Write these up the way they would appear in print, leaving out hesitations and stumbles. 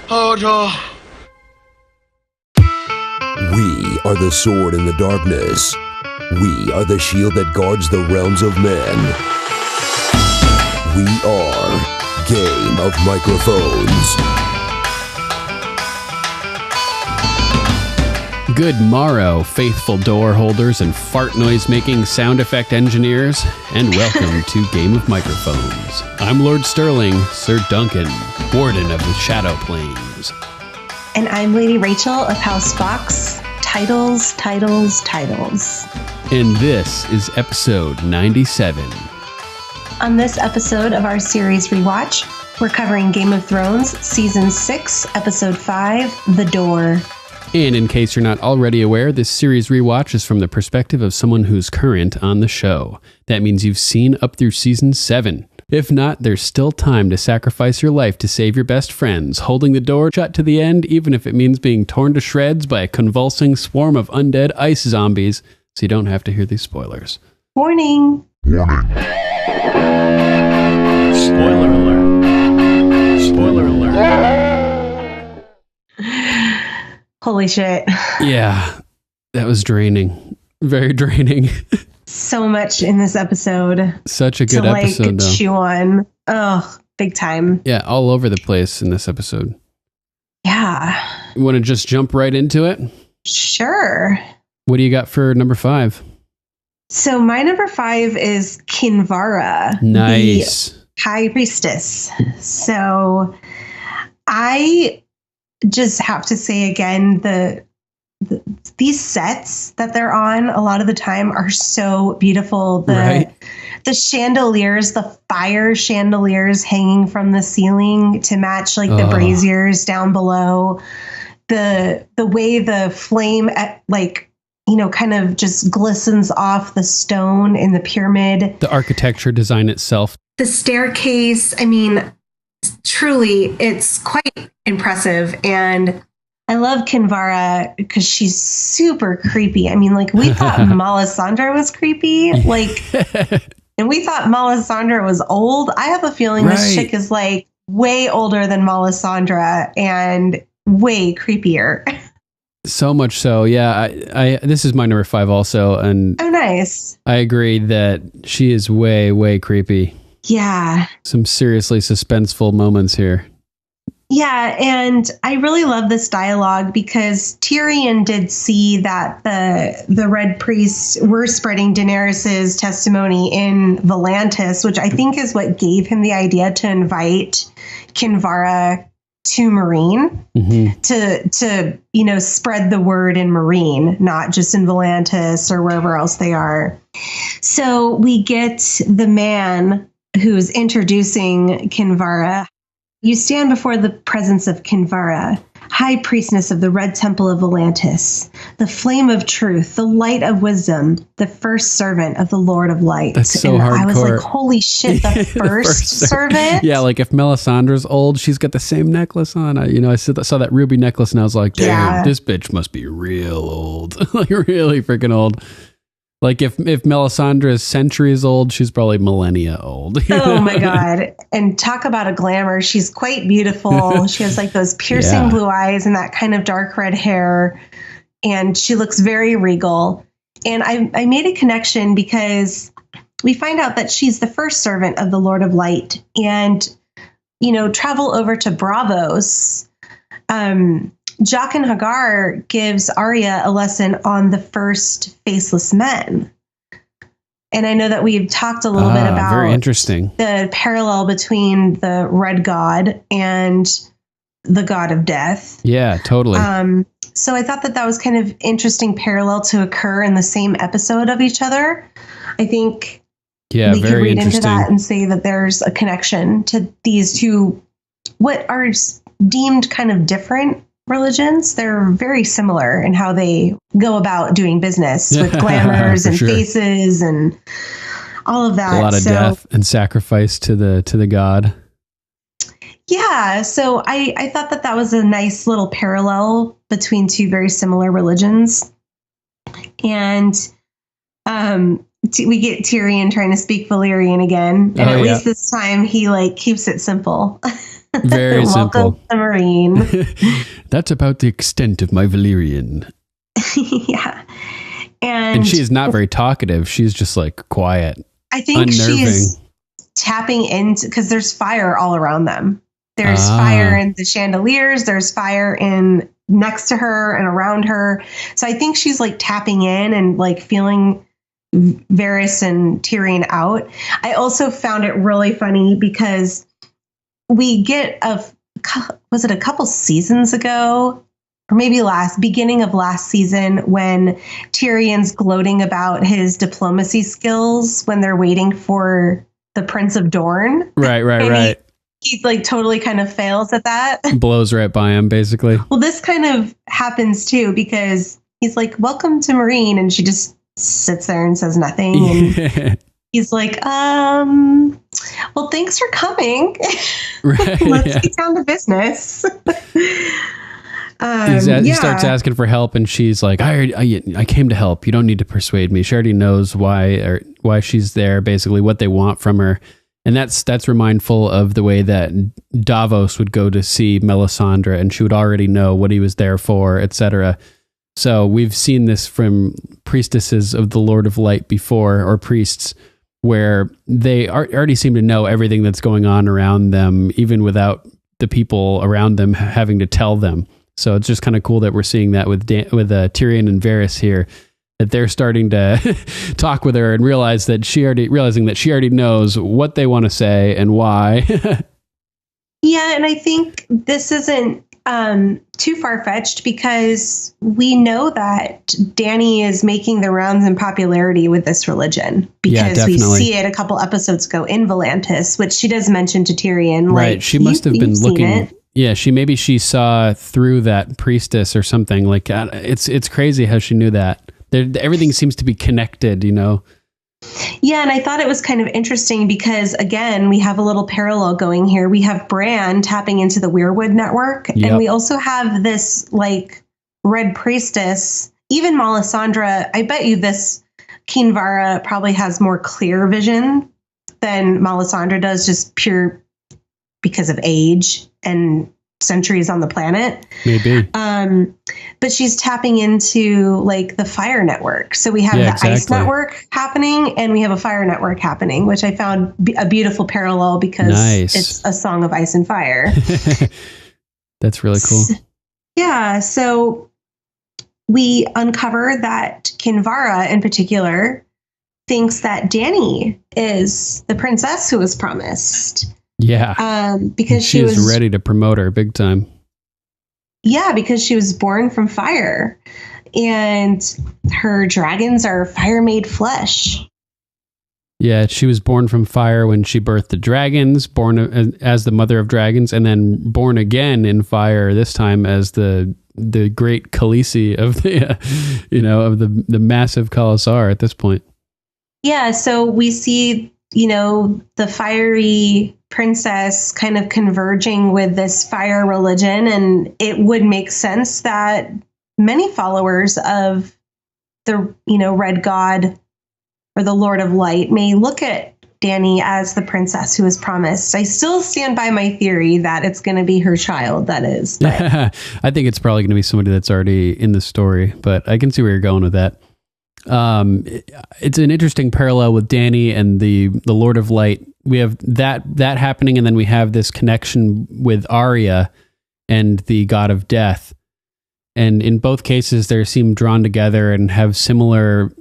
Hodor. We are the sword in the darkness. We are the shield that guards the realms of men. We are Game of Microphones. Good morrow, faithful door holders and fart noise-making sound effect engineers, and welcome to Game of Microphones. I'm Lord Sterling, Sir Duncan, Warden of the Shadow Plains. And I'm Lady Rachel of House Fox. Titles. And this is episode 97. On this episode of our series Rewatch, we're covering Game of Thrones, Season 6, Episode 5, The Door. And in case you're not already aware, this series Rewatch is from the perspective of someone who's current on the show. That means you've seen up through Season 7. If not, there's still time to sacrifice your life to save your best friends, holding the door shut to the end, even if it means being torn to shreds by a convulsing swarm of undead ice zombies, so you don't have to hear these spoilers. Warning! Spoiler alert. Spoiler alert. Holy shit. Yeah, that was draining. Very draining. So much in this episode. Such a good episode, though. Chew on. Oh, big time. Yeah, all over the place in this episode. Yeah. You want to just jump right into it? Sure. What do you got for number 5? So my number 5 is Kinvara. Nice. The High Priestess. So I just have to say again, these sets that they're on a lot of the time are so beautiful. The chandeliers, the fire chandeliers hanging from the ceiling to match like the braziers down below. The way the flame kind of just glistens off the stone in the pyramid. The architecture design itself. The staircase, I mean, truly, it's quite impressive. And I love Kinvara because she's super creepy. I mean, like, we thought Melisandre was creepy. Like, and we thought Melisandre was old. I have a feeling this chick is, like, way older than Melisandre and way creepier. So much so, yeah. I this is my number 5 also. And oh, nice. I agree that she is way, way creepy. Yeah. Some seriously suspenseful moments here. Yeah, and I really love this dialogue because Tyrion did see that the Red Priests were spreading Daenerys's testimony in Volantis, which I think is what gave him the idea to invite Kinvara to Meereen, to spread the word in Meereen, not just in Volantis or wherever else they are. So we get the man who's introducing Kinvara. You stand before the presence of Kinvara, High Priestess of the Red Temple of Volantis, the flame of truth, the light of wisdom, the first servant of the Lord of Light. That's so hardcore. I was like, holy shit, the first servant? Yeah, like if Melisandre's old, she's got the same necklace on. I saw that ruby necklace and I was like, damn, this bitch must be real old. Like really freaking old. Like if Melisandre is centuries old, she's probably millennia old. Oh my God. And talk about a glamour. She's quite beautiful. She has like those piercing blue eyes and that kind of dark red hair. And she looks very regal. And I made a connection because we find out that she's the first servant of the Lord of Light. And, travel over to Braavos. Jaqen H'ghar gives Arya a lesson on the first faceless men. And I know that we've talked a little bit about very interesting. The parallel between the red god and the god of death. Yeah, totally. So I thought that was kind of interesting parallel to occur in the same episode of each other. I think we could read into that and say that there's a connection to these two, what are deemed kind of different religions. They're very similar in how they go about doing business with glamours and faces and all of that. A lot of death and sacrifice to the god. Yeah, so I thought that was a nice little parallel between two very similar religions. And we get Tyrion trying to speak Valyrian again. And at least this time he keeps it simple. Very simple. Welcome to Marine. That's about the extent of my Valyrian. Yeah. And she is not very talkative. She's just quiet. I think she's tapping into, because there's fire all around them. There's fire in the chandeliers. There's fire next to her and around her. So I think she's tapping in and feeling Varys and Tyrion out. I also found it really funny because we get was it a couple seasons ago, or maybe beginning of last season, when Tyrion's gloating about his diplomacy skills when they're waiting for the Prince of Dorne. Right. He totally kind of fails at that. Blows right by him, basically. Well, this kind of happens too, because he's welcome to Marine, and she just sits there and says nothing. And he's well, thanks for coming. Right, Let's get down to business. He starts asking for help, and she's like, I came to help. You don't need to persuade me. She already knows why she's there, basically what they want from her. And that's remindful of the way that Davos would go to see Melisandre, and she would already know what he was there for, etc. So we've seen this from priestesses of the Lord of Light before, or priests, where they already seem to know everything that's going on around them, even without the people around them having to tell them. So it's just kind of cool that we're seeing that with Tyrion and Varys here, that they're starting to talk with her and realizing that she already knows what they want to say and why. Yeah, and I think this isn't too far-fetched, because we know that Dany is making the rounds in popularity with this religion, because we see it a couple episodes ago in Volantis, which she does mention to Tyrion. Right, she must have been looking. Yeah, she saw through that priestess or something. It's crazy how she knew that. Everything seems to be connected, Yeah, and I thought it was kind of interesting because, again, we have a little parallel going here. We have Bran tapping into the Weirwood network, and we also have this red priestess, even Melisandre. I bet you this Kinvara probably has more clear vision than Melisandre does, just pure because of age and centuries on the planet. Maybe. But she's tapping into the fire network. So we have the ice network happening, and we have a fire network happening, which I found a beautiful parallel, because it's a song of ice and fire. That's really cool. Yeah. So we uncover that Kinvara in particular thinks that Dany is the princess who was promised. Yeah. Because she was ready to promote her big time. Yeah, because she was born from fire, and her dragons are fire-made flesh. Yeah, she was born from fire when she birthed the dragons, born as the mother of dragons, and then born again in fire, this time as the great Khaleesi of the of the massive Khalasar at this point. Yeah, so we see the fiery princess kind of converging with this fire religion, and it would make sense that many followers of the red god or the Lord of Light may look at Dany as the princess who was promised. I still stand by my theory that it's going to be her child, that is. I think it's probably going to be somebody that's already in the story, but I can see where you're going with that. It's an interesting parallel with Dany and the Lord of Light. We have that happening, and then we have this connection with Arya and the God of Death. And in both cases, they seem drawn together and have similar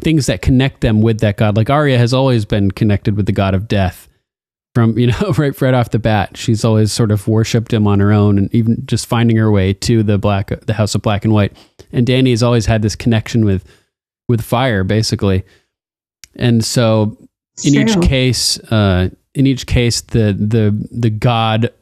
things that connect them with that god. Like Arya has always been connected with the god of death from, right off the bat. She's always sort of worshipped him on her own, and even just finding her way to the House of Black and White. And Dany has always had this connection with fire, basically. And so in each case, the god,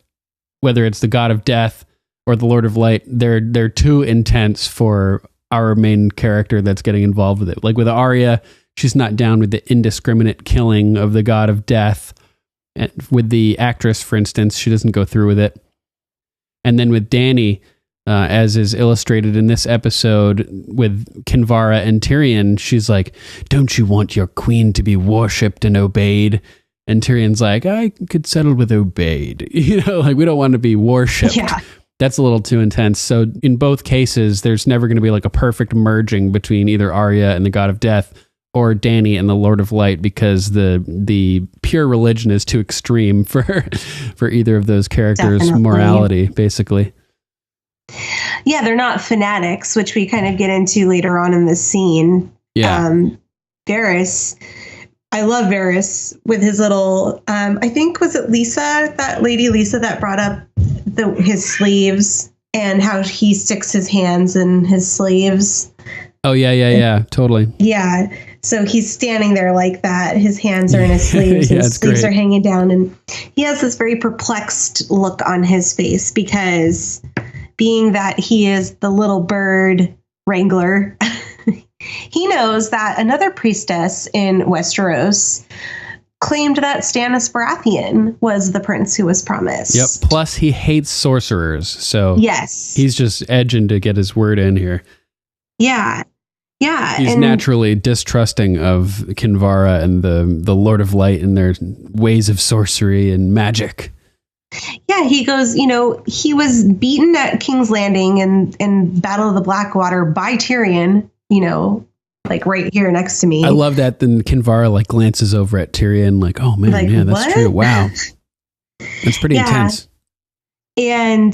whether it's the god of death or the Lord of Light, they're too intense for our main character that's getting involved with it. Like with Arya, she's not down with the indiscriminate killing of the god of death. And with the actress, for instance, she doesn't go through with it. And then with Dany, as is illustrated in this episode with Kinvara and Tyrion, she's like, don't you want your queen to be worshipped and obeyed? And Tyrion's like, I could settle with obeyed. Like we don't want to be worshipped. Yeah. That's a little too intense. So in both cases, there's never going to be like a perfect merging between either Arya and the God of Death or Dany and the Lord of Light, because the pure religion is too extreme for either of those characters' Definitely. Morality, basically. Yeah, they're not fanatics, which we kind of get into later on in this scene. Yeah. Varys, I love Varys with his little, I think, was it Lisa, that lady Lisa that brought up his sleeves and how he sticks his hands in his sleeves. Oh, yeah, totally. Yeah. So he's standing there like that. His hands are in his sleeves. Yeah, his sleeves are hanging down. And he has this very perplexed look on his face because being that he is the little bird wrangler, he knows that another priestess in Westeros claimed that Stannis Baratheon was the prince who was promised. Yep. Plus, he hates sorcerers. So yes, he's just edging to get his word in here. Yeah. Yeah. He's naturally distrusting of Kinvara and the Lord of Light and their ways of sorcery and magic. Yeah, he goes, he was beaten at King's Landing in Battle of the Blackwater by Tyrion, like right here next to me. I love that. Then Kinvara like glances over at Tyrion like, oh man, yeah, that's what? True. Wow. That's pretty intense. And,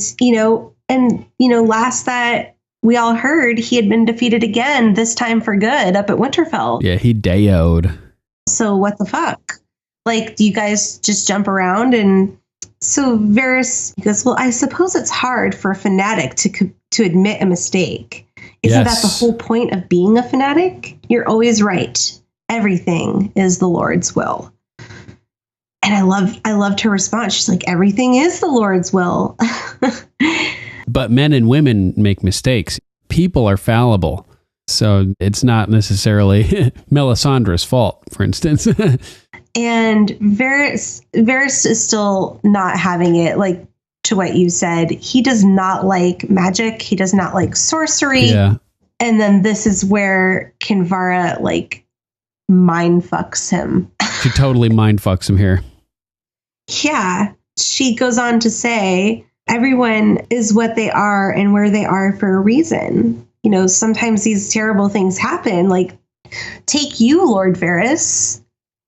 last that we all heard, he had been defeated again, this time for good, up at Winterfell. Yeah, he dayoed. So what the fuck? Like, do you guys just jump around? And so Varys goes, well, I suppose it's hard for a fanatic to admit a mistake. Isn't that the whole point of being a fanatic? You're always right. Everything is the Lord's will. And I loved her response. She's like, everything is the Lord's will. But men and women make mistakes. People are fallible. So it's not necessarily Melisandre's fault, for instance. And Varys is still not having it, like to what you said. He does not like magic. He does not like sorcery. Yeah. And then this is where Kinvara like mind fucks him. She totally mind fucks him here. Yeah. She goes on to say, everyone is what they are and where they are for a reason. Sometimes these terrible things happen. Like, take you, Lord Varys.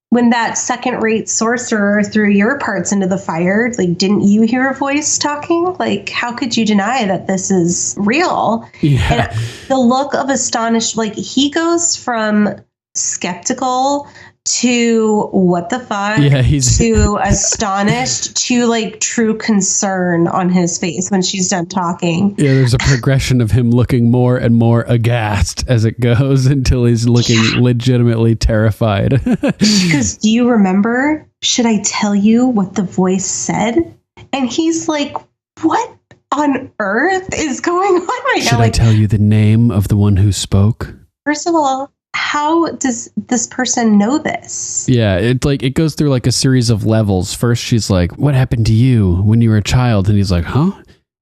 When that second-rate sorcerer threw your parts into the fire, like, didn't you hear a voice talking? Like, how could you deny that this is real? Yeah. And the look of astonished, like, he goes from skeptical to what the fuck, to astonished to like true concern on his face when she's done talking. Yeah, there's a progression of him looking more and more aghast as it goes until he's looking legitimately terrified. Because do you remember? Should I tell you what the voice said? And he's like, what on earth is going on right now? Should I tell you the name of the one who spoke? First of all, how does this person know this? Yeah, it goes through like a series of levels. First, she's like, what happened to you when you were a child? And he's like, huh?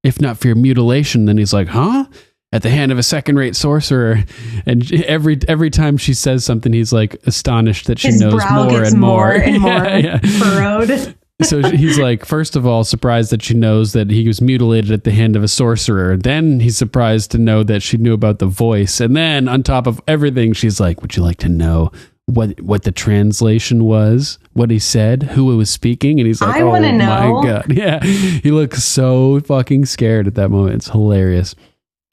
If not for your mutilation. Then he's like, huh? At the hand of a second-rate sorcerer. And every time she says something, he's like astonished that she knows more and more. And more furrowed. So he's like, first of all, surprised that she knows that he was mutilated at the hand of a sorcerer. Then he's surprised to know that she knew about the voice. And then on top of everything, she's like, would you like to know what the translation was? What he said? Who was speaking? And he's like, oh my God. Yeah. He looks so fucking scared at that moment. It's hilarious.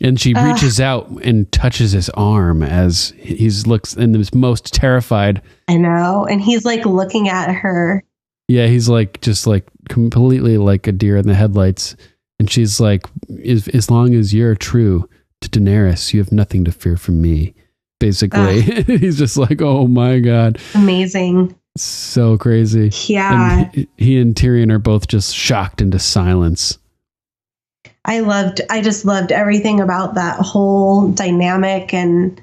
And she reaches out and touches his arm as he's looks in the most terrified. I know. And he's like looking at her. Yeah, he's like just like completely like a deer in the headlights. And she's like, as long as you're true to Daenerys, you have nothing to fear from me. Basically, he's just like, oh my God. Amazing. So crazy. Yeah. And he and Tyrion are both just shocked into silence. I just loved everything about that whole dynamic, and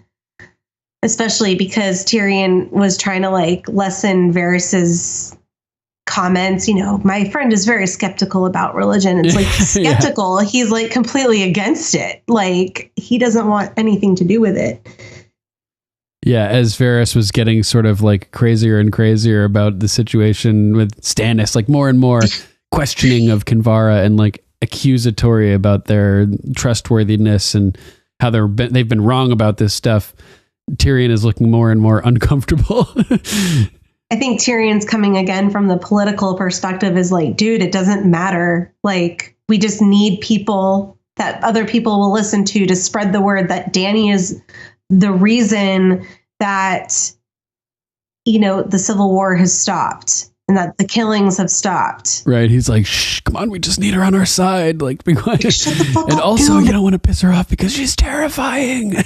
especially because Tyrion was trying to like lessen Varys's comments. You know, my friend is very skeptical about religion. It's like skeptical. Yeah. He's like completely against it. Like he doesn't want anything to do with it. Yeah, as Varys was getting sort of like crazier and crazier about the situation with Stannis, like more and more questioning of Kinvara and like accusatory about their trustworthiness and how they've been wrong about this stuff. Tyrion is looking more and more uncomfortable. I think Tyrion's coming again from the political perspective is like, dude, it doesn't matter. Like, we just need people that other people will listen to spread the word that Dany is the reason that, you know, the Civil War has stopped. And that the killings have stopped. Right. He's like, shh, come on, we just need her on our side. Like, be quiet. Shut the fuck and up, also, dude. you don't want to piss her off because she's terrifying.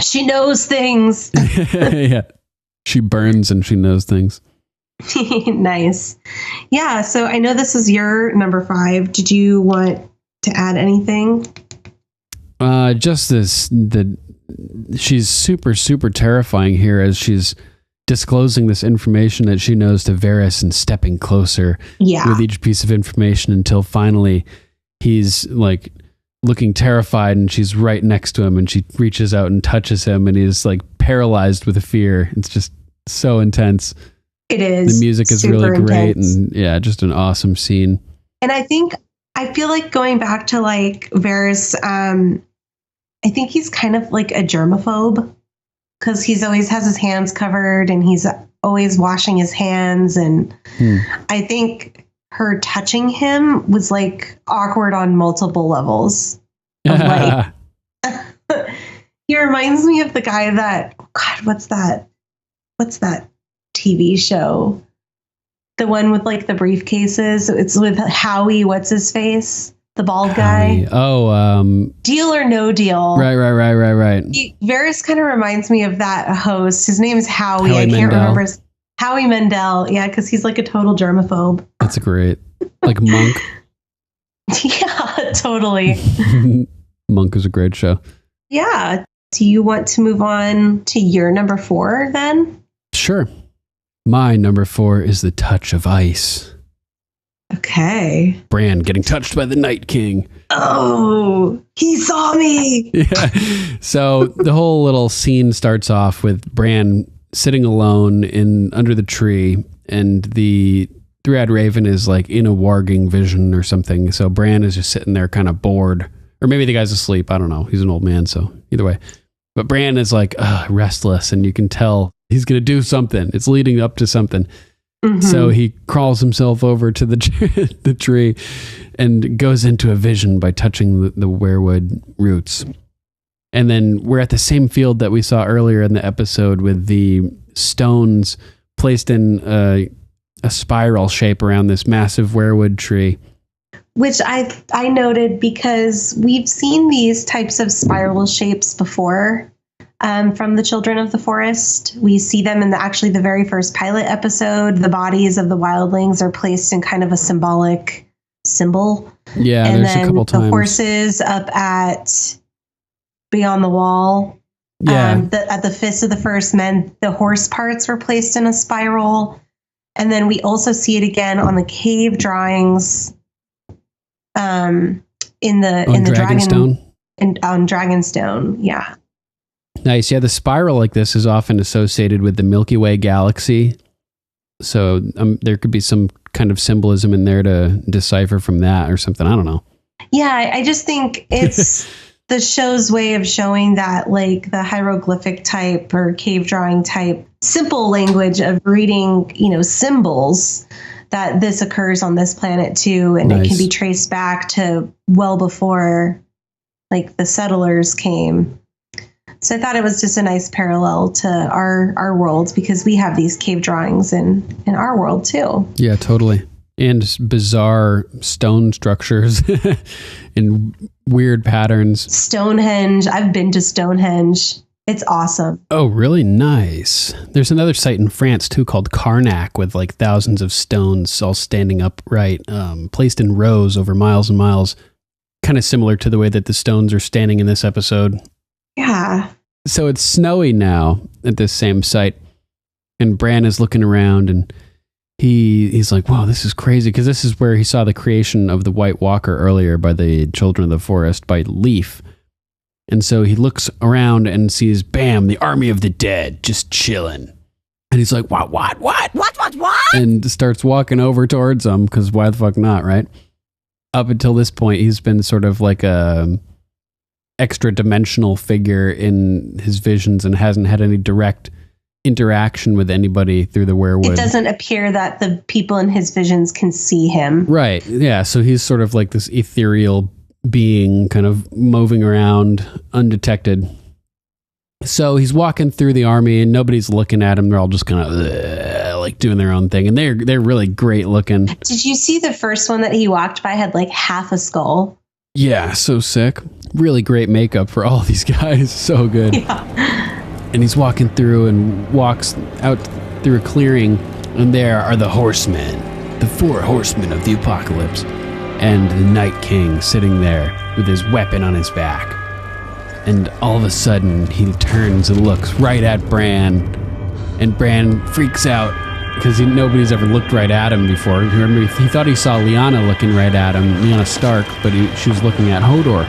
She knows things. Yeah. She burns and she knows things. Nice. Yeah. So I know this is your number 5. Did you want to add anything? Just she's super, super terrifying here as she's disclosing this information that she knows to Varys and stepping closer with each piece of information until finally he's like looking terrified and she's right next to him and she reaches out and touches him and he's like paralyzed with fear. It's just so intense. It is. The music is really great and yeah, just an awesome scene. And I feel like going back to like Varys, I think he's kind of like a germaphobe. Because he's always has his hands covered and he's always washing his hands. And I think her touching him was like awkward on multiple levels. Of like, he reminds me of the guy that, oh God, what's that TV show? The one with like the briefcases. It's with Howie, what's his face? The bald guy. Oh, Deal or No Deal. Right. Varys kind of reminds me of that host. His name is Howie. I can't Mandel. remember. Howie Mandel. Yeah, because he's like a total germaphobe. That's great. Like Monk. Yeah, totally. Monk is a great show. Yeah. Do you want to move on to your number 4 then? Sure. My number 4 is The Touch of Ice. Okay. Bran getting touched by the Night King. Oh, he saw me. Yeah. So the whole little scene starts off with Bran sitting alone under the tree, and the Three-Eyed Raven is like in a warging vision or something. So Bran is just sitting there kind of bored, or maybe the guy's asleep. I don't know. He's an old man, so either way. But Bran is like restless, and you can tell he's going to do something. It's leading up to something. Mm-hmm. So he crawls himself over to the tree and goes into a vision by touching the weirwood roots. And then we're at the same field that we saw earlier in the episode with the stones placed in a spiral shape around this massive weirwood tree. Which I noted because we've seen these types of spiral shapes before. From the Children of the Forest. We see them in the very first pilot episode. The bodies of the wildlings are placed in kind of a symbolic symbol. Yeah, and there's then a couple times. The horses up at Beyond the Wall. Yeah. At the Fist of the First Men, the horse parts were placed in a spiral. And then we also see it again on the cave drawings in the Dragonstone. On Dragonstone, yeah. Nice. Yeah, the spiral like this is often associated with the Milky Way galaxy. So there could be some kind of symbolism in there to decipher from that or something. I don't know. Yeah, I just think it's the show's way of showing that like the hieroglyphic type or cave drawing type simple language of reading, symbols, that this occurs on this planet too. And It can be traced back to well before like the settlers came. So I thought it was just a nice parallel to our world, because we have these cave drawings in our world too. Yeah, totally. And bizarre stone structures and weird patterns. Stonehenge. I've been to Stonehenge. It's awesome. Oh, really? Nice. There's another site in France too called Karnak, with like thousands of stones all standing upright, placed in rows over miles and miles. Kind of similar to the way that the stones are standing in this episode. Yeah. So it's snowy now at this same site, and Bran is looking around, and he's like, wow, this is crazy, because this is where he saw the creation of the White Walker earlier by the Children of the Forest, by Leaf. And so he looks around and sees, bam, the army of the dead just chilling. And he's like, what? And starts walking over towards them, because why the fuck not, right? Up until this point, he's been sort of like a extra dimensional figure in his visions and hasn't had any direct interaction with anybody through the werewood. It doesn't appear that the people in his visions can see him. Right. Yeah. So he's sort of like this ethereal being kind of moving around undetected. So he's walking through the army and nobody's looking at him. They're all just kind of like doing their own thing. And they're really great looking. Did you see the first one that he walked by had like half a skull? Yeah. So sick. Really great makeup for all these guys. So good. Yeah. And he's walking through and walks out through a clearing, and there are the horsemen, the 4 horsemen of the apocalypse, and the Night King sitting there with his weapon on his back. And all of a sudden, he turns and looks right at Bran, and Bran freaks out because nobody's ever looked right at him before. Remember, he thought he saw Lyanna looking right at him, Lyanna Stark, but she was looking at Hodor.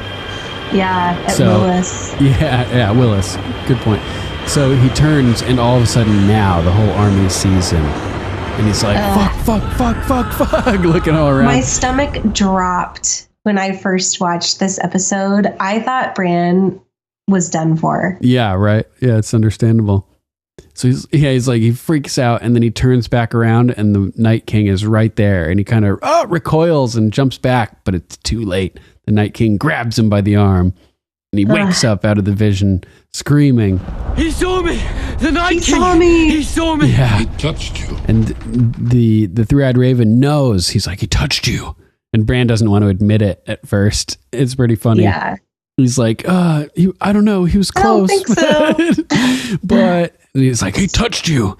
Yeah, at Willis. Yeah, Willis. Good point. So he turns, and all of a sudden now the whole army sees him. And he's like, fuck, looking all around. My stomach dropped when I first watched this episode. I thought Bran was done for. Yeah, right. Yeah, it's understandable. So he's like, he freaks out, and then he turns back around, and the Night King is right there. And he kind of recoils and jumps back, but it's too late. The Night King grabs him by the arm, and he wakes up out of the vision, screaming, "He saw me! The Night King! Saw me! He saw me! Yeah. He touched you." And the Three-Eyed Raven knows. He's like, he touched you. And Bran doesn't want to admit it at first. It's pretty funny. Yeah. He's like, I don't know. He was close. I don't think so. But he's like, he touched you.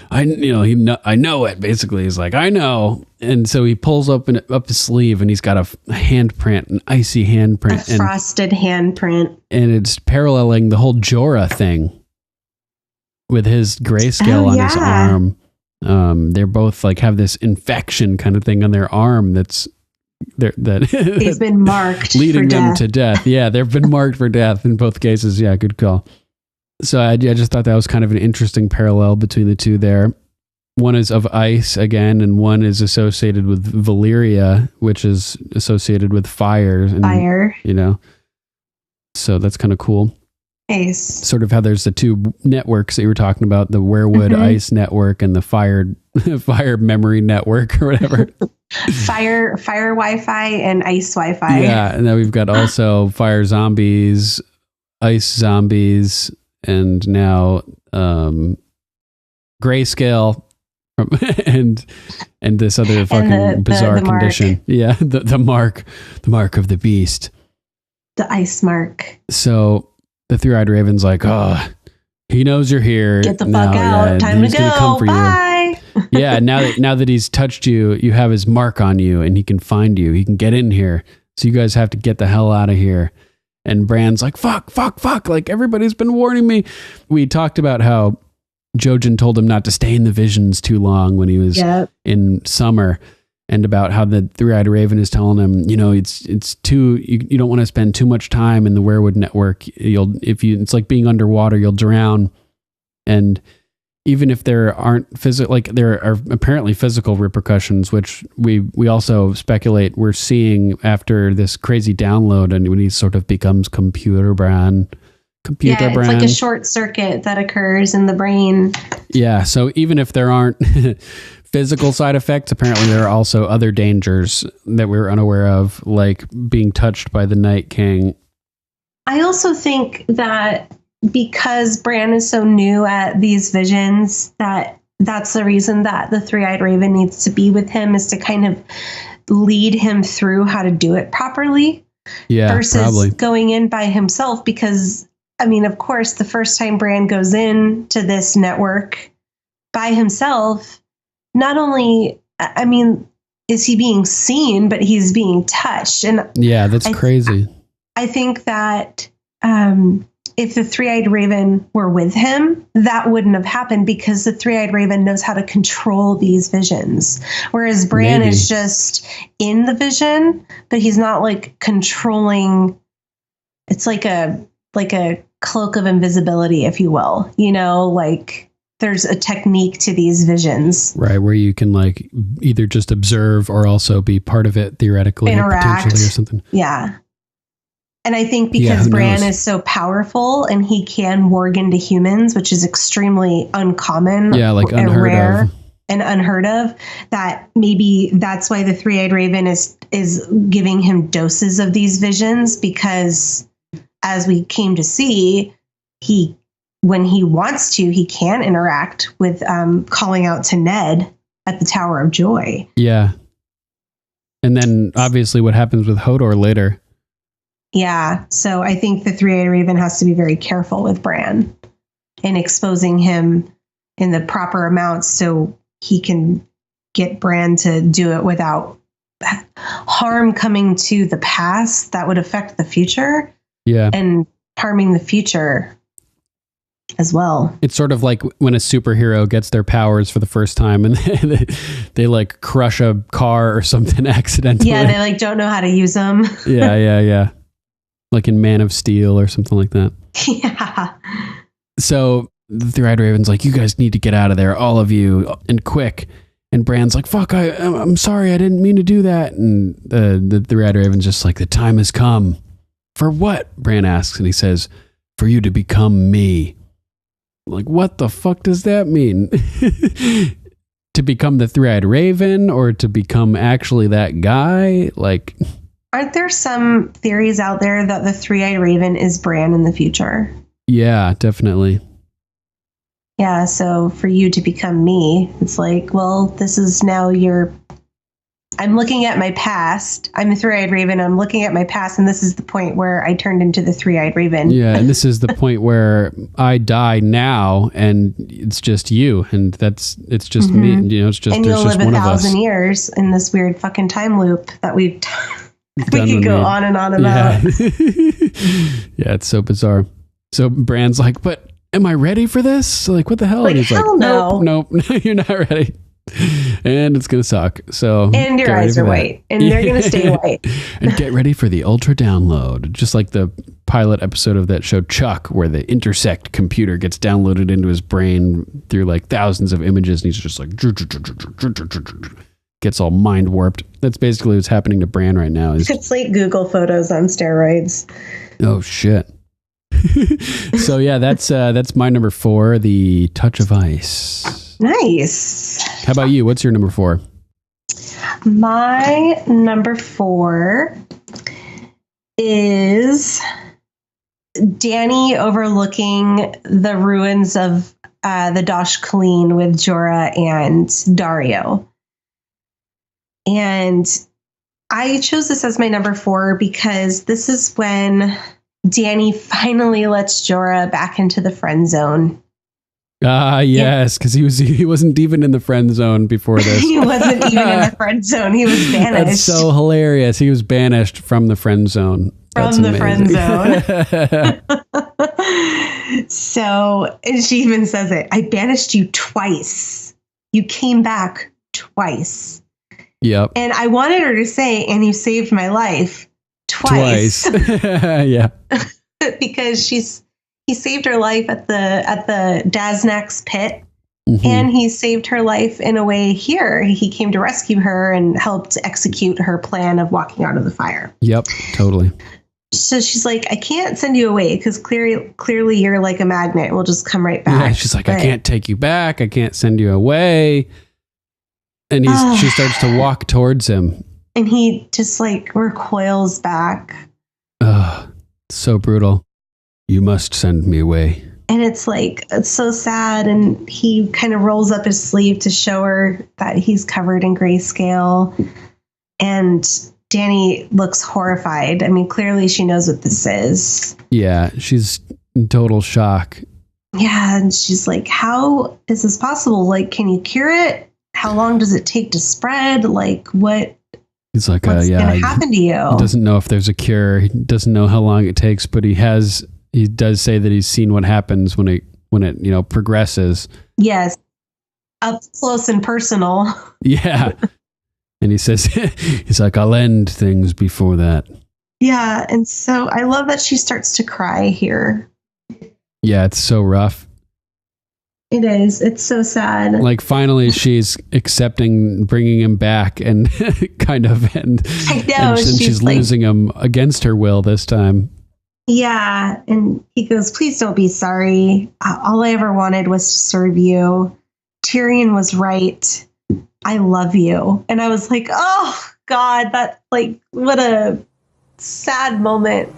I know it. Basically, he's like, I know. And so he pulls up his sleeve, and he's got a handprint, an icy handprint, a frosted handprint, and it's paralleling the whole Jorah thing with his grayscale on his arm. They're both like have this infection kind of thing on their arm that he's been marked, leading for them death. to death. Yeah, they've been marked for death in both cases. Yeah, good call. So I just thought that was kind of an interesting parallel between the two there. One is of ice again, and one is associated with Valyria, which is associated with fire. And, fire. So that's kind of cool. Nice. Sort of how there's the two networks that you were talking about, the werewood ice network and the fire memory network or whatever. Fire Wi-Fi and ice Wi-Fi. Yeah, and then we've got also fire zombies, ice zombies, and now grayscale and this other fucking bizarre condition. Mark. Yeah, the mark of the beast. The ice mark. So the Three-Eyed Raven's like, he knows you're here. Get the fuck out. Yeah, Time to go. Come for Bye. You. Yeah, now that he's touched you, you have his mark on you, and he can find you. He can get in here. So you guys have to get the hell out of here. And Bran's like, fuck. Like, everybody's been warning me. We talked about how Jojen told him not to stay in the visions too long when he was in summer, and about how the Three-Eyed Raven is telling him, it's too, you don't want to spend too much time in the werewood network. It's like being underwater, you'll drown. And even if there aren't there are apparently physical repercussions, which we also speculate we're seeing after this crazy download, and when he sort of becomes computer Bran. It's like a short circuit that occurs in the brain. Yeah, so even if there aren't physical side effects, apparently there are also other dangers that we're unaware of, like being touched by the Night King I also think that because Bran is so new at these visions, that's the reason that the three-eyed raven needs to be with him, is to kind of lead him through how to do it properly. Yeah, versus probably going in by himself. Because, I mean, of course, the first time Bran goes in to this network by himself, not only, I mean, is he being seen, but he's being touched. And yeah, that's crazy. I think that if the three-eyed raven were with him, that wouldn't have happened, because the three-eyed raven knows how to control these visions. Whereas Bran is just in the vision, but he's not like controlling. It's like a cloak of invisibility, if you will. You know, like there's a technique to these visions. Right, where you can like either just observe or also be part of it theoretically, interact, or potentially, or something. Yeah. And I think because Bran is so powerful and he can warg into humans, which is extremely uncommon, like rare of. and unheard of, that maybe that's why the three-eyed raven is giving him doses of these visions, because as we came to see, when he wants to, he can interact with calling out to Ned at the Tower of Joy. Yeah. And then obviously what happens with Hodor later. Yeah, so I think the three-eyed raven has to be very careful with Bran and exposing him in the proper amounts so he can get Bran to do it without harm coming to the past that would affect the future. Yeah. And harming the future as well. It's sort of like when a superhero gets their powers for the first time and they like crush a car or something accidentally. Yeah, they like don't know how to use them. Yeah. Like in Man of Steel or something like that. Yeah. So the three-eyed raven's like, you guys need to get out of there, all of you, and quick. And Bran's like, fuck, I'm sorry, I didn't mean to do that. And the three-eyed raven's just like, the time has come. For what? Bran asks, and he says, for you to become me. Like, what the fuck does that mean? To become the three-eyed raven, or to become actually that guy? Like, aren't there some theories out there that the three-eyed raven is Bran in the future? Yeah, definitely. Yeah, so for you to become me, it's like, well, this is now I'm looking at my past. I'm a three-eyed raven. I'm looking at my past, and this is the point where I turned into the three-eyed raven. Yeah, and this is the point where I die now, and it's just you, and it's just me. You know, it's just, and there's you'll just live one 1,000 years in this weird fucking time loop that we could go on and on about. Yeah, it's so bizarre. So Bran's like, but am I ready for this? Like, what the hell? Like, and he's hell like, no. Nope, you're not ready. And it's going to suck. So, and your eyes are white, and they're going to stay white. And get ready for the ultra download. Just like the pilot episode of that show Chuck, where the intersect computer gets downloaded into his brain through like thousands of images, and he's just like, gets all mind warped. That's basically what's happening to Bran right now. It's like Google Photos on steroids. Oh shit. So yeah, that's my number 4, The Touch of Ice. Nice. How about you? What's your number 4? My number 4 is Dany overlooking the ruins of the Dosh Kaleen with Jorah and Daario. And I chose this as my number 4 because this is when Dany finally lets Jorah back into the friend zone. Yes, because he wasn't even in the friend zone before this. He wasn't even in the friend zone. He was banished. That's so hilarious. He was banished from the friend zone. From the friend zone. So, and she even says it. I banished you twice. You came back twice. Yep. And I wanted her to say, and you saved my life twice. Yeah. Because he saved her life at the Daznak's pit, and he saved her life in a way here. He came to rescue her and helped execute her plan of walking out of the fire. Yep, totally. So she's like, I can't send you away because clearly you're like a magnet. We'll just come right back. Yeah, she's like, I can't take you back. I can't send you away. And she starts to walk towards him. And he just like recoils back. so brutal. You must send me away. And it's so sad. And he kind of rolls up his sleeve to show her that he's covered in grayscale. And Dani looks horrified. I mean, clearly she knows what this is. Yeah, she's in total shock. Yeah, and she's like, how is this possible? Like, can you cure it? How long does it take to spread? Like, what? He's like, what's going to happen to you? He doesn't know if there's a cure. He doesn't know how long it takes, but he does say that he's seen what happens when it progresses. Yes. Up close and personal. Yeah. And he says, he's like, I'll end things before that. Yeah. And so I love that she starts to cry here. Yeah, it's so rough. It is. It's so sad. Like finally she's accepting bringing him back and kind of, and I know, and she's losing him against her will this time. Yeah. And he goes, please don't be sorry. All I ever wanted was to serve you. Tyrion was right. I love you. And I was like, oh God, what a sad moment.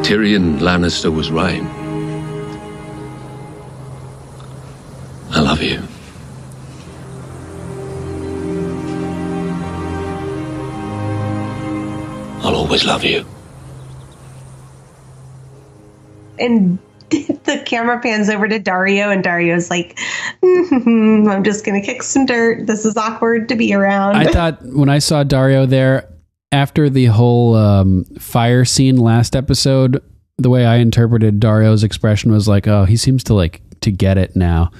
Tyrion Lannister was right. I love you. I'll always love you. And the camera pans over to Daario, and Dario's like, I'm just going to kick some dirt. This is awkward to be around. I thought when I saw Daario there, after the whole fire scene last episode, the way I interpreted Dario's expression was like, oh, he seems to get it now.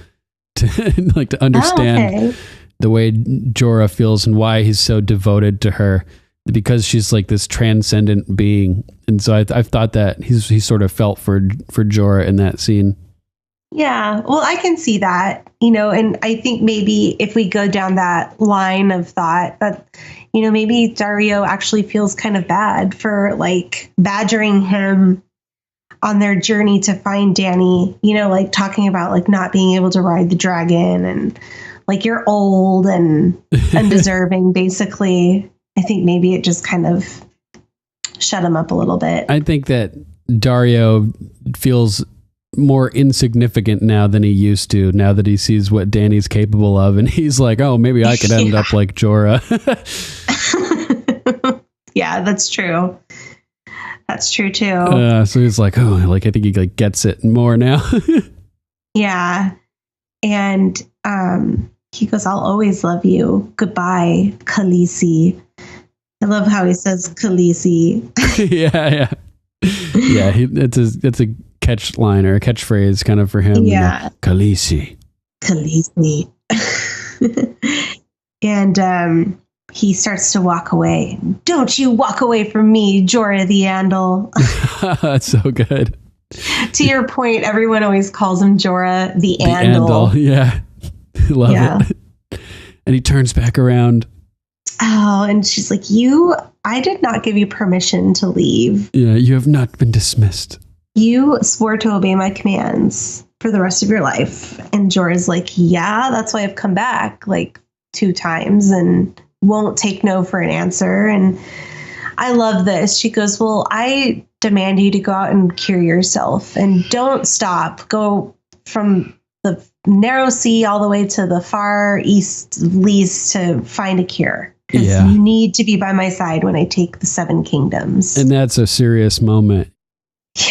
To understand the way Jorah feels and why he's so devoted to her, because she's like this transcendent being. And so I've thought that he sort of felt for Jorah in that scene. Yeah, well, I can see that, and I think maybe if we go down that line of thought that, maybe Daario actually feels kind of bad for badgering him on their journey to find Dani, talking about not being able to ride the dragon and you're old and undeserving, basically. I think maybe it just kind of shut him up a little bit. I think that Daario feels more insignificant now than he used to, now that he sees what Dani's capable of. And he's like, oh, maybe I could end up like Jorah. Yeah, that's true. That's true too. So he's like, oh, I think he gets it more now. Yeah. And he goes, I'll always love you. Goodbye, Khaleesi. I love how he says Khaleesi. Yeah. It's a catch line or a catchphrase kind of for him. Yeah. Khaleesi. And he starts to walk away. Don't you walk away from me, Jorah the Andal. That's so good. To your point, everyone always calls him Jorah the Andal. Yeah. Love it. And he turns back around. Oh, and she's like, I did not give you permission to leave. Yeah, you have not been dismissed. You swore to obey my commands for the rest of your life. And Jorah's like, yeah, that's why I've come back 2 times and won't take no for an answer. And I love this. She goes, well, I demand you to go out and cure yourself and don't stop. Go from the narrow sea all the way to the far east least to find a cure. Because you need to be by my side when I take the 7 kingdoms. And that's a serious moment.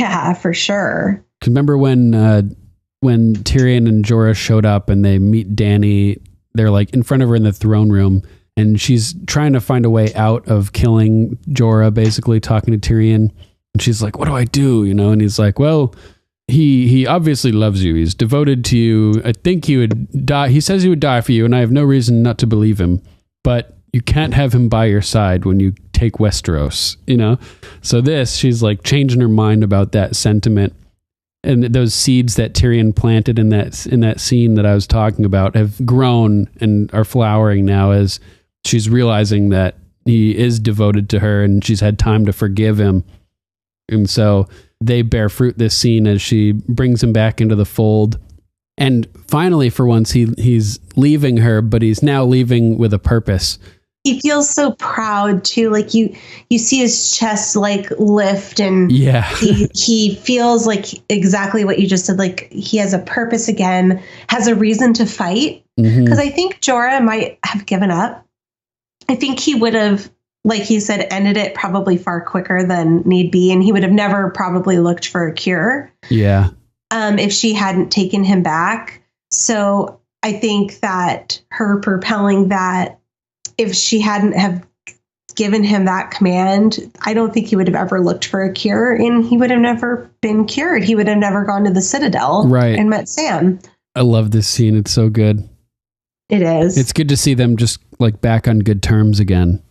Yeah, for sure. Remember when Tyrion and Jorah showed up and they meet Dani, they're in front of her in the throne room, and she's trying to find a way out of killing Jorah, basically talking to Tyrion. And she's like, what do I do? And he's like, well, he obviously loves you. He's devoted to you. I think he would die. He says he would die for you, and I have no reason not to believe him. But you can't have him by your side when you take Westeros, So she's changing her mind about that sentiment. And those seeds that Tyrion planted in that scene that I was talking about have grown and are flowering now as she's realizing that he is devoted to her and she's had time to forgive him. And so they bear fruit this scene as she brings him back into the fold. And finally, for once, he's leaving her, but he's now leaving with a purpose. He feels so proud too. Like you see his chest like lift, and he feels like exactly what you just said. Like he has a purpose again, has a reason to fight. Because I think Jorah might have given up. I think he would have, like he said, ended it probably far quicker than need be, and he would have never probably looked for a cure. Yeah. If she hadn't taken him back. So I think that her propelling that, if she hadn't have given him that command, I don't think he would have ever looked for a cure, and he would have never been cured. He would have never gone to the Citadel and met Sam. I love this scene. It's so good. It is. It's good to see them just like back on good terms again.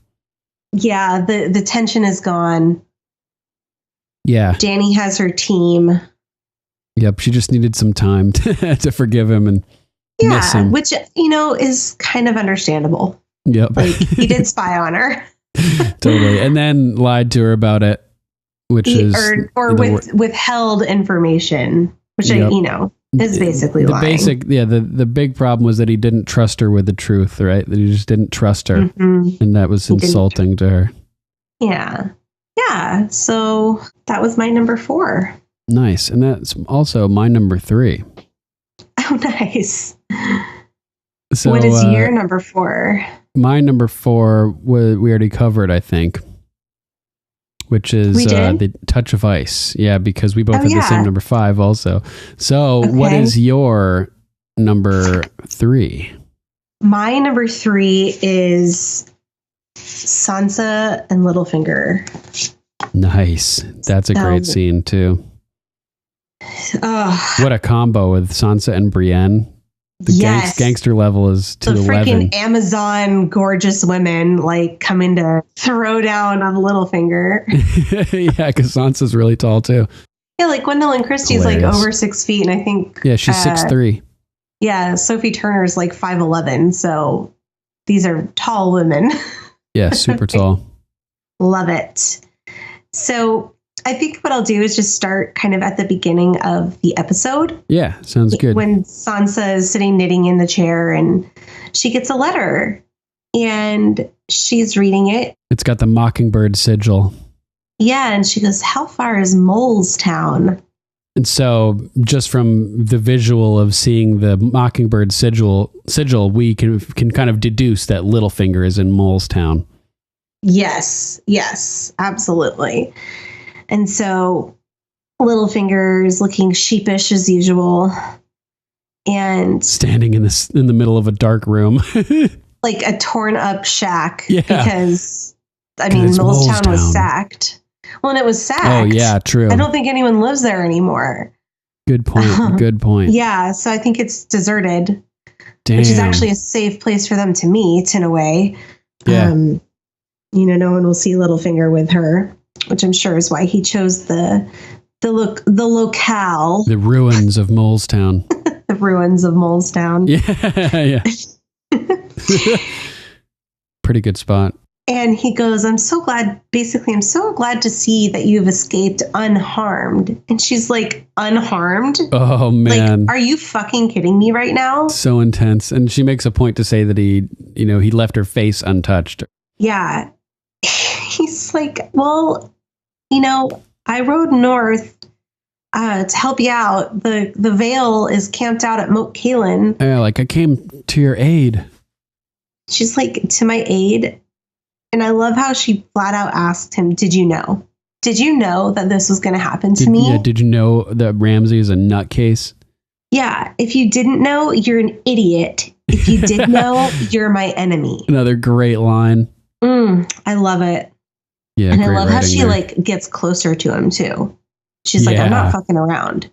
Yeah, the tension is gone. Yeah. Dany has her team. Yep, she just needed some time to forgive him and miss him. Which, is kind of understandable. Yep. Like, he did spy on her. Totally. And then lied to her about it, which withheld information, which is basically lying. The big problem was that he didn't trust her with the truth, right? That he just didn't trust her. And that was insulting to her. Yeah. Yeah. So that was my number 4. Nice. And that's also my number 3. Oh, nice. So, what is your number 4? My number 4 we already covered, I think, which is the Touch of Ice. Yeah, because we both had the same number 5 also. So what is your number 3? My number 3 is Sansa and Littlefinger. Nice. That's a great scene too. What a combo with Sansa and Brienne. The gangster level is to 11. The freaking Amazon gorgeous women like coming to throw down on Littlefinger. Yeah, because Sansa's really tall too. Yeah, like Gwendolyn Christie's like over 6 feet, and I think she's 6'3". Yeah, Sophie Turner's like 5'11". So these are tall women. Yeah, super tall. Love it. So I think what I'll do is just start kind of at the beginning of the episode. Yeah, sounds good. When Sansa is sitting knitting in the chair and she gets a letter and she's reading it. It's got the Mockingbird sigil. Yeah, and she goes, "How far is Molestown?" And so just from the visual of seeing the Mockingbird sigil, we can kind of deduce that Littlefinger is in Molestown. Yes, absolutely. And so Littlefinger is looking sheepish as usual, and standing in the middle of a dark room, like a torn up shack. Yeah, because Molestown was sacked. Well, and it was sacked. Oh yeah, true. I don't think anyone lives there anymore. Good point. Good point. Yeah, so I think it's deserted. Damn. Which is actually a safe place for them to meet in a way. Yeah. No one will see Littlefinger with her, which I'm sure is why he chose the locale. The ruins of Molestown. The ruins of Molestown. Yeah. Pretty good spot. And he goes, I'm so glad to see that you've escaped unharmed. And she's like, unharmed? Oh, man. Like, are you fucking kidding me right now? So intense. And she makes a point to say that he left her face untouched. Yeah. He's like, well, I rode north to help you out. The Vale is camped out at Moat Cailin. Yeah, like I came to your aid. She's like, to my aid? And I love how she flat out asked him, did you know? Did you know that this was going to happen to me? Yeah, did you know that Ramsay is a nutcase? Yeah, if you didn't know, you're an idiot. If you did know, you're my enemy. Another great line. I love it. Yeah, and I love how she like gets closer to him too. She's like, I'm not fucking around.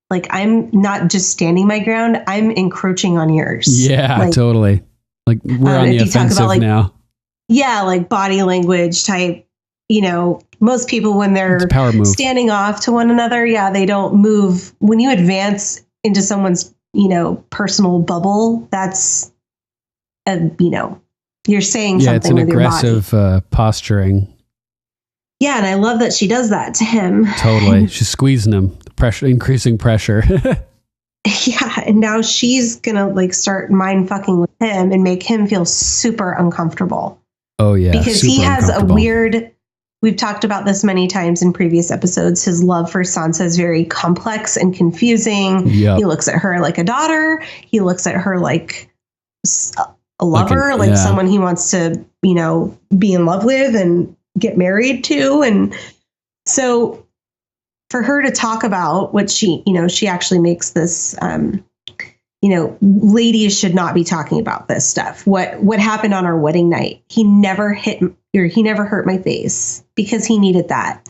Like, I'm not just standing my ground. I'm encroaching on yours. Yeah, like, totally. Like we're on the offensive about, like, now. Yeah, like body language type. Most people when they're standing off to one another, they don't move. When you advance into someone's, personal bubble, that's you're saying something. Yeah, it's an aggressive posturing. Yeah, and I love that she does that to him. Totally. She's squeezing him, increasing pressure. Yeah, and now she's going to like start mind fucking with him and make him feel super uncomfortable. Oh, yeah. Because he has a weird, we've talked about this many times in previous episodes. His love for Sansa is very complex and confusing. Yep. He looks at her like a daughter. He looks at her like a lover, like someone he wants to, you know, be in love with and get married to. And so for her to talk about what she, you know, she actually makes this, you know, ladies should not be talking about this stuff. What happened on our wedding night? He never hurt my face because he needed that.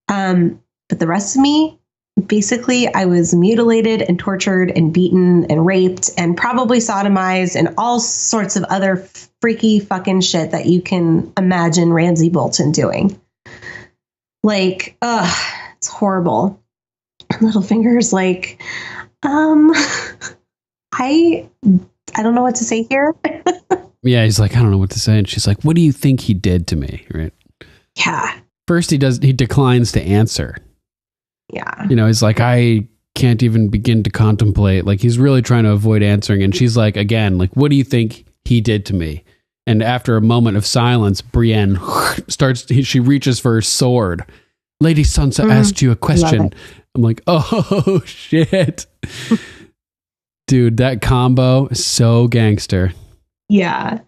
But the rest of me, basically, I was mutilated and tortured and beaten and raped and probably sodomized and all sorts of other freaky fucking shit that you can imagine Ramsay Bolton doing. Like, it's horrible. Littlefinger's like, I don't know what to say here. Yeah, he's like, I don't know what to say. And she's like, what do you think he did to me? Right. Yeah. First he declines to answer. Yeah. You know, he's like, I can't even begin to contemplate. Like, he's really trying to avoid answering. And she's like, again, like, what do you think he did to me? And after a moment of silence, Brienne she reaches for her sword. Lady Sansa asked you a question. I'm like, oh, shit. Dude, that combo is so gangster. Yeah.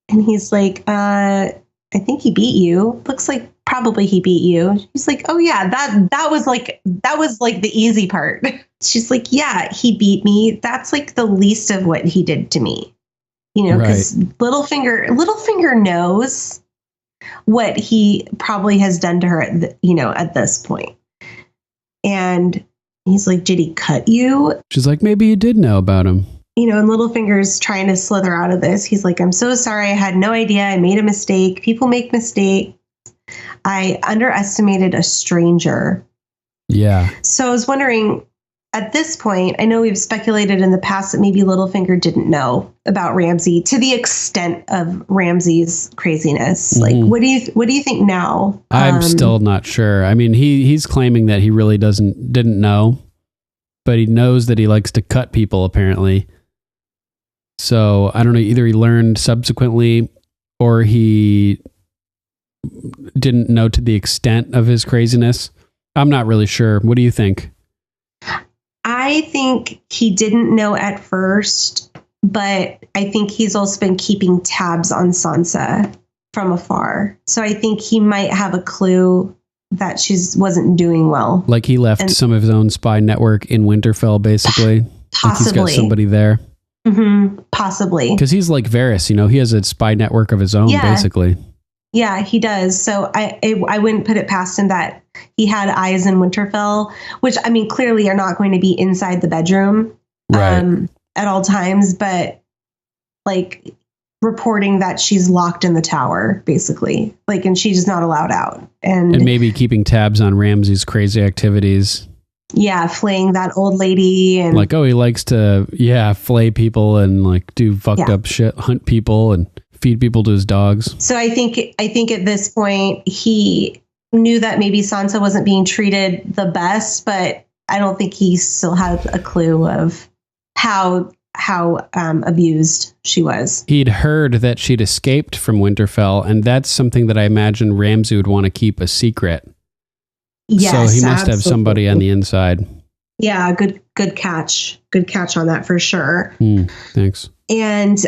And he's like, I think he beat you. Looks like probably he beat you. She's like, oh yeah, that was like the easy part. She's like, yeah, he beat me. That's like the least of what he did to me. You know, because Littlefinger knows what he probably has done to her at this point. And he's like, did he cut you? She's like, maybe you did know about him. You know, and Littlefinger's trying to slither out of this. He's like, I'm so sorry. I had no idea. I made a mistake. People make mistakes. I underestimated a stranger. Yeah. So I was wondering, at this point, I know we've speculated in the past that maybe Littlefinger didn't know about Ramsay to the extent of Ramsay's craziness. Like, what do you think now? I'm still not sure. I mean, he's claiming that he really didn't know, but he knows that he likes to cut people apparently. So I don't know, either he learned subsequently or he didn't know to the extent of his craziness. I'm not really sure. What do you think? I think he didn't know at first, but I think he's also been keeping tabs on Sansa from afar. So I think he might have a clue that she wasn't doing well. Like he left some of his own spy network in Winterfell, basically. Possibly. Like he's got somebody there. Mm-hmm. Possibly. Because he's like Varys, you know, he has a spy network of his own, basically. Yeah, he does. So I wouldn't put it past him that he had eyes in Winterfell, which, I mean, clearly are not going to be inside the bedroom at all times, but like reporting that she's locked in the tower, basically, like, and she's not allowed out. And maybe keeping tabs on Ramsay's crazy activities. Yeah, flaying that old lady. And like, oh, he likes to, flay people and like do fucked up shit, hunt people and feed people to his dogs. So I think at this point he knew that maybe Sansa wasn't being treated the best, but I don't think he still had a clue of how abused she was. He'd heard that she'd escaped from Winterfell, and that's something that I imagine Ramsay would want to keep a secret. Yes, so he must have somebody on the inside. Yeah, good catch. Good catch on that for sure. Thanks. And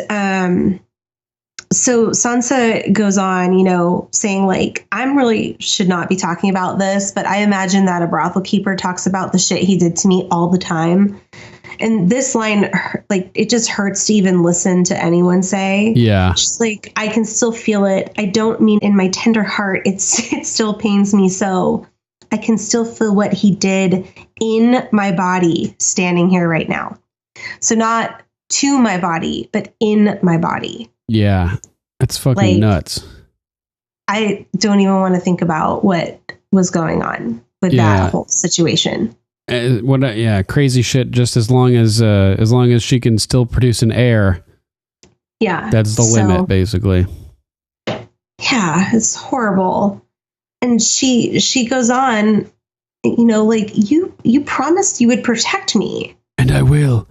so Sansa goes on, you know, saying like, I'm really should not be talking about this, but I imagine that a brothel keeper talks about the shit he did to me all the time. And this line, like, it just hurts to even listen to anyone say. Yeah. She's like, I can still feel it. I don't mean in my tender heart. It still pains me so. I can still feel what he did in my body standing here right now. So not to my body, but in my body. Yeah. That's fucking nuts. I don't even want to think about what was going on with that whole situation. Crazy shit. Just as long as she can still produce an heir. Yeah. That's the limit, basically. Yeah, it's horrible. And she goes on, you know, like, you promised you would protect me. And I will.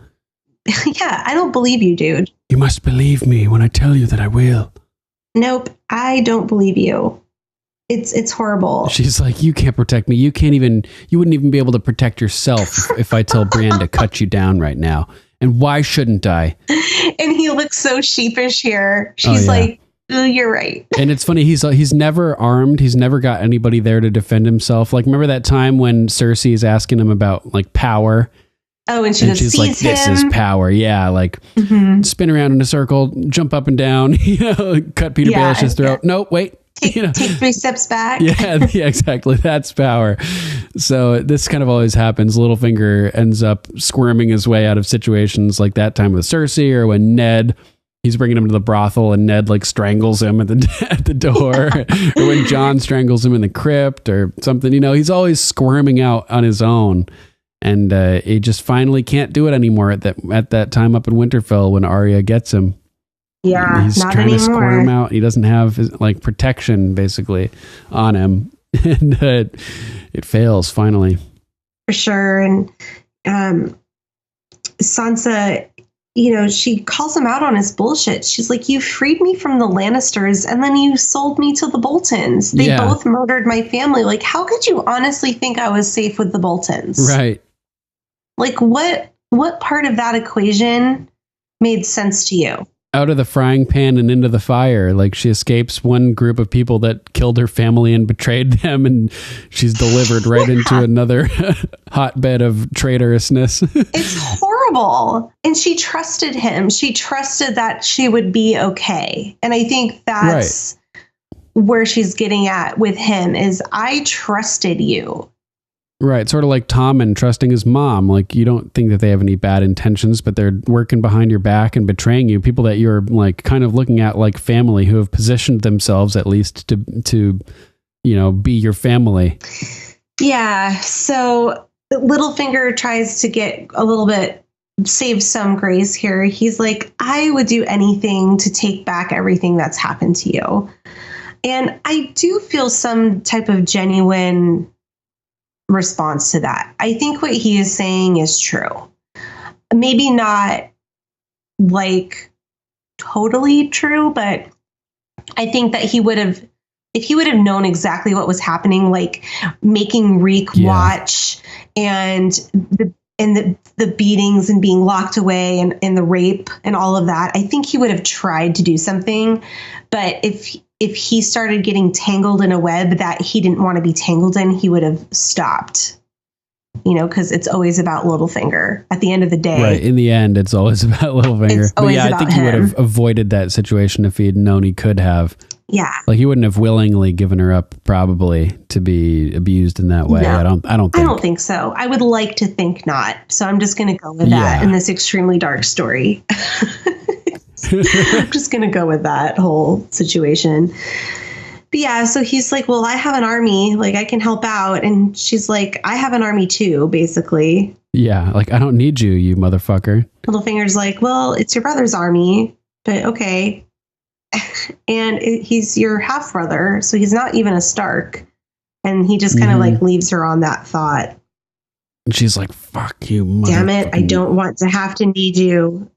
Yeah, I don't believe you, dude. You must believe me when I tell you that I will. nope, I don't believe you. It's horrible. She's like, you can't protect me. You wouldn't even be able to protect yourself if I tell Brienne to cut you down right now. And why shouldn't I? And he looks so sheepish here. She's like, oh, you're right. And it's funny. He's never armed. He's never got anybody there to defend himself. Like, remember that time when Cersei is asking him about like power? Oh, and she's like, this is power. Yeah. Like spin around in a circle, jump up and down, cut Peter Baelish's throat. No, wait. Take 3 steps back. Yeah, exactly. That's power. So this kind of always happens. Littlefinger ends up squirming his way out of situations like that time with Cersei, or when Ned, he's bringing him to the brothel and Ned like strangles him at the door, or when Jon strangles him in the crypt or something. He's always squirming out on his own, and he just finally can't do it anymore at that time up in Winterfell when Arya gets him. Yeah, he's not trying anymore. to squirm him out. He doesn't have like protection basically on him, and it fails finally. For sure. And Sansa, she calls him out on his bullshit. She's like, you freed me from the Lannisters and then you sold me to the Boltons. They both murdered my family. Like, how could you honestly think I was safe with the Boltons? Right. Like, what part of that equation made sense to you? Out of the frying pan and into the fire. Like, she escapes one group of people that killed her family and betrayed them, and she's delivered right into another hotbed of traitorousness. It's horrible. And she trusted him. She trusted that she would be okay. And I think that's where she's getting at with him is, I trusted you. Right. Sort of like Tommen trusting his mom. Like, you don't think that they have any bad intentions, but they're working behind your back and betraying you. People that you're like kind of looking at like family, who have positioned themselves at least to be your family. Yeah. So Littlefinger tries to get a little bit, save some grace here. He's like, I would do anything to take back everything that's happened to you. And I do feel some type of genuine response to that. I think what he is saying is true. Maybe not like totally true, but I think that he would have, if he would have known exactly what was happening, like making Reek watch and the beatings and being locked away and the rape and all of that, I think he would have tried to do something. But if he started getting tangled in a web that he didn't want to be tangled in, he would have stopped. Because it's always about Littlefinger at the end of the day. Right. In the end, it's always about Littlefinger. It's always about I think he would have avoided that situation if he had known he could have. Yeah. Like, he wouldn't have willingly given her up probably to be abused in that way. No, I don't think so. I would like to think not. So I'm just going to go with that in this extremely dark story. I'm just going to go with that whole situation. But yeah, so he's like, well, I have an army, like I can help out. And she's like, I have an army too, basically. Yeah, like, I don't need you, you motherfucker. Littlefinger's like, well, it's your brother's army, but okay. And he's your half brother, so he's not even a Stark. And he just kind of like leaves her on that thought. And she's like, fuck you, motherfucker. Damn it, I don't want to have to need you.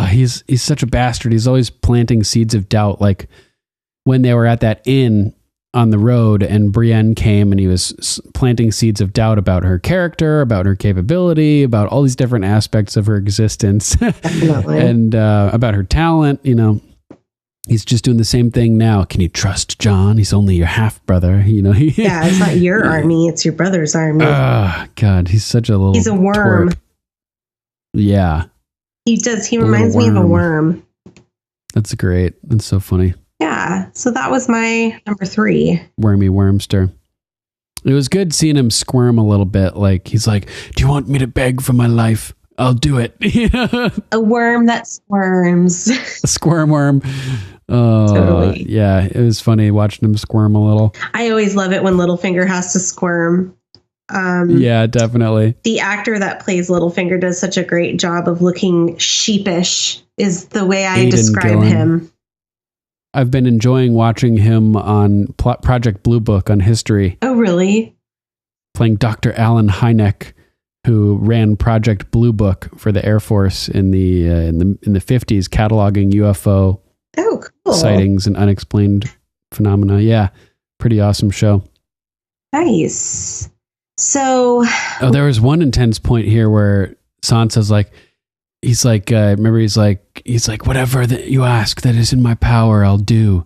He's such a bastard. He's always planting seeds of doubt. Like, when they were at that inn on the road and Brienne came and he was planting seeds of doubt about her character, about her capability, about all these different aspects of her existence. Definitely. And about her talent, he's just doing the same thing now. Can you trust Jon? He's only your half brother. Yeah, it's not your army, it's your brother's army. God, he's such a little He's a worm. twerp. Yeah. He does. He reminds me of a worm. That's great. That's so funny. Yeah. So that was my number 3. Wormy Wormster. It was good seeing him squirm a little bit. Like, he's like, do you want me to beg for my life? I'll do it. A worm that squirms. A squirm worm. Oh, totally. Yeah. It was funny watching him squirm a little. I always love it when Littlefinger has to squirm. Yeah, definitely. The actor that plays Littlefinger does such a great job of looking sheepish, is the way I describe him. I've been enjoying watching him on Project Blue Book on History. Oh, really? Playing Dr. Alan Hynek, who ran Project Blue Book for the Air Force in the 50s, cataloging UFO sightings and unexplained phenomena. Yeah, pretty awesome show. Nice. So, there was one intense point here where Sansa's like, remember he's like, whatever that you ask that is in my power, I'll do.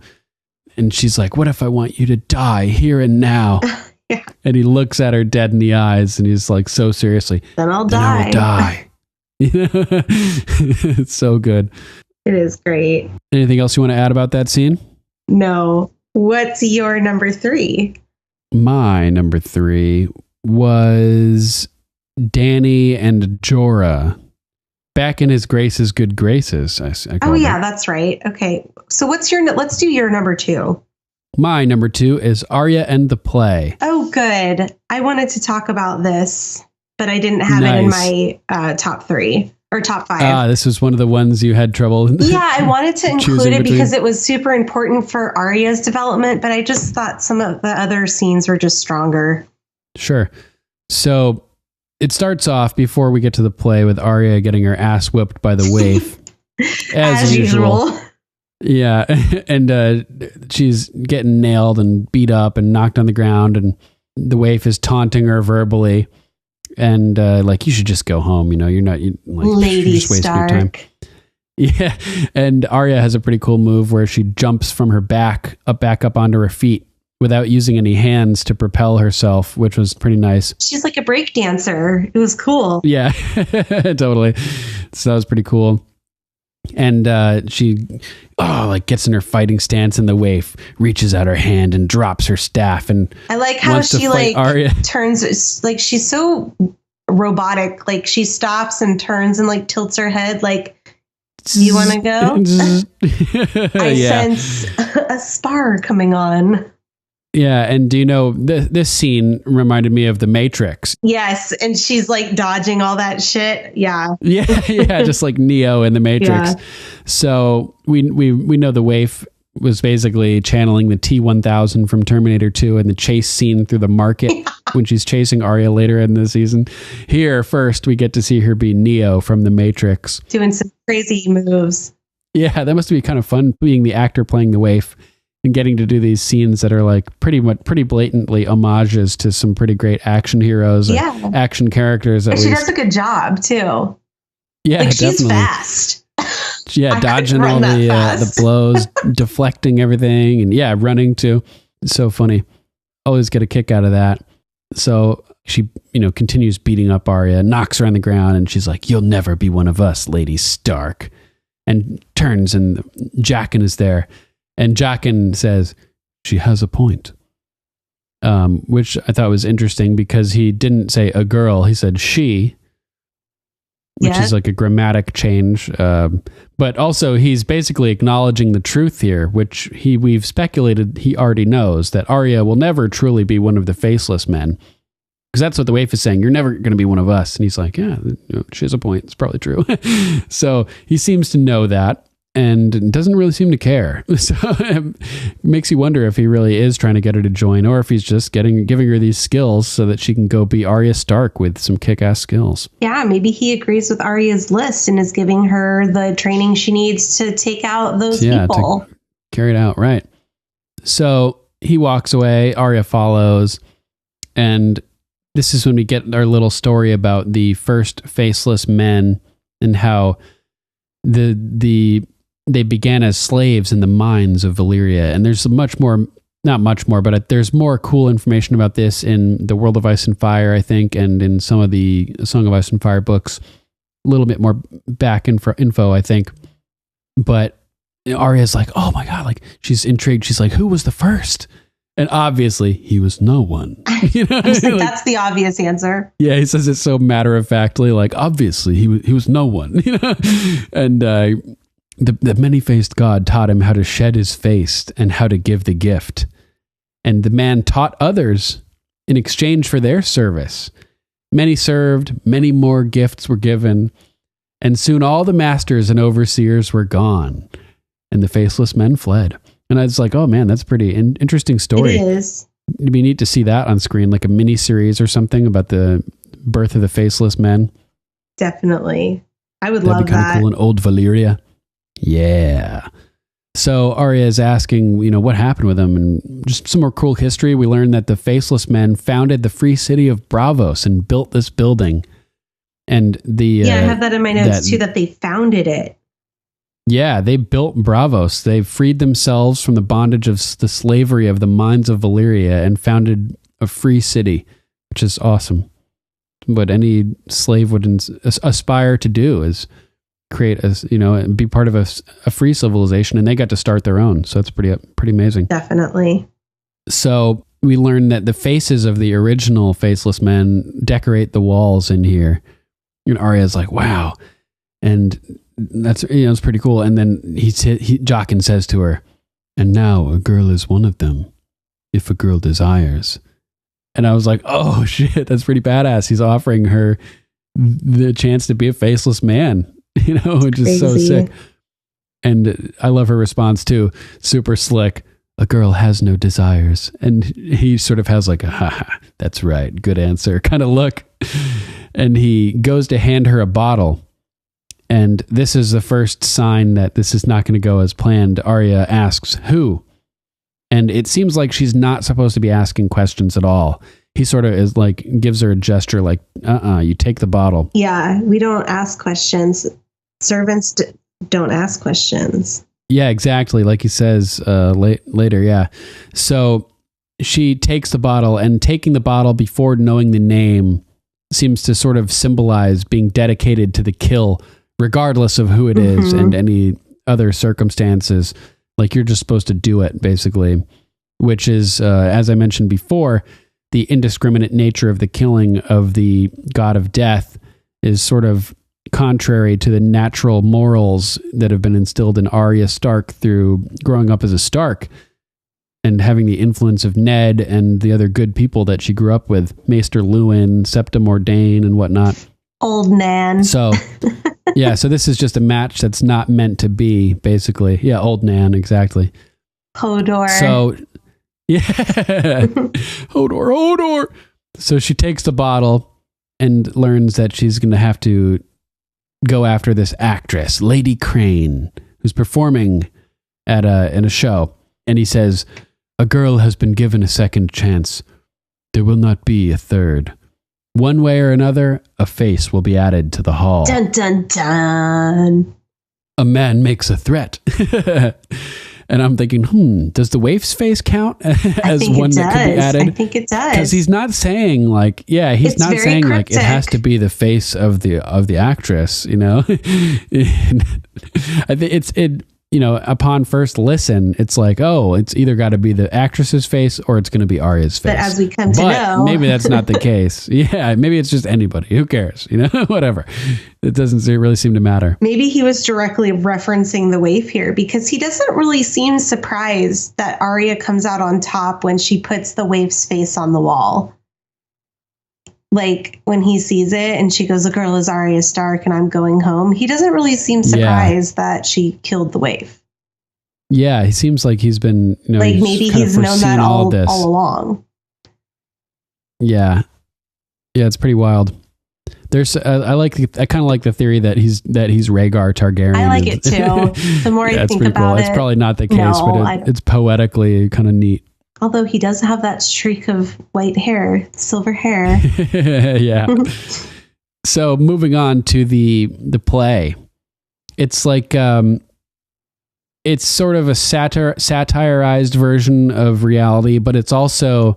And she's like, what if I want you to die here and now? Yeah. And he looks at her dead in the eyes and he's like, so seriously, then I will die. It's so good. It is great. Anything else you want to add about that scene? No. What's your number 3? My number 3 was Dany and Jorah. Back in his grace's good graces. I oh yeah, that's right. Okay. So let's do your number 2. My number 2 is Arya and the Play. Oh, good. I wanted to talk about this, but I didn't have it in my top 3 or top 5. This was one of the ones you had trouble. Yeah, I wanted to include it because it was super important for Arya's development, but I just thought some of the other scenes were just stronger. Sure. So it starts off before we get to the play with Arya getting her ass whipped by the waif. as usual. Yeah. And she's getting nailed and beat up and knocked on the ground, and the waif is taunting her verbally. And like, you should just go home. You're not Lady just wasting your time. Yeah. And Arya has a pretty cool move where she jumps from her back up onto her feet without using any hands to propel herself, which was pretty nice. She's like a break dancer. It was cool. Yeah, totally. So that was pretty cool. And she gets in her fighting stance, and the waif reaches out her hand and drops her staff. And I like how she Arya. Turns, like, she's so robotic. Like, she stops and turns and like tilts her head like, you want to go? I sense a spar coming on. Yeah, and do you know, this scene reminded me of The Matrix. Yes, and she's like dodging all that shit. Yeah. Yeah, just like Neo in The Matrix. Yeah. So we know the waif was basically channeling the T-1000 from Terminator 2 and the chase scene through the market when she's chasing Arya later in the season. Here, first, we get to see her be Neo from The Matrix. Doing some crazy moves. Yeah, that must be kind of fun being the actor playing the waif and getting to do these scenes that are like pretty blatantly homages to some pretty great action heroes, action characters. And she does a good job too. Yeah, like, definitely. She's fast. Yeah, dodging all the blows, deflecting everything, and running too. It's so funny. Always get a kick out of that. So she, continues beating up Arya, knocks her on the ground, and she's like, "You'll never be one of us, Lady Stark." And turns, and Jaqen is there. And Jaqen says, she has a point, which I thought was interesting because he didn't say a girl. He said she, which is like a grammatic change. But also he's basically acknowledging the truth here, which we've speculated he already knows, that Arya will never truly be one of the faceless men. Because that's what the waif is saying. You're never going to be one of us. And he's like, yeah, she has a point. It's probably true. So he seems to know that. And doesn't really seem to care. So it makes you wonder if he really is trying to get her to join, or if he's just giving her these skills so that she can go be Arya Stark with some kick-ass skills. Yeah, maybe he agrees with Arya's list and is giving her the training she needs to take out those people. To carry it out, right. So he walks away, Arya follows, and this is when we get our little story about the first faceless men and how they began as slaves in the mines of Valyria. And there's but there's more cool information about this in the World of Ice and Fire, I think, and in some of the Song of Ice and Fire books. A little bit more back info, I think. But Arya's like, oh my God, like, she's intrigued. She's like, who was the first? And obviously, he was no one. That's the obvious answer. Yeah, he says it so matter-of-factly, like, obviously, he was no one. And the many-faced god taught him how to shed his face and how to give the gift. And the man taught others in exchange for their service. Many served, many more gifts were given, and soon all the masters and overseers were gone, and the faceless men fled. And I was like, oh man, that's a pretty interesting story. It is. It'd be neat to see that on screen, like a mini series or something about the birth of the faceless men. Definitely. I would love that. That'd be kind of cool in old Valyria. Yeah. So Arya is asking, what happened with him, and just some more cool history. We learned that the Faceless Men founded the free city of Braavos and built this building. And I have that in my notes too, that they founded it. Yeah, they built Braavos. They freed themselves from the bondage of the slavery of the mines of Valyria and founded a free city, which is awesome. What any slave would aspire to do is create be part of a free civilization, and they got to start their own. So it's pretty amazing. Definitely. So we learned that the faces of the original Faceless Men decorate the walls in here. And Arya's like, wow. And that's, it's pretty cool. And then Jaqen says to her, and now a girl is one of them, if a girl desires. And I was like, oh shit, that's pretty badass. He's offering her the chance to be a faceless man, which is so sick. And I love her response too. Super slick. A girl has no desires. And he sort of has like that's right, good answer kind of look. And he goes to hand her a bottle. And this is the first sign that this is not going to go as planned. Arya asks, who? And it seems like she's not supposed to be asking questions at all. He sort of is like, gives her a gesture like, you take the bottle. Yeah, we don't ask questions. Servants don't ask questions. Yeah, exactly. Like he says later, yeah. So she takes the bottle, and taking the bottle before knowing the name seems to sort of symbolize being dedicated to the kill, regardless of who it is and any other circumstances. Like you're just supposed to do it, basically, which is, as I mentioned before, the indiscriminate nature of the killing of the god of death is sort of contrary to the natural morals that have been instilled in Arya Stark through growing up as a Stark and having the influence of Ned and the other good people that she grew up with, Maester Luwin, Septa Mordane, and whatnot. Old Nan. So, yeah, so this is just a match that's not meant to be, basically. Yeah, old Nan, exactly. Hodor. So, yeah. Hodor. So she takes the bottle and learns that she's going to have to go after this actress, Lady Crane, who's performing in a show. And he says, a girl has been given a second chance. There will not be a third. One way or another, a face will be added to the hall. Dun, dun, dun. A man makes a threat. And I'm thinking, does the waif's face count as one that could be added? I think it does. Because he's not saying like, he's not saying cryptic. Like it has to be the face of the actress, I think upon first listen, it's like, oh, it's either got to be the actress's face or it's going to be Arya's face. But as we come to know, maybe that's not the case. Yeah, maybe it's just anybody. Who cares? Whatever. It doesn't really seem to matter. Maybe he was directly referencing the waif here because he doesn't really seem surprised that Arya comes out on top when she puts the waif's face on the wall. Like when he sees it and she goes, the girl is Arya Stark and I'm going home. He doesn't really seem surprised that she killed the waif. Yeah, he seems like he's been, like maybe he's known that all along. Yeah. Yeah, it's pretty wild. There's, I kind of like the theory that he's Rhaegar Targaryen. I like it too. The more I think about it. It's probably not the case, but it's poetically kind of neat. Although he does have that streak of white hair, silver hair. Yeah. So moving on to the play. It's like, it's sort of a satirized version of reality, but it's also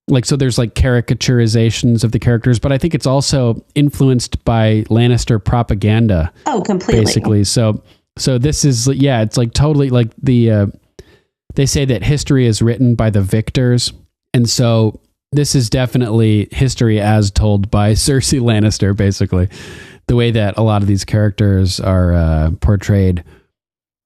like, so there's like caricaturizations of the characters, but I think it's also influenced by Lannister propaganda. Oh, completely. Basically. So this is, it's like totally like they say that history is written by the victors. And so this is definitely history as told by Cersei Lannister, basically, the way that a lot of these characters are portrayed.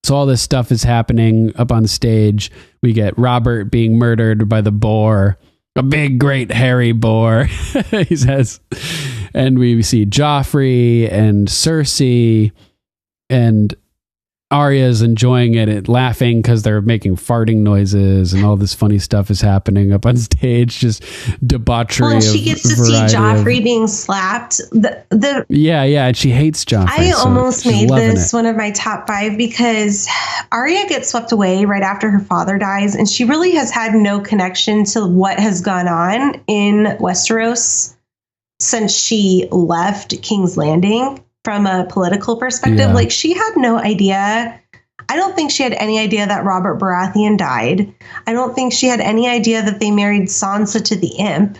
So all this stuff is happening up on stage. We get Robert being murdered by the boar, a big, great, hairy boar, he says. And we see Joffrey and Cersei and Arya's enjoying it, laughing because they're making farting noises and all this funny stuff is happening up on stage. Just debauchery. Well, and she gets to see Joffrey being slapped. Yeah, and she hates Joffrey. I almost made this one of my top 5 because Arya gets swept away right after her father dies, and she really has had no connection to what has gone on in Westeros since she left King's Landing. From a political perspective, like she had no idea. I don't think she had any idea that Robert Baratheon died. I don't think she had any idea that they married Sansa to the imp.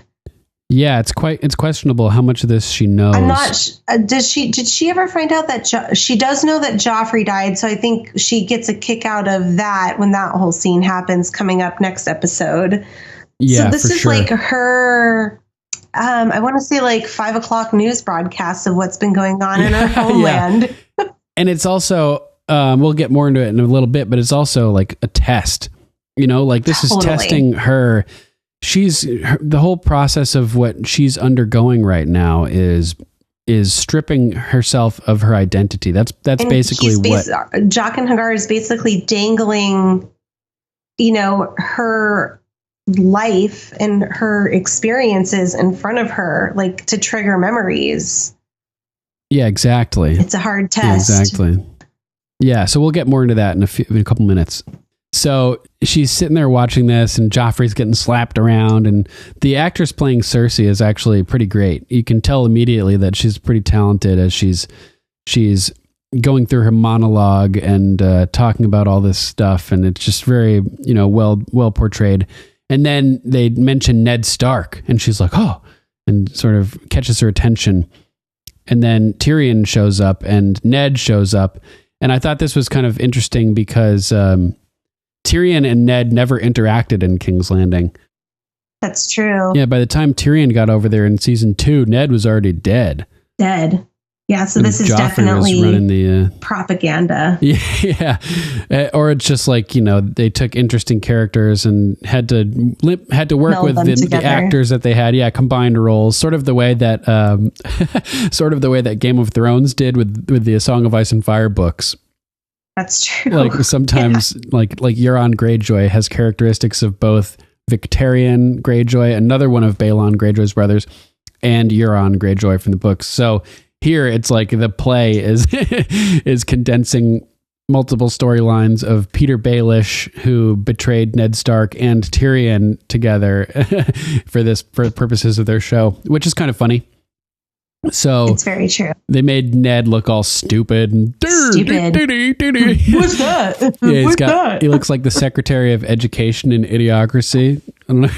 Yeah, it's questionable how much of this she knows. I'm not. Did she ever find out that she does know that Joffrey died? So I think she gets a kick out of that when that whole scene happens coming up next episode. Yeah, so this is sure. like her. I want to say like 5 o'clock news broadcasts of what's been going on in our homeland. Yeah. And it's also, we'll get more into it in a little bit, but it's also like a test, like this is testing her. The whole process of what she's undergoing right now is stripping herself of her identity. That's basically what Jaqen H'ghar is basically dangling, her life and her experiences in front of her, like to trigger memories. Yeah, exactly. It's a hard test. Yeah, exactly. Yeah, so we'll get more into that in a couple minutes. So she's sitting there watching this, and Joffrey's getting slapped around, and the actress playing Cersei is actually pretty great. You can tell immediately that she's pretty talented as she's going through her monologue and talking about all this stuff, and it's just very well portrayed. And then they mention Ned Stark, and she's like, oh, and sort of catches her attention. And then Tyrion shows up, and Ned shows up. And I thought this was kind of interesting because Tyrion and Ned never interacted in King's Landing. That's true. Yeah, by the time Tyrion got over there in season 2, Ned was already dead. Yeah, so this is Joffrey definitely running the propaganda. Yeah. Or it's just like, they took interesting characters and had to work Meld with the actors that they had. Yeah, combined roles, sort of the way that Game of Thrones did with the Song of Ice and Fire books. That's true. Like sometimes like Euron Greyjoy has characteristics of both Victarion Greyjoy, another one of Balon Greyjoy's brothers, and Euron Greyjoy from the books. So here, it's like the play is condensing multiple storylines of Peter Baelish, who betrayed Ned Stark, and Tyrion together for purposes of their show, which is kind of funny. So it's very true. They made Ned look all stupid and What's that? Yeah, he looks like the Secretary of Education in Idiocracy. I don't know.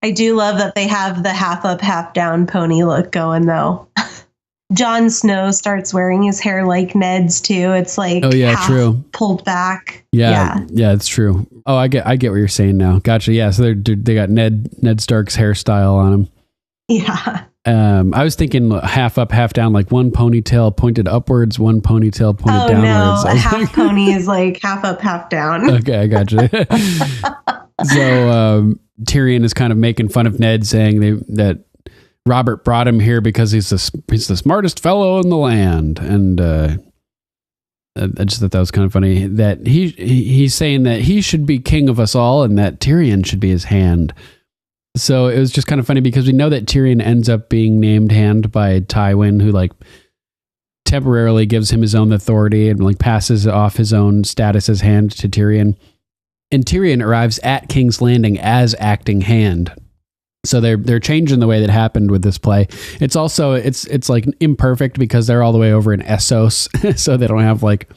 I do love that they have the half up, half down pony look going though. Jon Snow starts wearing his hair like Ned's too. It's like half true. Pulled back. Yeah, it's true. Oh, I get what you're saying now. Gotcha. Yeah, so they got Ned Stark's hairstyle on him. Yeah. I was thinking half up, half down, like one ponytail pointed upwards, one ponytail pointed downwards. No, a half pony is like half up, half down. Okay, I gotcha. So Tyrion is kind of making fun of Ned, saying that Robert brought him here because he's the smartest fellow in the land, and I just thought that was kind of funny that he's saying that he should be king of us all, and that Tyrion should be his hand. So it was just kind of funny because we know that Tyrion ends up being named hand by Tywin, who like temporarily gives him his own authority and like passes off his own status as hand to Tyrion. And Tyrion arrives at King's Landing as acting hand. So they're changing the way that happened with this play. It's also it's like imperfect because they're all the way over in Essos, so they don't have like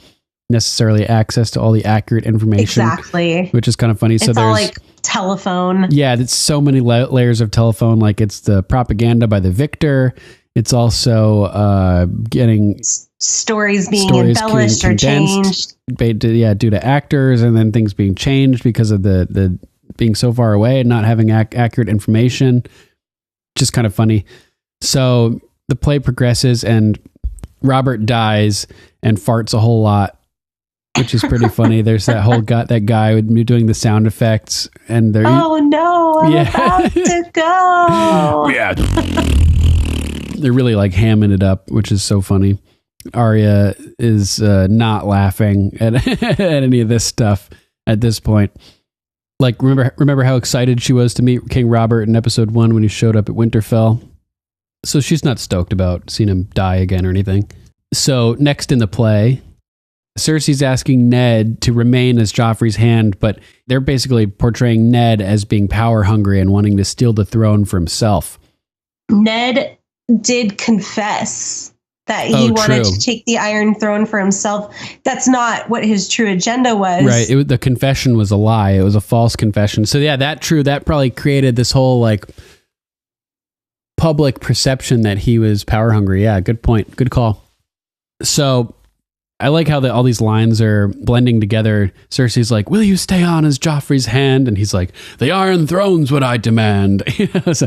necessarily access to all the accurate information. Exactly. Which is kind of funny. It's so there's all like telephone. Yeah, it's so many layers of telephone. Like it's the propaganda by the victor. It's also getting stories being embellished or changed. Due to actors, and then things being changed because of the being so far away and not having accurate information. Just kind of funny. So the play progresses and Robert dies and farts a whole lot, which is pretty funny. There's that guy doing the sound effects, and they're oh no, I'm about to go. Yeah. They're really like hamming it up, which is so funny. Arya is not laughing at, at any of this stuff at this point. Like, remember how excited she was to meet King Robert in episode 1 when he showed up at Winterfell? So she's not stoked about seeing him die again or anything. So next in the play, Cersei's asking Ned to remain as Joffrey's hand, but they're basically portraying Ned as being power hungry and wanting to steal the throne for himself. Ned did confess that he wanted to take the Iron Throne for himself. That's not what his true agenda was. Right. The confession was a lie. It was a false confession. So yeah, that probably created this whole like public perception that he was power hungry. Yeah, good point. Good call. So I like how all these lines are blending together. Cersei's like, "Will you stay on as Joffrey's hand?" And he's like, "The Iron Throne's what I demand." So,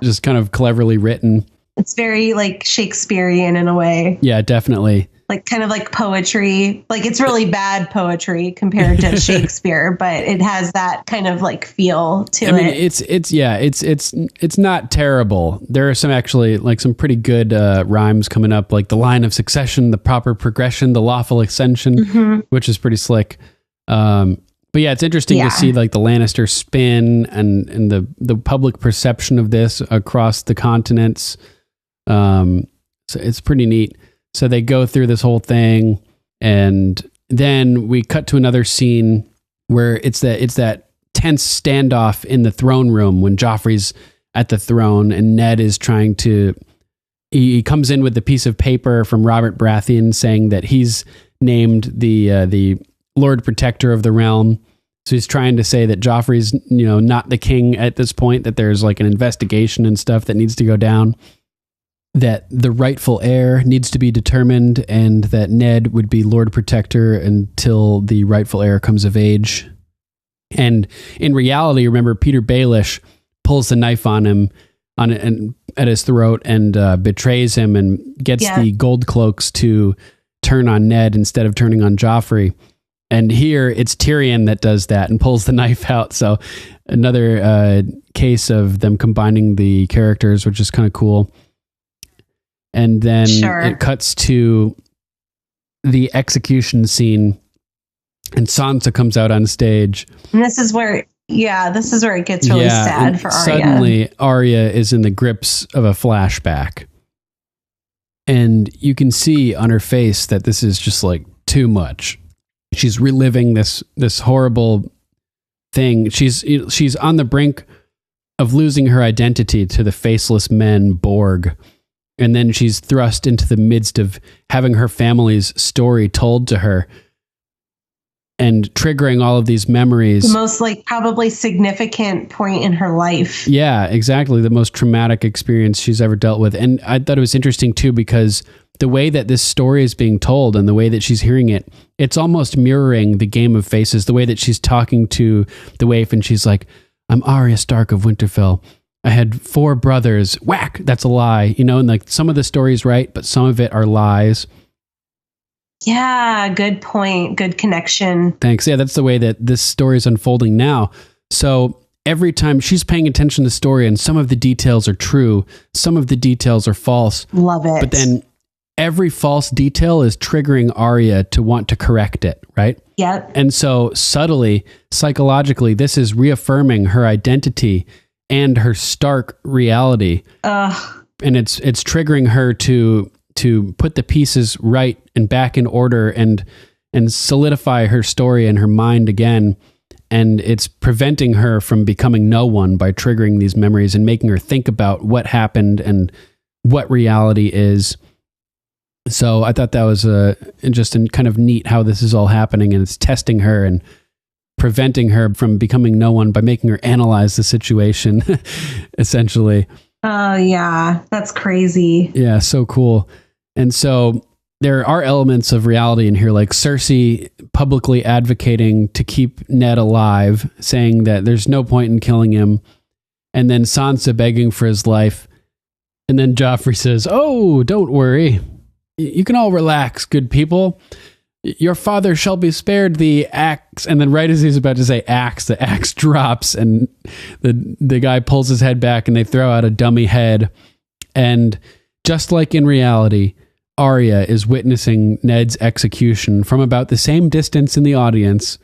just kind of cleverly written. It's very like Shakespearean in a way. Yeah, definitely. Like kind of like poetry. Like it's really bad poetry compared to Shakespeare, but it has that kind of like feel to it. I mean, it's not terrible. There are some actually like some pretty good rhymes coming up, like the line of succession, the proper progression, the lawful ascension, which is pretty slick. But yeah, it's interesting to see like the Lannister spin and the public perception of this across the continents. So it's pretty neat. So they go through this whole thing, and then we cut to another scene where it's that tense standoff in the throne room when Joffrey's at the throne and Ned is trying to. He comes in with the piece of paper from Robert Baratheon saying that he's named the Lord Protector of the realm. So he's trying to say that Joffrey's not the king at this point. That there's like an investigation and stuff that needs to go down. That the rightful heir needs to be determined, and that Ned would be Lord Protector until the rightful heir comes of age. And in reality, remember, Peter Baelish pulls the knife on him and at his throat and betrays him and gets the gold cloaks to turn on Ned instead of turning on Joffrey. And here it's Tyrion that does that and pulls the knife out. So another case of them combining the characters, which is kind of cool. And then it cuts to the execution scene, and Sansa comes out on stage. And this is where it gets really sad for Arya. Suddenly, Arya is in the grips of a flashback. And you can see on her face that this is just like too much. She's reliving this horrible thing. She's on the brink of losing her identity to the faceless men Borg. And then she's thrust into the midst of having her family's story told to her and triggering all of these memories. The most like probably significant point in her life. Yeah, exactly. The most traumatic experience she's ever dealt with. And I thought it was interesting too, because the way that this story is being told and the way that she's hearing it, it's almost mirroring the Game of Faces, the way that she's talking to the waif and she's like, "I'm Arya Stark of Winterfell. I had 4 brothers. Whack! That's a lie." And like some of the story's right, but some of it are lies. Yeah, good point. Good connection. Thanks. Yeah, that's the way that this story is unfolding now. So every time she's paying attention to the story, and some of the details are true, some of the details are false. Love it. But then every false detail is triggering Arya to want to correct it, right? Yep. And so subtly, psychologically, this is reaffirming her identity and her stark reality. And it's triggering her to put the pieces right and back in order and solidify her story in her mind again. And it's preventing her from becoming no one by triggering these memories and making her think about what happened and what reality is. So I thought that was just kind of neat how this is all happening, and it's testing her and preventing her from becoming no one by making her analyze the situation, essentially. Oh, yeah. That's crazy. Yeah, so cool. And so there are elements of reality in here, like Cersei publicly advocating to keep Ned alive, saying that there's no point in killing him. And then Sansa begging for his life. And then Joffrey says, "Oh, don't worry. You can all relax, good people. Your father shall be spared the axe." And then right as he's about to say axe, the axe drops and the guy pulls his head back and they throw out a dummy head. And just like in reality, Arya is witnessing Ned's execution from about the same distance in the audience.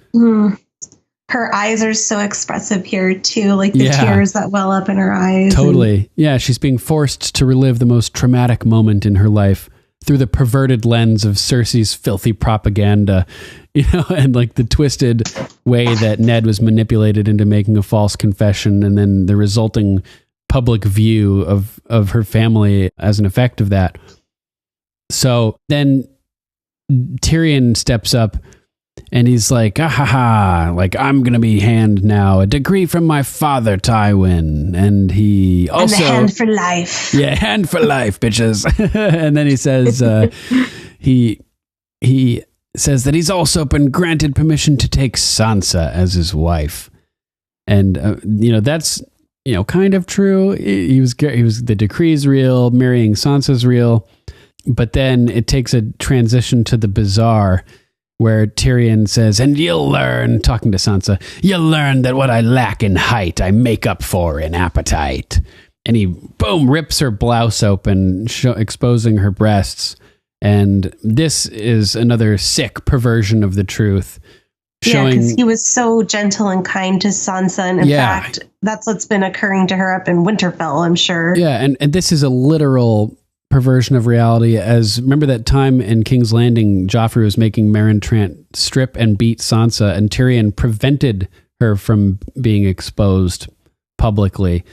Her eyes are so expressive here too, like the tears that well up in her eyes. Totally. Yeah, she's being forced to relive the most traumatic moment in her life through the perverted lens of Cersei's filthy propaganda, and like the twisted way that Ned was manipulated into making a false confession, and then the resulting public view of her family as an effect of that. So then Tyrion steps up and he's like, like, I'm going to be hand now, a decree from my father, Tywin. And he also... And the hand for life. Yeah, hand for life, bitches. And then he says, he says that he's also been granted permission to take Sansa as his wife. And, that's, kind of true. He was the decree's real, marrying Sansa's real. But then it takes a transition to the bizarre, where Tyrion says, and you'll learn, talking to Sansa, you'll learn that what I lack in height, I make up for in appetite. And he, boom, rips her blouse open, exposing her breasts. And this is another sick perversion of the truth. Yeah, because he was so gentle and kind to Sansa. And in fact, that's what's been occurring to her up in Winterfell, I'm sure. Yeah, and this is a literal perversion of reality. As remember that time in King's Landing, Joffrey was making Meryn Trant strip and beat Sansa, and Tyrion prevented her from being exposed publicly.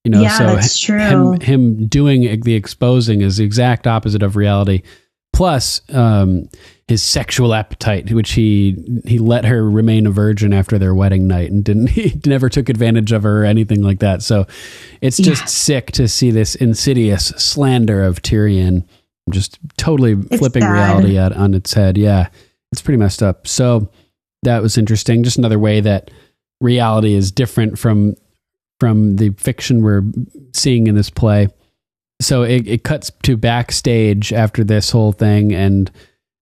That's true. Him doing the exposing is the exact opposite of reality. Plus, his sexual appetite, which he let her remain a virgin after their wedding night, and he never took advantage of her or anything like that. So it's just sick to see this insidious slander of Tyrion, just totally flipping reality on its head. Yeah, it's pretty messed up. So that was interesting. Just another way that reality is different from the fiction we're seeing in this play. So it cuts to backstage after this whole thing, and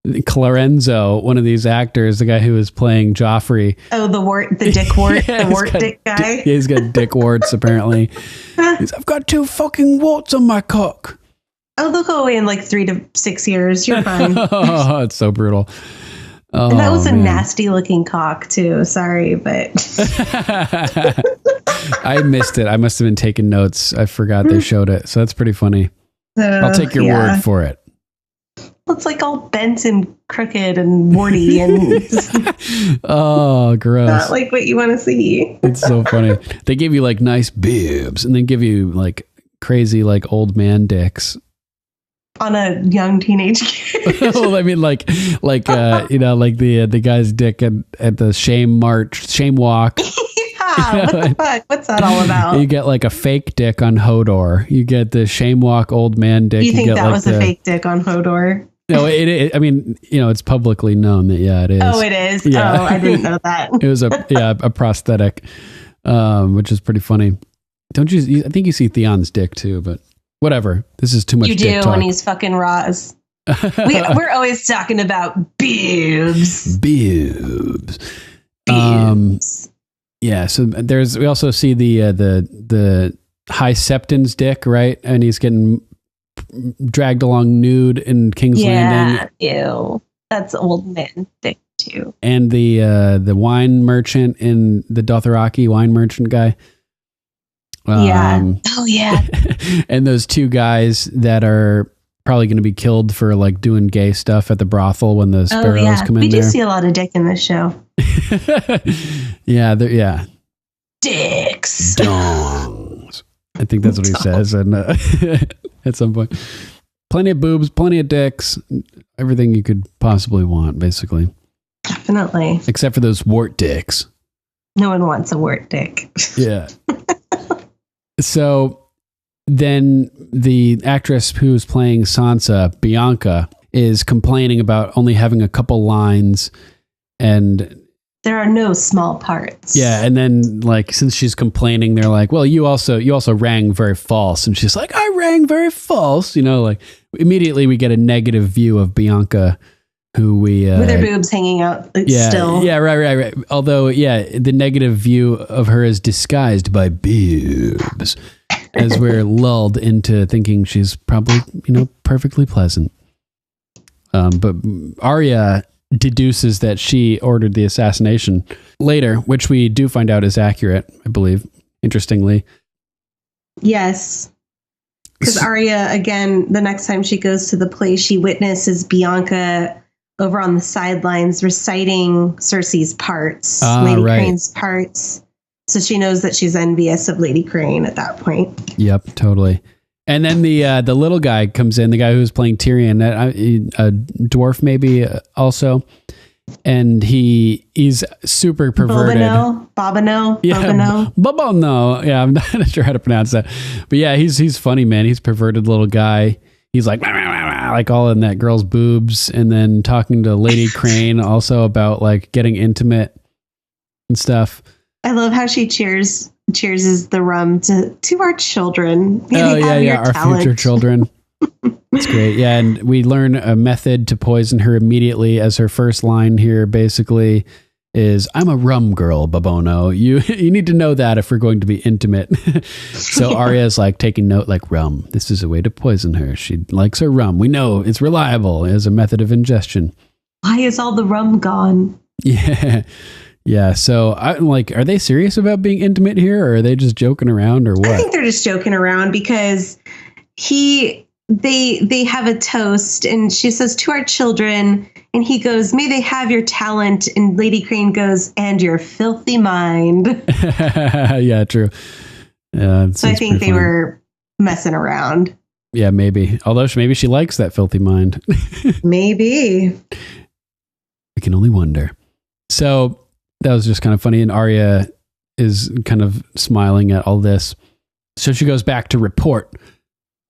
Clarenzo, one of these actors, the guy who was playing Joffrey. Oh, the dick wart, the wart dick guy. Yeah, he's got dick warts, apparently. I've got 2 fucking warts on my cock. Oh, they'll go away in like 3 to 6 years. You're fine. Oh, it's so brutal. Oh, and that was a nasty looking cock too. Sorry, but I missed it. I must have been taking notes. I forgot they showed it. So that's pretty funny. I'll take your word for it. It's like all bent and crooked and warty and oh, gross. Not like what you want to see. It's so funny. They give you like nice boobs and then give you like crazy like old man dicks. On a young teenage kid. Well, I mean, like like the guy's dick at the shame walk. Yeah, what the fuck? What's that all about? You get like a fake dick on Hodor. You get the shame walk old man dick. You think that was a fake dick on Hodor? No, I mean, it's publicly known that it is. Oh, it is. Yeah. Oh, I didn't know that. It was a prosthetic, which is pretty funny. Don't you? I think you see Theon's dick too, but. Whatever. This is too much. You do when he's fucking Roz. We're always talking about boobs. Boobs. Yeah. So we also see the High Septon's dick, right? And he's getting dragged along nude in King's Landing. Ew. That's old man dick too. And the wine merchant in the Dothraki wine merchant guy. Oh yeah. And those 2 guys that are probably going to be killed for like doing gay stuff at the brothel when the sparrows come in. We do see a lot of dick in this show. Yeah. Dicks. Dongs. I think that's what he says. And at some point, plenty of boobs, plenty of dicks, everything you could possibly want, basically. Definitely. Except for those wart dicks. No one wants a wart dick. Yeah. So then the actress who's playing Sansa, Bianca, is complaining about only having a couple lines, and there are no small parts. Yeah, and then like since she's complaining, they're like, "Well, you also rang very false," and she's like, "I rang very false." Like immediately we get a negative view of Bianca, who we with her boobs hanging out still. Yeah, right. Although, the negative view of her is disguised by boobs, as we're lulled into thinking she's probably perfectly pleasant. But Arya deduces that she ordered the assassination later, which we do find out is accurate, I believe, interestingly. Yes. Because Arya, again, the next time she goes to the place, she witnesses Bianca over on the sidelines reciting Cersei's parts, Lady Crane's parts. So she knows that she's envious of Lady Crane at that point. Yep, totally. And then the little guy comes in, the guy who's playing Tyrion, a dwarf maybe also. And he's super perverted. Bobino. Yeah, I'm not sure how to pronounce that. But yeah, he's funny, man. He's perverted little guy. He's like all in that girl's boobs, and then talking to Lady Crane also about like getting intimate and stuff. I love how she cheers the rum to our children. Our future children. It's great. Yeah, and we learn a method to poison her immediately, as her first line here basically is, "I'm a rum girl, Babono. You need to know that if we're going to be intimate." So Arya's like taking note, like, rum. This is a way to poison her. She likes her rum. We know it's reliable as a method of ingestion. Why is all the rum gone? Yeah. Yeah, so I'm like, are they serious about being intimate here, or are they just joking around, or what? I think they're just joking around because they have a toast, and she says, "To our children," and he goes, "May they have your talent," and Lady Crane goes, "And your filthy mind." Yeah, true. So I think they were messing around. Yeah, maybe. Although maybe she likes that filthy mind. Maybe. I can only wonder. So that was just kind of funny. And Arya is kind of smiling at all this. So she goes back to report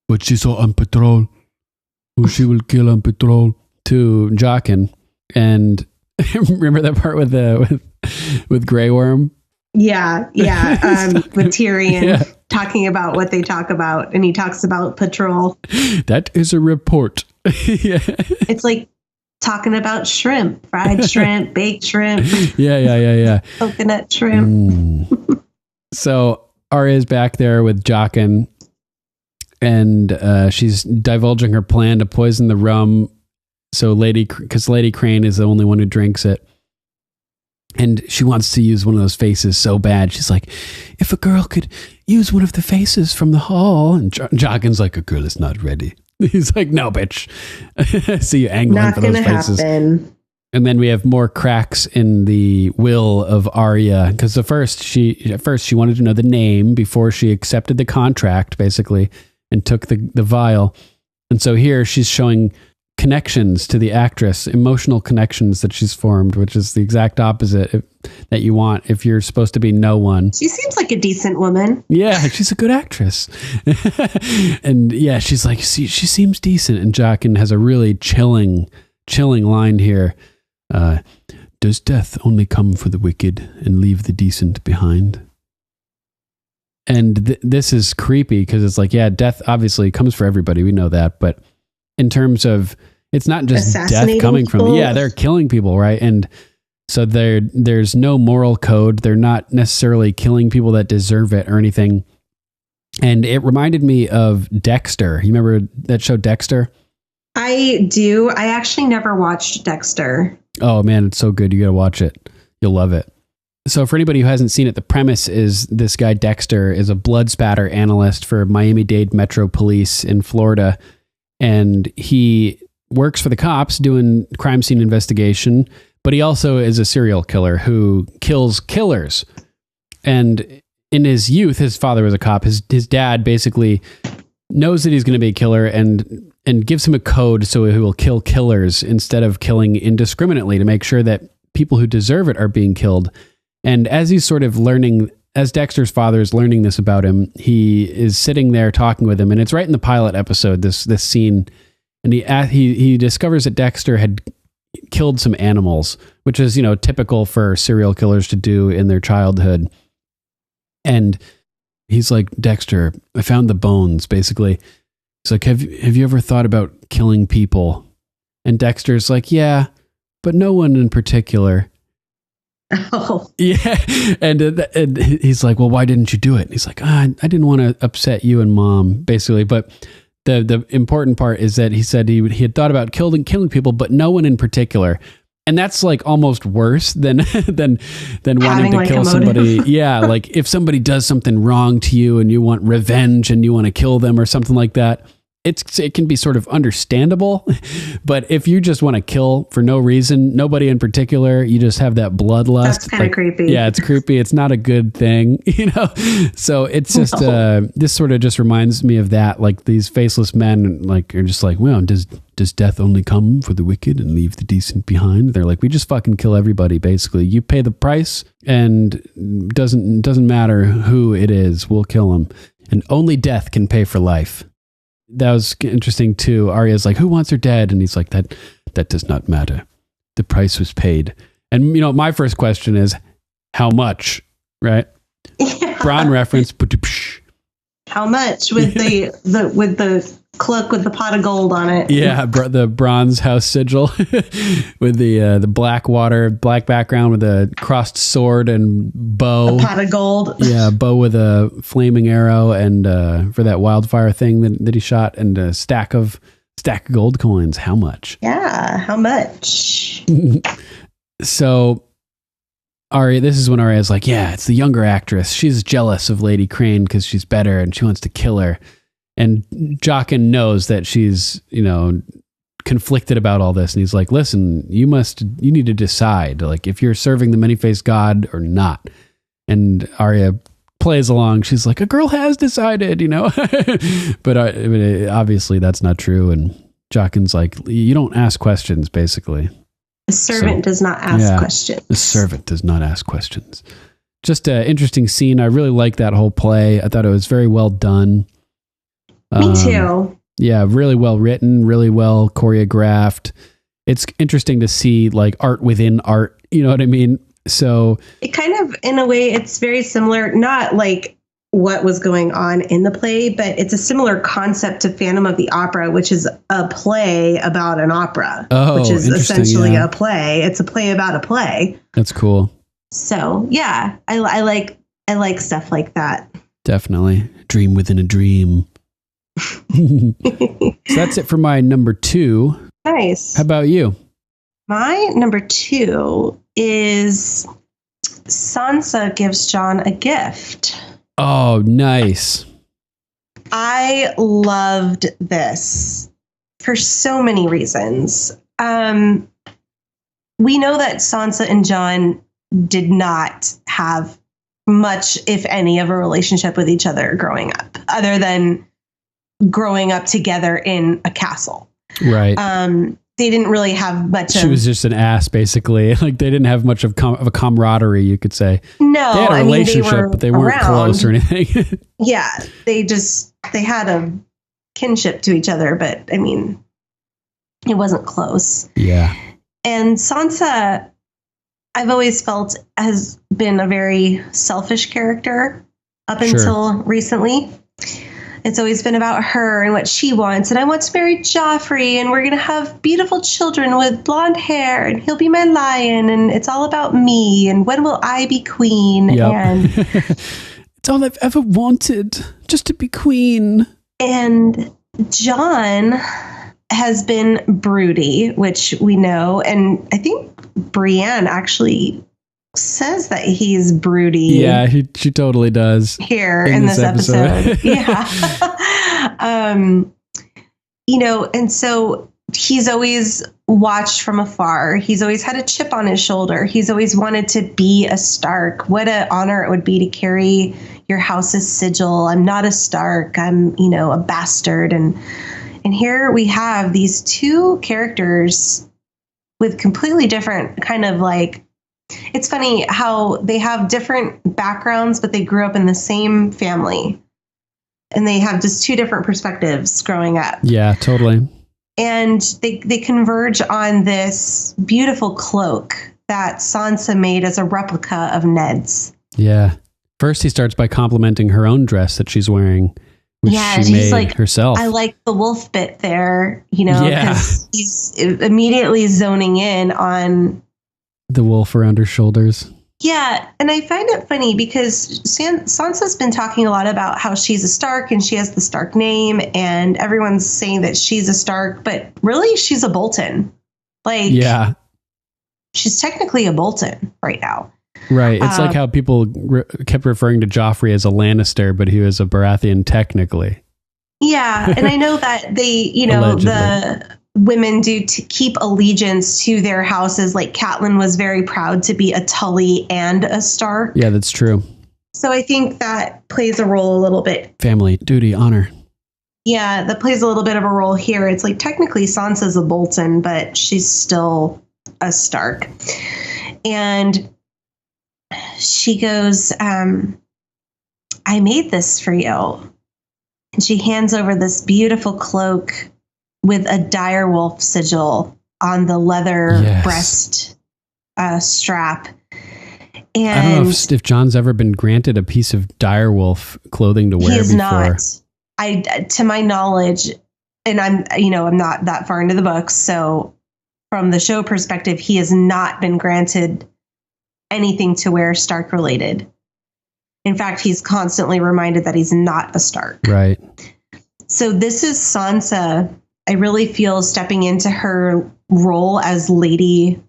what she saw on patrol, who she will kill on patrol, to Jaqen. And remember that part with Grey Worm? Yeah. With Tyrion talking about what they talk about. And he talks about patrol. That is a report. Yeah. It's like talking about shrimp, fried shrimp, baked shrimp. Yeah. Coconut shrimp. So Arya's back there with Jaqen, and she's divulging her plan to poison the rum. So because Lady Crane is the only one who drinks it. And she wants to use one of those faces so bad. She's like, if a girl could use one of the faces from the hall. And Jaqen's like, a girl is not ready. He's like, no, bitch. See you angling for those faces. Happen. And then we have more cracks in the will of Arya, because at first she wanted to know the name before she accepted the contract, basically, and took the vial. And so here she's showing connections to the actress, emotional connections that she's formed, which is the exact opposite that you want if you're supposed to be no one. She seems like a decent woman. Yeah, she's a good actress. And yeah, she's like, she seems decent. And Jaqen has a really chilling line here. Does death only come for the wicked and leave the decent behind? And this is creepy because it's like, yeah, death obviously comes for everybody. We know that. But in terms of, it's not just death coming from, they're killing people, right? And so there's no moral code. They're not necessarily killing people that deserve it or anything. And it reminded me of Dexter. You remember that show Dexter? I do. I actually never watched Dexter. Oh man, it's so good. You got to watch it. You'll love it. So for anybody who hasn't seen it, the premise is this guy Dexter is a blood spatter analyst for Miami-Dade Metro Police in Florida. And he works for the cops doing crime scene investigation, but he also is a serial killer who kills killers. And in his youth, his father was a cop. His dad basically knows that he's going to be a killer and gives him a code so he will kill killers instead of killing indiscriminately, to make sure that people who deserve it are being killed. And as he's sort of learning, as Dexter's father is learning this about him, he is sitting there talking with him, and it's right in the pilot episode, this scene, and he discovers that Dexter had killed some animals, which is, typical for serial killers to do in their childhood. And he's like, Dexter, I found the bones, basically. He's like, have you ever thought about killing people? And Dexter's like, yeah, but no one in particular. Oh. Yeah. And he's like, well, why didn't you do it? And he's like, I didn't want to upset you and mom, basically. But The important part is that he said he had thought about killing people, but no one in particular. And that's like almost worse than wanting to like kill somebody. Yeah, like if somebody does something wrong to you and you want revenge and you want to kill them or something like that, it can be sort of understandable. But if you just want to kill for no reason, nobody in particular, you just have that bloodlust. That's kind of creepy. Yeah, it's creepy. It's not a good thing, So it's just this sort of just reminds me of that. Like these faceless men, like are just like, well, does death only come for the wicked and leave the decent behind? They're like, we just fucking kill everybody. Basically, you pay the price, and doesn't matter who it is, we'll kill them. And only death can pay for life. That was interesting too. Arya's like, who wants her dead? And he's like, that does not matter. The price was paid. And my first question is, how much? Right? Yeah. Bronn reference. How much with the cloak with the pot of gold on it? Yeah, the bronze house sigil with the black background with a crossed sword and bow. A pot of gold. Yeah, bow with a flaming arrow and for that wildfire thing that he shot, and a stack of gold coins. How much? Yeah, how much? So Arya, this is when Arya's like, yeah, it's the younger actress. She's jealous of Lady Crane because she's better and she wants to kill her. And Jaqen knows that she's, conflicted about all this. And he's like, listen, you need to decide, like, if you're serving the many-faced god or not. And Arya plays along. She's like, a girl has decided, but obviously that's not true. And Jaqen's like, you don't ask questions, basically. The servant does not ask questions. The servant does not ask questions. Just an interesting scene. I really like that whole play. I thought it was very well done. Me too. Yeah, really well written, really well choreographed. It's interesting to see like art within art. You know what I mean? So it kind of, in a way, it's very similar, not like what was going on in the play, but it's a similar concept to Phantom of the Opera, which is a play about an opera, which is essentially a play. It's a play about a play. That's cool. So yeah, I like stuff like that. Definitely. Dream within a dream. So that's it for my number 2. Nice. How about you? My number 2 is Sansa gives Jon a gift. Oh, nice. I loved this for so many reasons. We know that Sansa and Jon did not have much, if any, of a relationship with each other growing up, other than growing up together in a castle. Right. They didn't really have much. She was just an ass, basically. Like they didn't have much of a camaraderie, you could say. No, they had a relationship, but they weren't close or anything. Yeah, they had a kinship to each other, but I mean, it wasn't close. Yeah. And Sansa, I've always felt, has been a very selfish character up until recently. It's always been about her and what she wants. And I want to marry Joffrey, and we're going to have beautiful children with blonde hair, and he'll be my lion. And it's all about me. And when will I be queen? Yep. And it's all I've ever wanted, just to be queen. And Jon has been broody, which we know. And I think Brienne actually says that he's broody. Yeah, she totally does. Here in this episode. Yeah. And so he's always watched from afar. He's always had a chip on his shoulder. He's always wanted to be a Stark. What an honor it would be to carry your house's sigil. I'm not a Stark. I'm, a bastard. And here we have these two characters with completely different kind of like, it's funny how they have different backgrounds, but they grew up in the same family. And they have just two different perspectives growing up. Yeah, totally. And they converge on this beautiful cloak that Sansa made as a replica of Ned's. Yeah. First, he starts by complimenting her own dress that she's wearing, which she made like, herself. I like the wolf bit there, because he's immediately zoning in on the wolf around her shoulders. Yeah, and I find it funny because Sansa's been talking a lot about how she's a Stark and she has the Stark name, and everyone's saying that she's a Stark, but really she's a Bolton. Like, yeah, she's technically a Bolton right now. Right. It's like how people kept referring to Joffrey as a Lannister, but he was a Baratheon technically. Yeah, and I know that they, the women do keep allegiance to their houses. Like Catelyn was very proud to be a Tully and a Stark. Yeah, that's true. So I think that plays a role a little bit. Family, duty, honor. Yeah, that plays a little bit of a role here. It's like technically Sansa's a Bolton, but she's still a Stark. And she goes, I made this for you. And she hands over this beautiful cloak with a direwolf sigil on the leather breast strap. And I don't know if John's ever been granted a piece of direwolf clothing to wear before. He is not. To my knowledge, and I'm not that far into the books, so from the show perspective, he has not been granted anything to wear Stark related. In fact, he's constantly reminded that he's not a Stark. Right. So this is Sansa, I really feel, stepping into her role as Lady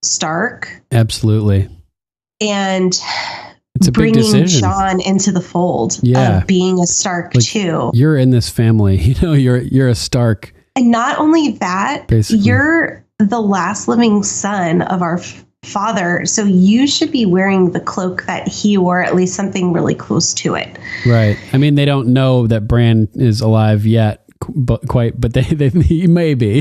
Stark. Absolutely. And it's a big decision. Jon into the fold of being a Stark too. You're in this family. You're a Stark. And not only that, you're the last living son of our father, so you should be wearing the cloak that he wore, at least something really close to it. Right. I mean, they don't know that Bran is alive yet, but he may be.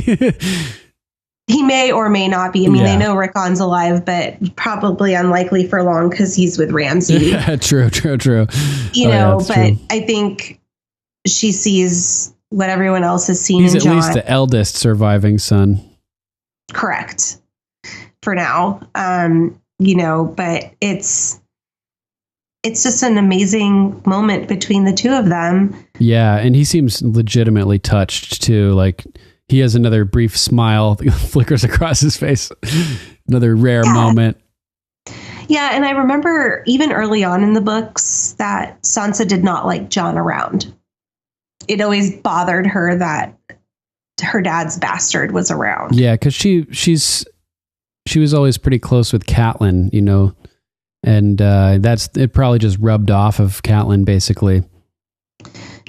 He may or may not be. I mean, they know Rickon's alive, but probably unlikely for long because he's with Ramsay. Yeah, true. But I think she sees what everyone else has seen in Jon. He's at least the eldest surviving son. Correct. For now, but it's just an amazing moment between the two of them. Yeah, and he seems legitimately touched too. Like he has another brief smile that flickers across his face. Another rare moment. Yeah, and I remember even early on in the books that Sansa did not like Jon around. It always bothered her that her dad's bastard was around. Yeah, because she was always pretty close with Catelyn, and it probably just rubbed off of Catelyn, basically.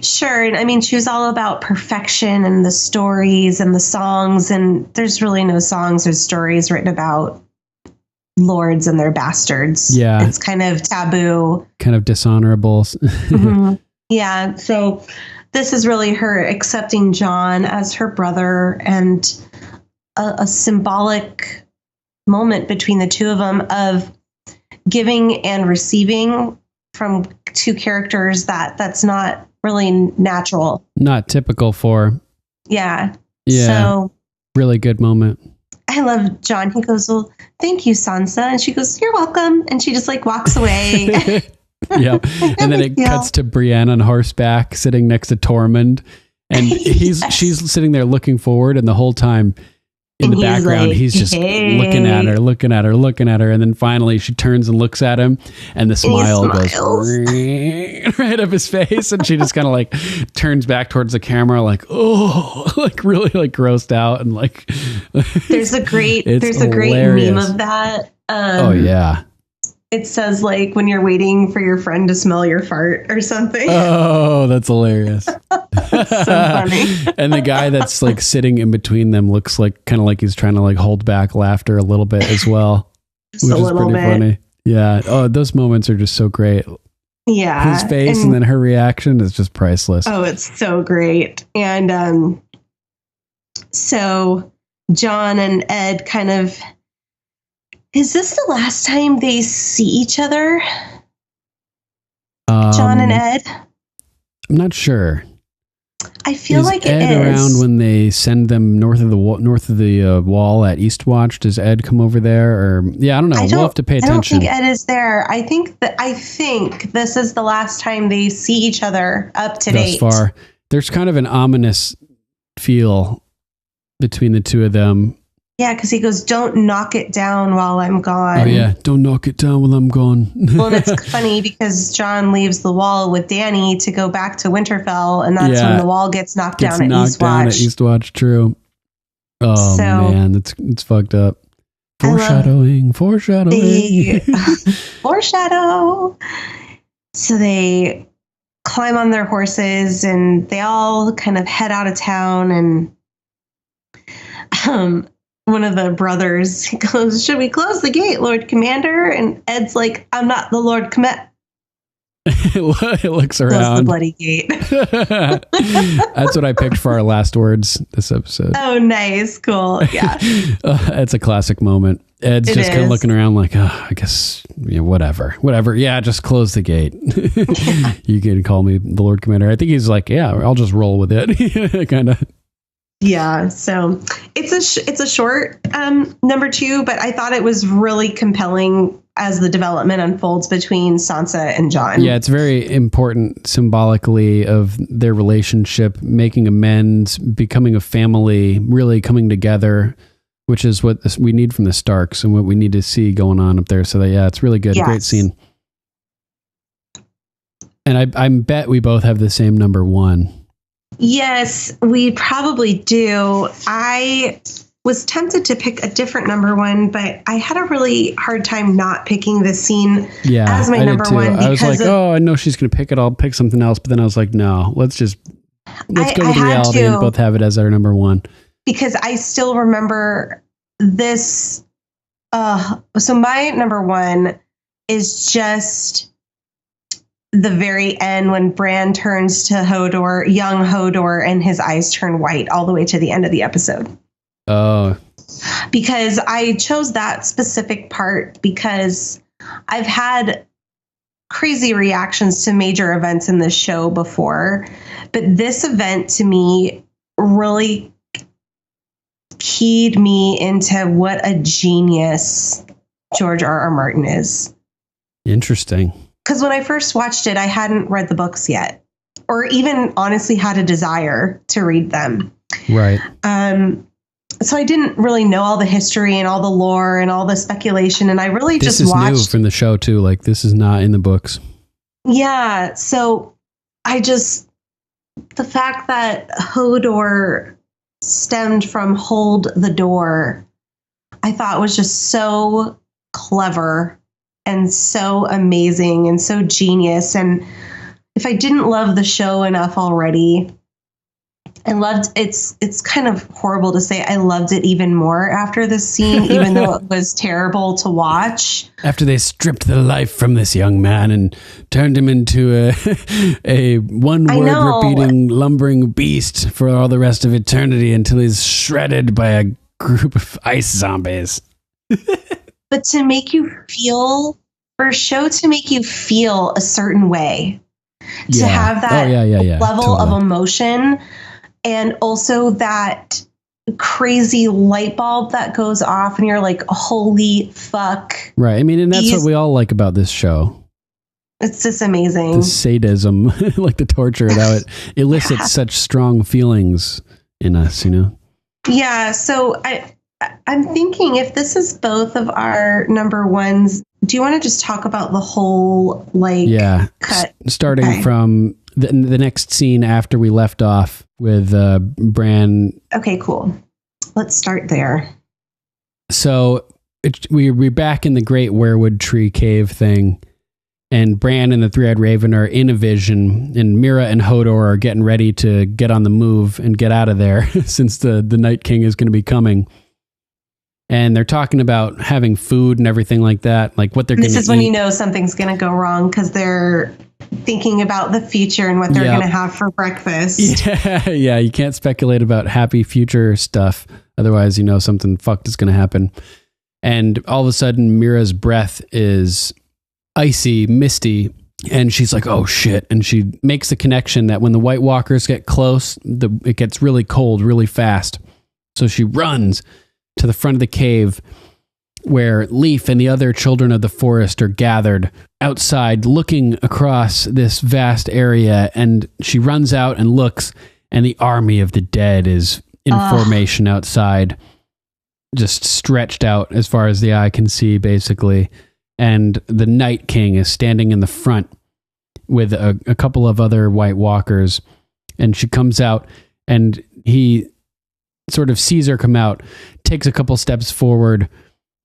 Sure. And I mean, she was all about perfection and the stories and the songs, and there's really no songs or stories written about lords and their bastards. Yeah. It's kind of taboo. Kind of dishonorable. Mm-hmm. Yeah. So this is really her accepting Jon as her brother, and a symbolic moment between the two of them of giving and receiving from two characters that's not really natural. Not typical for. Yeah. So really good moment. I love Jon. He goes, well, thank you, Sansa. And she goes, you're welcome. And she just walks away. Yeah. And then it cuts to Brienne on horseback sitting next to Tormund. And she's sitting there looking forward, and the whole time in the background, he's just looking at her. And then finally she turns and looks at him, and the smile goes right up his face. And she just kind of turns back towards the camera, really grossed out. And there's a great meme of that. Oh yeah. It says when you're waiting for your friend to smell your fart or something. Oh, that's hilarious. That's so funny. And the guy that's sitting in between them looks kind of like he's trying to hold back laughter a little bit as well. Just a little bit. Funny. Yeah. Oh, those moments are just so great. Yeah. His face and then her reaction is just priceless. Oh, it's so great. And so Jon and Ed kind of... Is this the last time they see each other? Jon and Ed? I'm not sure. I feel like Ed it is. Around when they send them north of the wall at Eastwatch? Does Ed come over there? Or I don't know. We'll have to pay attention. I don't think Ed is there. I think this is the last time they see each other up to date. Thus far, there's kind of an ominous feel between the two of them. Yeah, because he goes, don't knock it down while I'm gone. Oh, yeah. Don't knock it down while I'm gone. Well, and it's funny because Jon leaves the wall with Dany to go back to Winterfell, and that's when the wall gets knocked down at Eastwatch. True. Oh, so, man. It's fucked up. Foreshadowing. Foreshadow. So they climb on their horses, and they all kind of head out of town, and one of the brothers goes, should we close the gate, Lord Commander? And Ed's like, I'm not the Lord Commander. It looks around. Close the bloody gate. That's what I picked for our last words this episode. Oh, nice. Cool. Yeah. It's a classic moment. Ed's just kind of looking around like, I guess, whatever. Yeah, just close the gate. You can call me the Lord Commander. I think he's like, yeah, I'll just roll with it. Kind of. Yeah, so it's a short number 2, but I thought it was really compelling as the development unfolds between Sansa and Jon. Yeah, it's very important symbolically of their relationship, making amends, becoming a family, really coming together, which is what we need from the Starks and what we need to see going on up there. So that, yeah, it's really good. Yes. Great scene. And I bet we both have the same number 1. Yes, we probably do. I was tempted to pick a different number 1, but I had a really hard time not picking this scene as my number 1. I was like, I know she's going to pick it. I'll pick something else. But then I was like, no, let's go with reality and both have it as our number 1. Because I still remember this. So my number 1 is just the very end when Bran turns to Hodor, young Hodor, and his eyes turn white all the way to the end of the episode. Oh. Because I chose that specific part because I've had crazy reactions to major events in this show before, but this event to me really keyed me into what a genius George R.R. Martin is. Interesting. Because when I first watched it, I hadn't read the books yet, or even honestly had a desire to read them. Right. So I didn't really know all the history and all the lore and all the speculation. And I really just watched. This is new from the show too. Like, this is not in the books. Yeah. So the fact that Hodor stemmed from hold the door, I thought was just so clever and so amazing and so genius. And if I didn't love the show enough already, I loved it's kind of horrible to say I loved it even more after this scene, even though it was terrible to watch. After they stripped the life from this young man and turned him into a one-word repeating lumbering beast for all the rest of eternity until he's shredded by a group of ice zombies. But to make you feel, for a show to make you feel a certain way, to have that level of emotion, and also that crazy light bulb that goes off and you're like, holy fuck. Right. I mean, and that's what we all like about this show. It's just amazing. The sadism, like the torture, how it elicits such strong feelings in us, you know? Yeah. So I'm thinking if this is both of our number ones, do you want to just talk about the whole cut? Starting from the next scene after we left off with Bran. Okay, cool. Let's start there. So we're back in the Great Weirwood Tree Cave thing, and Bran and the Three-Eyed Raven are in a vision, and Mira and Hodor are getting ready to get on the move and get out of there since the Night King is going to be coming. And they're talking about having food and everything like that, like what they're going to eat. This is when you know something's going to go wrong, because they're thinking about the future and what they're going to have for breakfast. Yeah, you can't speculate about happy future stuff. Otherwise, you know something fucked is going to happen. And all of a sudden, Mira's breath is icy, misty, and she's like, oh shit. And she makes the connection that when the White Walkers get close, it gets really cold really fast. So she runs to the front of the cave where Leaf and the other children of the forest are gathered outside looking across this vast area. And she runs out and looks, and the army of the dead is in formation outside, just stretched out as far as the eye can see, basically. And the Night King is standing in the front with a couple of other White Walkers. And she comes out, and he sort of sees her come out, takes a couple steps forward,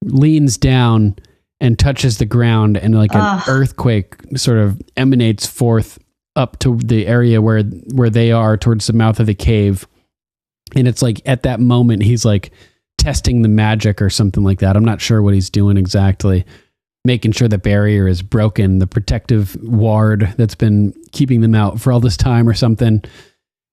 leans down, and touches the ground, and like an earthquake sort of emanates forth up to the area where they are, towards the mouth of the cave. And it's like at that moment he's like testing the magic or something like that. I'm not sure what he's doing exactly. Making sure the barrier is broken, the protective ward that's been keeping them out for all this time or something.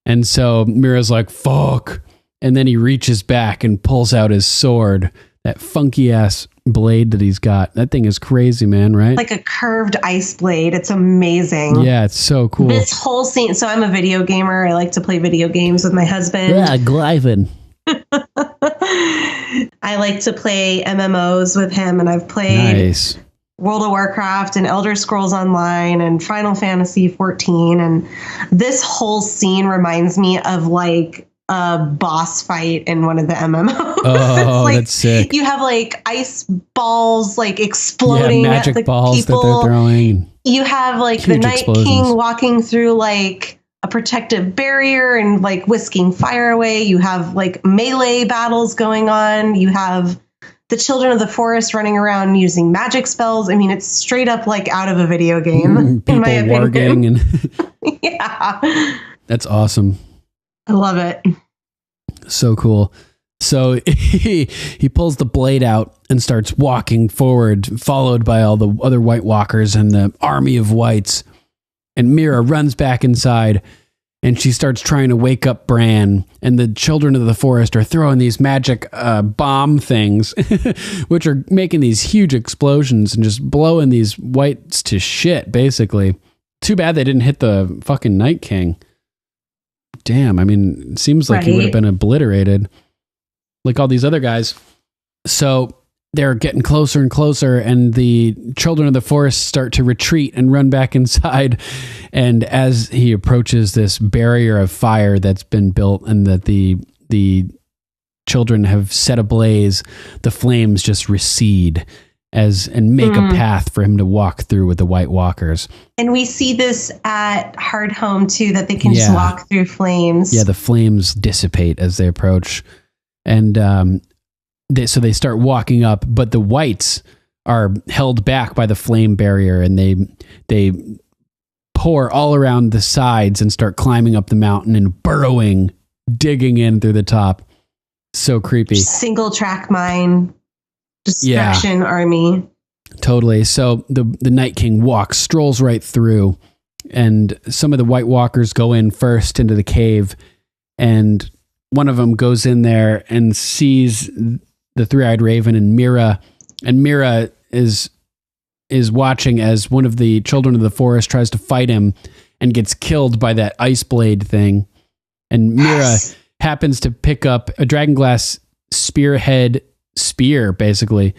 And so Mira's like, fuck. And then he reaches back and pulls out his sword, that funky ass blade that he's got. That thing is crazy, man, right? Like a curved ice blade. It's amazing. Yeah, it's so cool. This whole scene. So I'm a video gamer. I like to play video games with my husband. Yeah, Glyvin. I like to play MMOs with him, and I've played World of Warcraft and Elder Scrolls Online and Final Fantasy 14. And this whole scene reminds me of like a boss fight in one of the MMOs. Oh, like, that's sick. You have like ice balls like exploding magic at the balls people. that they're throwing. You have like the Night King walking through like a protective barrier and like whisking fire away. You have like melee battles going on. You have the children of the forest running around using magic spells. I mean, it's straight up like out of a video game. People in my opinion. warging and Yeah. That's awesome. I love it. So cool. So he pulls the blade out and starts walking forward, followed by all the other White Walkers and the army of whites. And Mira runs back inside, and she starts trying to wake up Bran. And the children of the forest are throwing these magic bomb things, which are making these huge explosions and just blowing these whites to shit, basically. Too bad they didn't hit the fucking Night King. Damn, I mean, it seems like he would have been obliterated like all these other guys. So they're getting closer and closer, and the children of the forest start to retreat and run back inside. And as he approaches this barrier of fire that's been built and that the children have set ablaze, the flames just recede and make a path for him to walk through with the White Walkers. And we see this at Hardhome too, that they can just walk through flames. Yeah, the flames dissipate as they approach. And so they start walking up, but the whites are held back by the flame barrier, and they pour all around the sides and start climbing up the mountain and burrowing, digging in through the top. So creepy. Single track mine. Destruction army. Totally. So the Night King strolls right through, and some of the White Walkers go in first into the cave, and one of them goes in there and sees the Three-Eyed Raven and Mira is watching as one of the children of the forest tries to fight him and gets killed by that ice blade thing. And Mira happens to pick up a dragonglass spear, basically,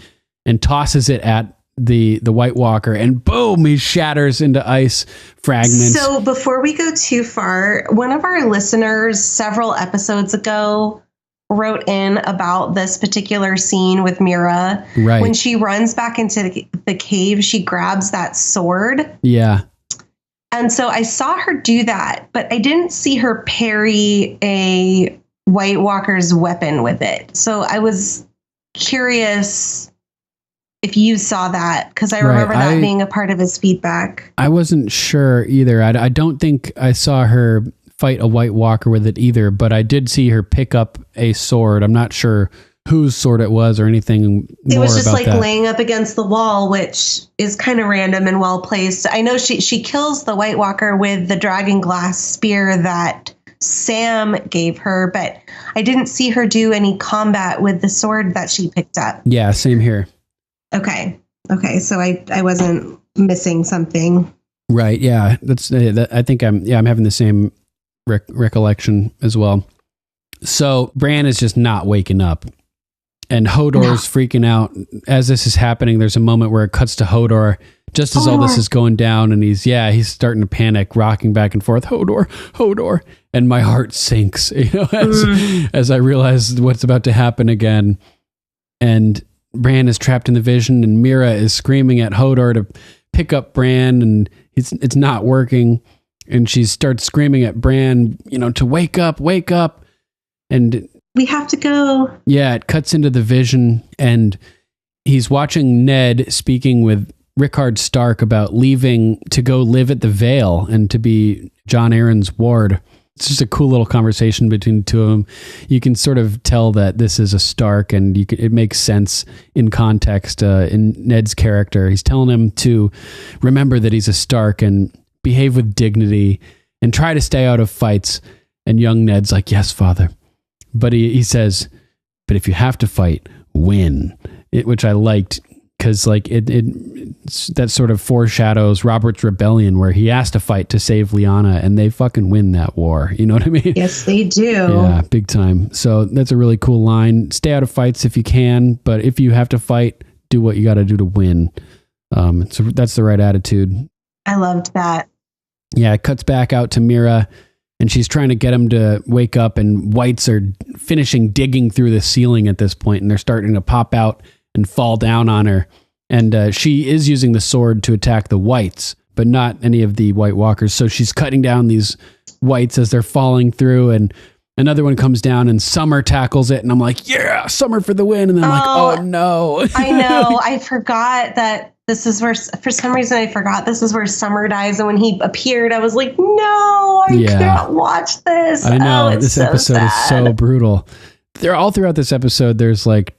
and tosses it at the White Walker, and boom, he shatters into ice fragments. So before we go too far, one of our listeners several episodes ago wrote in about this particular scene with Mira. Right. When she runs back into the cave, she grabs that sword. Yeah. And so I saw her do that, but I didn't see her parry a White Walker's weapon with it. So I was curious if you saw that, because I remember that being a part of his feedback. I wasn't sure either. I don't think I saw her fight a White Walker with it either, but I did see her pick up a sword. I'm not sure whose sword it was or anything more about that. It was just like laying up against the wall, which is kind of random and well placed. I know she kills the White Walker with the dragonglass spear that Sam gave her, but I didn't see her do any combat with the sword that she picked up. Yeah, same here. Okay. So I wasn't missing something. Right. Yeah. I think I'm having the same recollection as well. So Bran is just not waking up, and Hodor's freaking out. As this is happening, there's a moment where it cuts to Hodor just as all this is going down, and he's starting to panic, rocking back and forth. Hodor. And my heart sinks, as I realize what's about to happen again. and Bran is trapped in the vision, and Mira is screaming at Hodor to pick up Bran, and it's not working. And she starts screaming at Bran, to wake up. And we have to go. Yeah, it cuts into the vision, and he's watching Ned speaking with Rickard Stark about leaving to go live at the Vale and to be Jon Arryn's ward. It's just a cool little conversation between the two of them. You can sort of tell that this is a Stark, and it makes sense in context in Ned's character. He's telling him to remember that he's a Stark and behave with dignity and try to stay out of fights. And young Ned's like, yes, father. But he says, but if you have to fight, win. Which I liked, because that sort of foreshadows Robert's Rebellion, where he has to fight to save Lyanna, and they fucking win that war. You know what I mean? Yes, they do. Yeah, big time. So that's a really cool line. Stay out of fights if you can, but if you have to fight, do what you got to do to win. So that's the right attitude. I loved that. Yeah, it cuts back out to Mira, and she's trying to get him to wake up, and whites are finishing digging through the ceiling at this point, and they're starting to pop out and fall down on her. And she is using the sword to attack the whites, but not any of the White Walkers. So she's cutting down these whites as they're falling through, and another one comes down, and Summer tackles it, and I'm like, yeah, Summer for the win. And then I'm like, oh no. I know. I forgot that this is where, for some reason, I forgot this is where Summer dies. And when he appeared, I was like, no, I can't watch this. I know. This so episode sad. is so brutal. They're all throughout this episode. There's like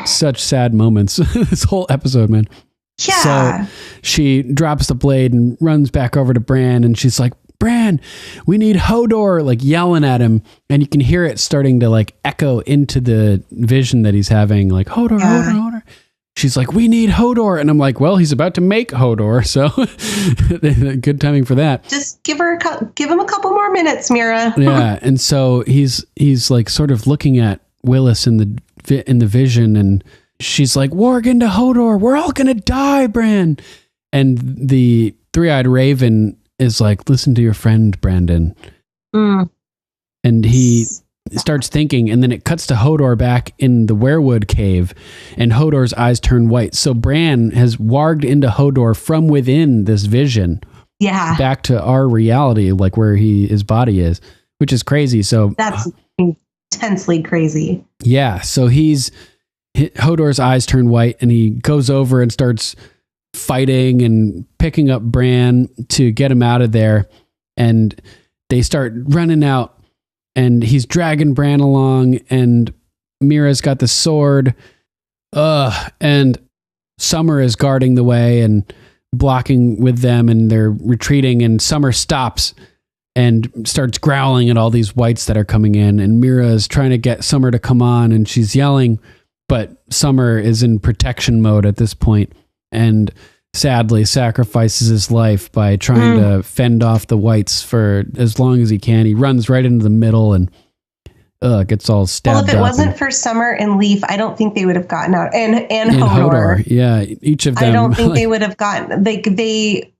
such sad moments. This whole episode, man. Yeah. So she drops the blade and runs back over to Bran, and she's like, Bran, we need Hodor, like yelling at him. And you can hear it starting to like echo into the vision that he's having, like Hodor, Hodor. She's like, we need Hodor. And I'm like, well, he's about to make Hodor. So good timing for that. Just give him a couple more minutes, Mira. Yeah. And so he's like sort of looking at Willis in the vision, and she's like, warg into Hodor. We're all going to die, Bran. And the three-eyed raven is like, listen to your friend, Brandon. And he starts thinking, and then it cuts to Hodor back in the werewood cave, and Hodor's eyes turn white. So Bran has warged into Hodor from within this vision, back to our reality, like where his body is, which is crazy. So that's intensely crazy. Yeah. So Hodor's eyes turn white, and he goes over and starts fighting and picking up Bran to get him out of there. And they start running out, and he's dragging Bran along, and Mira's got the sword. And Summer is guarding the way and blocking with them, and they're retreating, and Summer stops and starts growling at all these whites that are coming in, and Mira is trying to get Summer to come on, and she's yelling, but Summer is in protection mode at this point, and sadly sacrifices his life by trying to fend off the whites for as long as he can. He runs right into the middle and gets all stabbed up. Well, if it wasn't for Summer and Leaf, I don't think they would have gotten out. And Hodor. Yeah, each of them. I don't think they would have gotten. They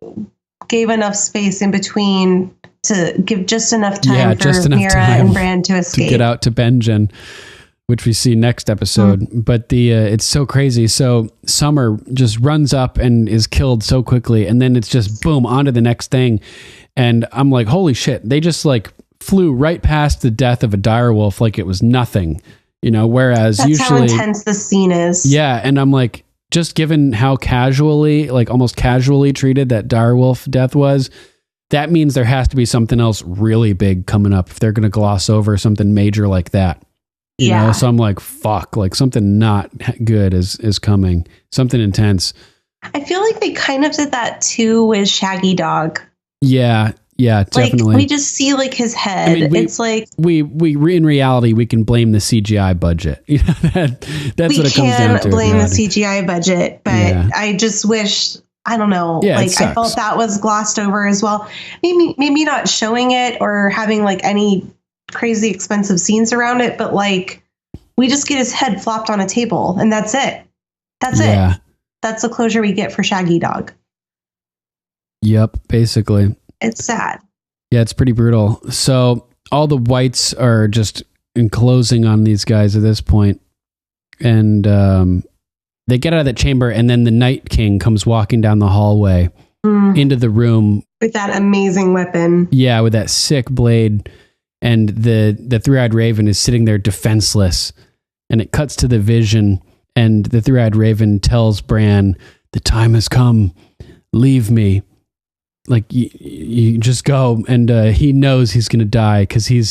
gave enough space in between to give just enough time for Mira and Bran to escape. To get out to Benjen, which we see next episode. But it's so crazy. So Summer just runs up and is killed so quickly, and then it's just boom onto the next thing. And I'm like, holy shit! They just like flew right past the death of a direwolf like it was nothing, Whereas that's usually how intense the scene is. Yeah, and I'm like, just given how casually, like almost casually treated that direwolf death was, that means there has to be something else really big coming up if they're going to gloss over something major like that. You know? So I'm like, fuck, like something not good is coming. Something intense. I feel like they kind of did that too with Shaggy Dog. Yeah, definitely. Like, we just see like his head. I mean, it's like we in reality we can blame the CGI budget. That's what it comes down to. We can blame the CGI budget, but I just wish, I don't know. Yeah, like I felt that was glossed over as well. Maybe not showing it or having like any crazy expensive scenes around it, but like we just get his head flopped on a table and that's it. That's it. That's the closure we get for Shaggy Dog. Yep, basically. It's sad. Yeah, it's pretty brutal. So all the whites are just enclosing on these guys at this point. And they get out of that chamber, and then the Night King comes walking down the hallway into the room. With that amazing weapon. Yeah, with that sick blade. And the three-eyed raven is sitting there defenseless. And it cuts to the vision, and the three-eyed raven tells Bran, the time has come. Leave me. Like, you just go. And he knows he's going to die because he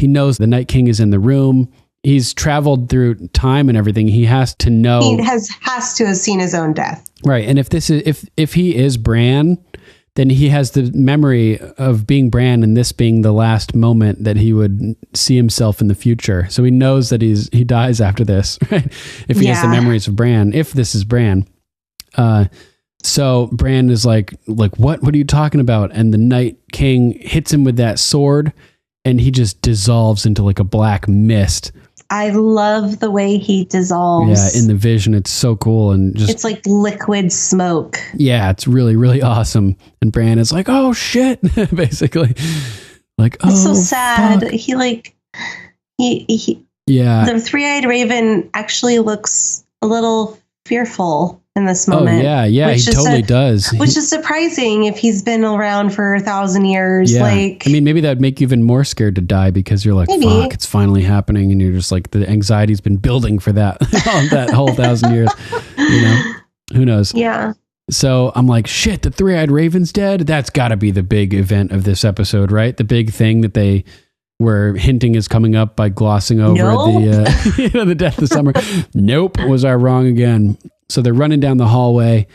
knows the Night King is in the room. He's traveled through time and everything. He has to know. He has to have seen his own death. Right. And if he is Bran, then he has the memory of being Bran and this being the last moment that he would see himself in the future. So he knows that he dies after this, right? If he has the memories of Bran, if this is Bran. So Bran is like, what are you talking about? And the Night King hits him with that sword, and he just dissolves into like a black mist. I love the way he dissolves. Yeah, in the vision, it's so cool. And just, it's like liquid smoke. Yeah, it's really, really awesome. And Bran is like, oh shit, basically. Like, oh, it's so sad. Fuck. He yeah. The three-eyed raven actually looks a little fearful in this moment. Oh yeah, he totally does. Which is surprising if he's been around for 1,000 years. Yeah. Like, I mean, maybe that'd make you even more scared to die because you're like, fuck, it's finally happening, and you're just like, the anxiety's been building for that that whole 1,000 years. You know, who knows? Yeah. So I'm like, shit, the three-eyed raven's dead. That's got to be the big event of this episode, right? The big thing that they were hinting is coming up by glossing over the death of summer. Nope, was I wrong again? So they're running down the hallway,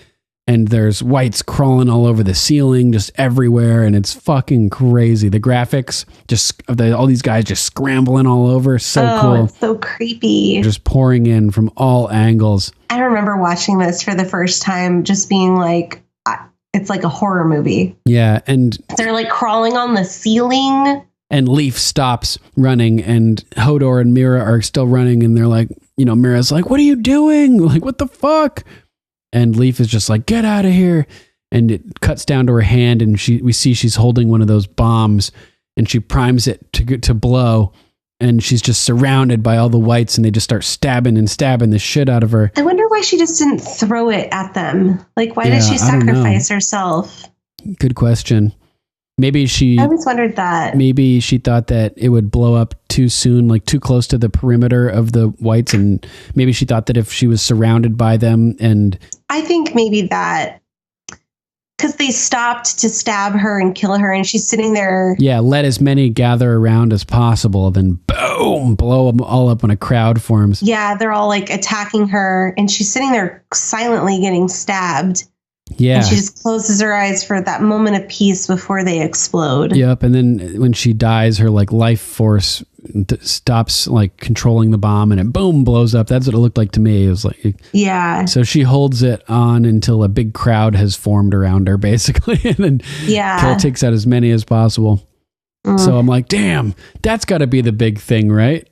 and there's whites crawling all over the ceiling, just everywhere, and it's fucking crazy. The graphics, all these guys just scrambling all over, so cool. It's so creepy. Just pouring in from all angles. I remember watching this for the first time, just being like, it's like a horror movie. Yeah, and they're like crawling on the ceiling. And Leaf stops running, and Hodor and Mira are still running, and they're like, Mira's like, what are you doing? Like, what the fuck? And Leaf is just like, get out of here. And it cuts down to her hand, and we see she's holding one of those bombs, and she primes it to blow, and she's just surrounded by all the whites, and they just start stabbing the shit out of her. I wonder why she just didn't throw it at them. Like, why did she sacrifice herself? Good question. I always wondered that. Maybe she thought that it would blow up too soon, like too close to the perimeter of the whites. And maybe she thought that if she was surrounded by them I think maybe that because they stopped to stab her and kill her, and she's sitting there. Yeah, let as many gather around as possible, then boom, blow them all up when a crowd forms. Yeah, they're all like attacking her, and she's sitting there silently getting stabbed. Yeah. And she just closes her eyes for that moment of peace before they explode. Yep. And then when she dies, her like life force stops like controlling the bomb, and it boom blows up. That's what it looked like to me. It was like, yeah. So she holds it on until a big crowd has formed around her, basically. And then takes out as many as possible. So I'm like, damn, that's got to be the big thing, right?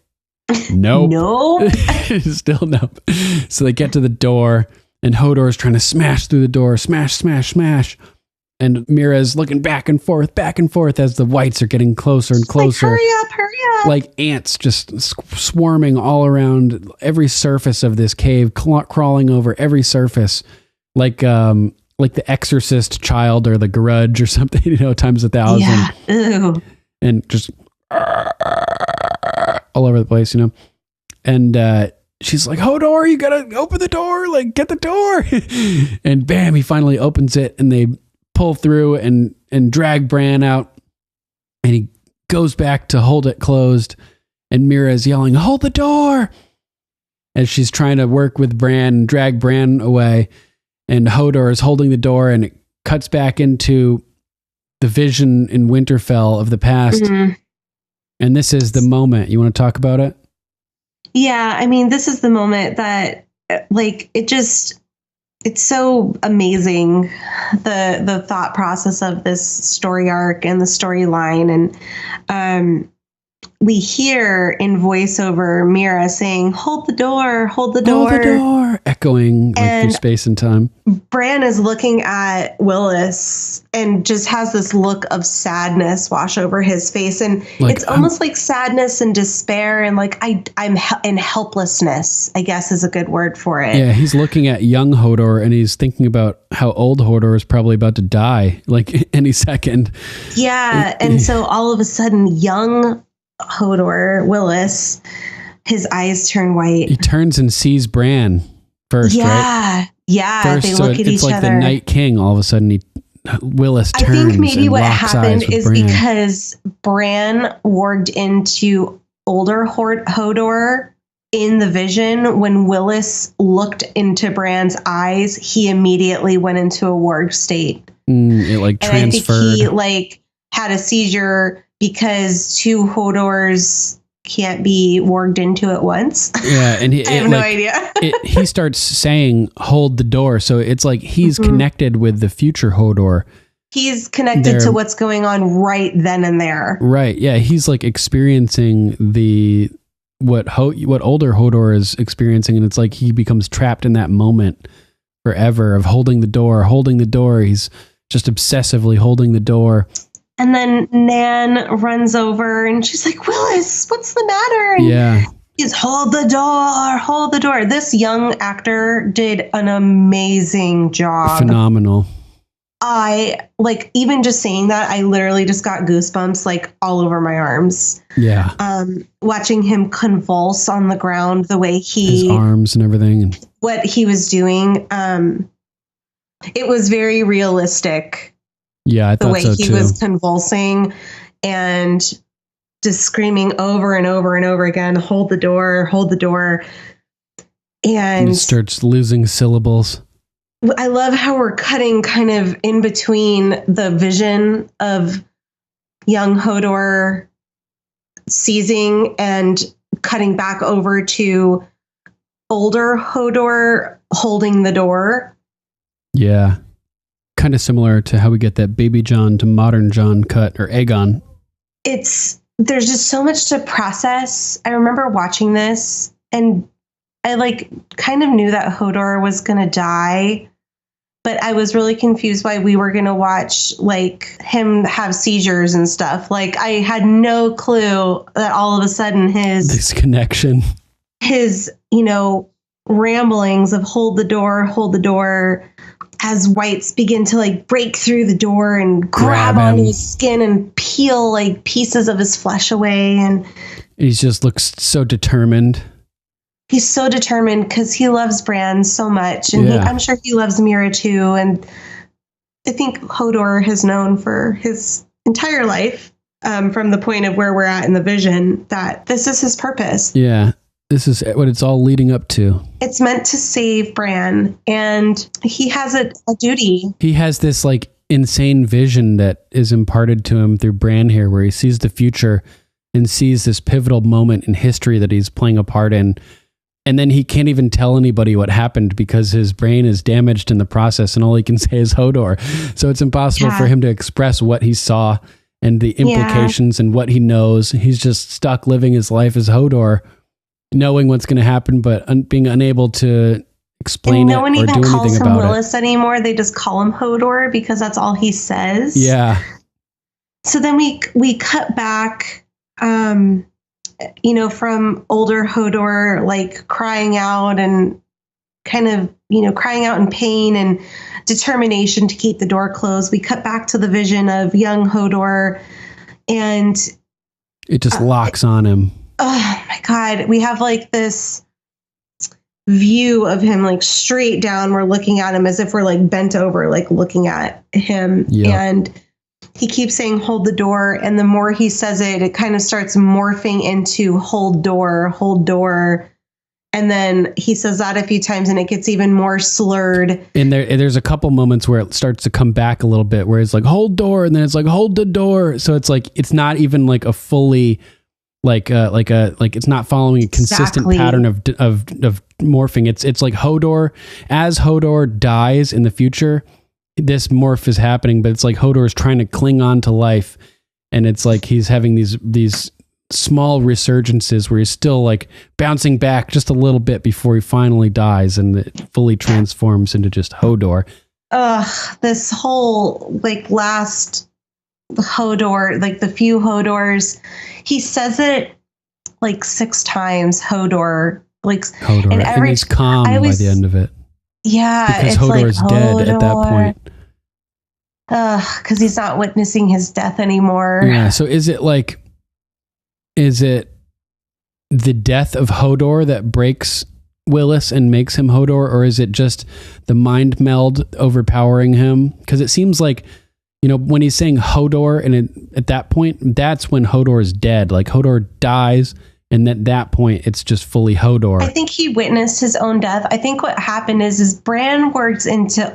Nope. Nope. Still nope. So they get to the door, and Hodor is trying to smash through the door, smash. And Mira's looking back and forth as the whites are getting closer and closer. Like, hurry up. Like ants just swarming all around every surface of this cave, crawling over every surface. Like the Exorcist child or the Grudge or something, times 1,000. Yeah. Ew. And just all over the place, And she's like, Hodor, you gotta open the door, like get the door. And bam, he finally opens it, and they pull through and drag Bran out, and he goes back to hold it closed, and Mira's yelling, hold the door, as she's trying to work with Bran and drag Bran away, and Hodor is holding the door, and it cuts back into the vision in Winterfell of the past. Mm-hmm. And this is the moment. You want to talk about it? Yeah, I mean, this is the moment that, like, it's so amazing, the thought process of this story arc and the storyline. And we hear in voiceover Mira saying, hold the door, hold the Hold door. the door. Echoing like through space and time. Bran is looking at Willis and just has this look of sadness wash over his face. And Like, it's almost like sadness and despair. And like, I'm in helplessness, I guess is a good word for it. Yeah, he's looking at young Hodor and he's thinking about how old Hodor is probably about to die, like any second. Yeah. And so all of a sudden, young Hodor, Willis, his eyes turn white. He turns and sees Bran first, right? Yeah. First, They so look at it's each like other. the Night King. All of a sudden, Willis turns. I think maybe and what locks happened eyes with is Bran. because Bran warged into older Hodor in the vision. When Willis looked into Bran's eyes, he immediately went into a warg state. It like And transferred. I think he like had a seizure because two Hodors can't be warged into at once. Yeah, and I have no idea. He starts saying, "Hold the door." So it's like he's connected with the future Hodor. He's connected to what's going on right then and there. Right. Yeah, he's like experiencing what older Hodor is experiencing, and it's like he becomes trapped in that moment forever of holding the door. He's just obsessively holding the door. And then Nan runs over and she's like, Willis, what's the matter? And he's, hold the door. This young actor did an amazing job. Phenomenal. I like, even just saying that, I literally just got goosebumps like all over my arms. Yeah. Watching him convulse on the ground, the way his arms and everything. What he was doing. It was very realistic. Yeah, I thought the way so he too. was convulsing and just screaming over and over and over again, hold the door. And he starts losing syllables. I love how we're cutting kind of in between the vision of young Hodor seizing and cutting back over to older Hodor holding the door. Yeah. Kind of similar to how we get that baby John to modern John cut, or Aegon. There's just so much to process. I remember watching this and I like kind of knew that Hodor was going to die, but I was really confused why we were going to watch like him have seizures and stuff. Like I had no clue that all of a sudden this connection, his, ramblings of hold the door, as whites begin to like break through the door and grab onto his skin and peel like pieces of his flesh away. And he just looks so determined. He's so determined because he loves Bran so much. And I'm sure he loves Mira too. And I think Hodor has known for his entire life, from the point of where we're at in the vision, that this is his purpose. Yeah. This is what it's all leading up to. It's meant to save Bran, and he has a duty. He has this like insane vision that is imparted to him through Bran here, where he sees the future and sees this pivotal moment in history that he's playing a part in. And then he can't even tell anybody what happened because his brain is damaged in the process, and all he can say is Hodor. So it's impossible for him to express what he saw and the implications and what he knows. He's just stuck living his life as Hodor, knowing what's going to happen, but being unable to explain it or do anything about it. No one even calls him Willis anymore. They just call him Hodor because that's all he says. Yeah. So then we cut back, from older Hodor, like crying out and kind of, crying out in pain and determination to keep the door closed. We cut back to the vision of young Hodor, and it just locks on him. Oh my God. We have like this view of him like straight down. We're looking at him as if we're like bent over, like looking at him. Yep. And he keeps saying, hold the door. And the more he says it, it kind of starts morphing into hold door. And then he says that a few times and it gets even more slurred. And there's a couple moments where it starts to come back a little bit, where it's like, hold door. And then it's like, hold the door. So it's like, it's not even like a fully like it's not following a consistent pattern of morphing. It's like Hodor, as Hodor dies in the future, this morph is happening, but it's like Hodor is trying to cling on to life, and it's like he's having these small resurgences where he's still like bouncing back just a little bit before he finally dies and it fully transforms into just Hodor. This whole like last Hodor, like the few Hodors, he says it like 6 times. Hodor, and he's calm by the end of it. Yeah, because Hodor is dead at that point. Because he's not witnessing his death anymore. Yeah. So is it the death of Hodor that breaks Willis and makes him Hodor, or is it just the mind meld overpowering him? Because it seems like, when he's saying Hodor, and at that point, that's when Hodor is dead. Like Hodor dies, and at that point, it's just fully Hodor. I think he witnessed his own death. I think what happened is Bran works into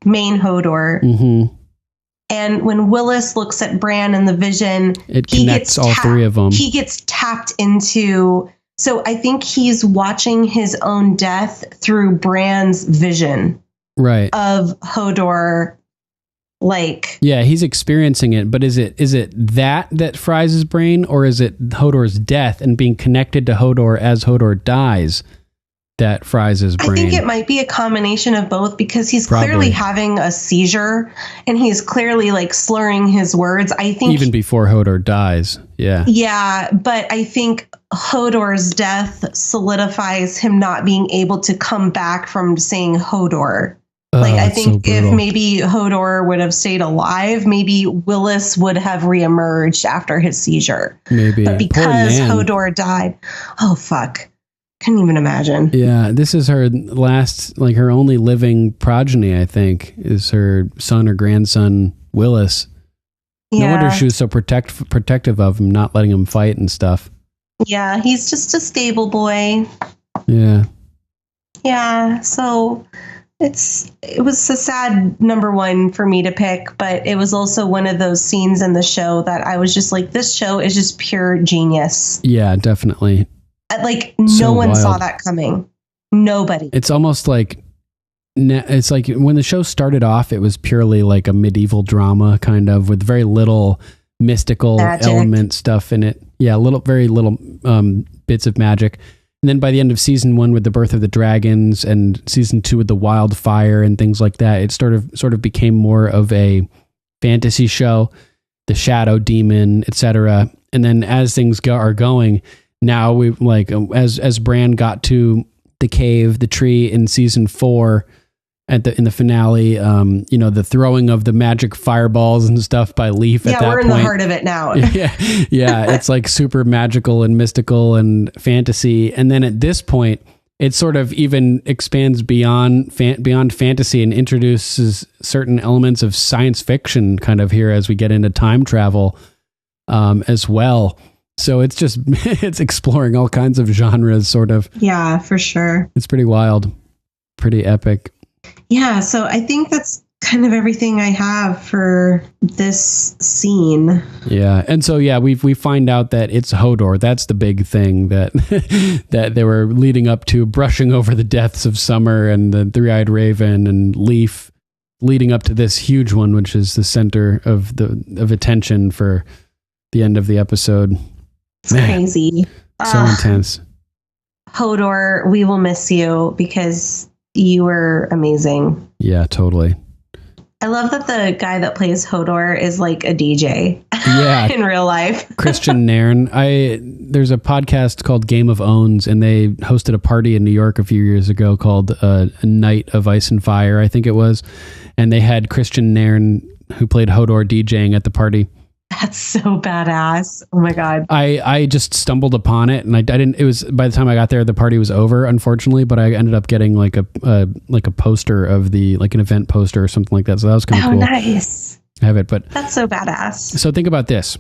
main Hodor. Mm-hmm. And when Willis looks at Bran in the vision, it connects all 3 of them. He gets tapped into. So I think he's watching his own death through Bran's vision, right, of Hodor. Yeah, he's experiencing it, but is it that fries his brain, or is it Hodor's death and being connected to Hodor as Hodor dies that fries his brain? I think it might be a combination of both, because he's clearly having a seizure and he's clearly like slurring his words. I think even before Hodor dies. Yeah. Yeah, but I think Hodor's death solidifies him not being able to come back from saying Hodor. I think if maybe Hodor would have stayed alive, maybe Willis would have reemerged after his seizure. Maybe. But because Hodor died, oh fuck. Couldn't even imagine. Yeah, this is her last, her only living progeny, I think, is her son or grandson, Willis. Yeah. No wonder she was so protective of him, not letting him fight and stuff. Yeah, he's just a stable boy. Yeah. Yeah, so it was a sad number 1 for me to pick, but it was also one of those scenes in the show that I was just like, this show is just pure genius. Yeah, definitely. No one saw that coming. Nobody. It's almost like, it's like when the show started off, it was purely like a medieval drama kind of with very little mystical element stuff in it. Yeah, very little bits of magic. And then by the end of season 1 with the birth of the dragons and season 2 with the wildfire and things like that, it sort of became more of a fantasy show, the shadow demon, etc. And then as things are going, now we as Bran got to the cave, the tree in season 4 in the finale, the throwing of the magic fireballs and stuff by Leaf at that point. Yeah, we're in the heart of it now. yeah, it's like super magical and mystical and fantasy. And then at this point, it sort of even expands beyond fantasy and introduces certain elements of science fiction kind of here as we get into time travel as well. So it's just, it's exploring all kinds of genres, sort of. Yeah, for sure. It's pretty wild, pretty epic. Yeah, so I think that's kind of everything I have for this scene. Yeah, and so we find out that it's Hodor. That's the big thing that that they were leading up to, brushing over the deaths of Summer and the Three-Eyed Raven and Leaf, leading up to this huge one, which is the center of attention for the end of the episode. It's crazy. So intense. Hodor, we will miss you because you were amazing. Yeah, totally. I love that the guy that plays Hodor is like a DJ in real life. Christian Nairn. There's a podcast called Game of Owns, and they hosted a party in New York a few years ago called A Night of Ice and Fire, I think it was. And they had Christian Nairn, who played Hodor, DJing at the party. That's so badass. Oh my God. I just stumbled upon it, and I didn't, it was, by the time I got there, the party was over, unfortunately, but I ended up getting like a poster of like an event poster or something like that. So that was kind of cool. Nice. I have it, but that's so badass. So think about this.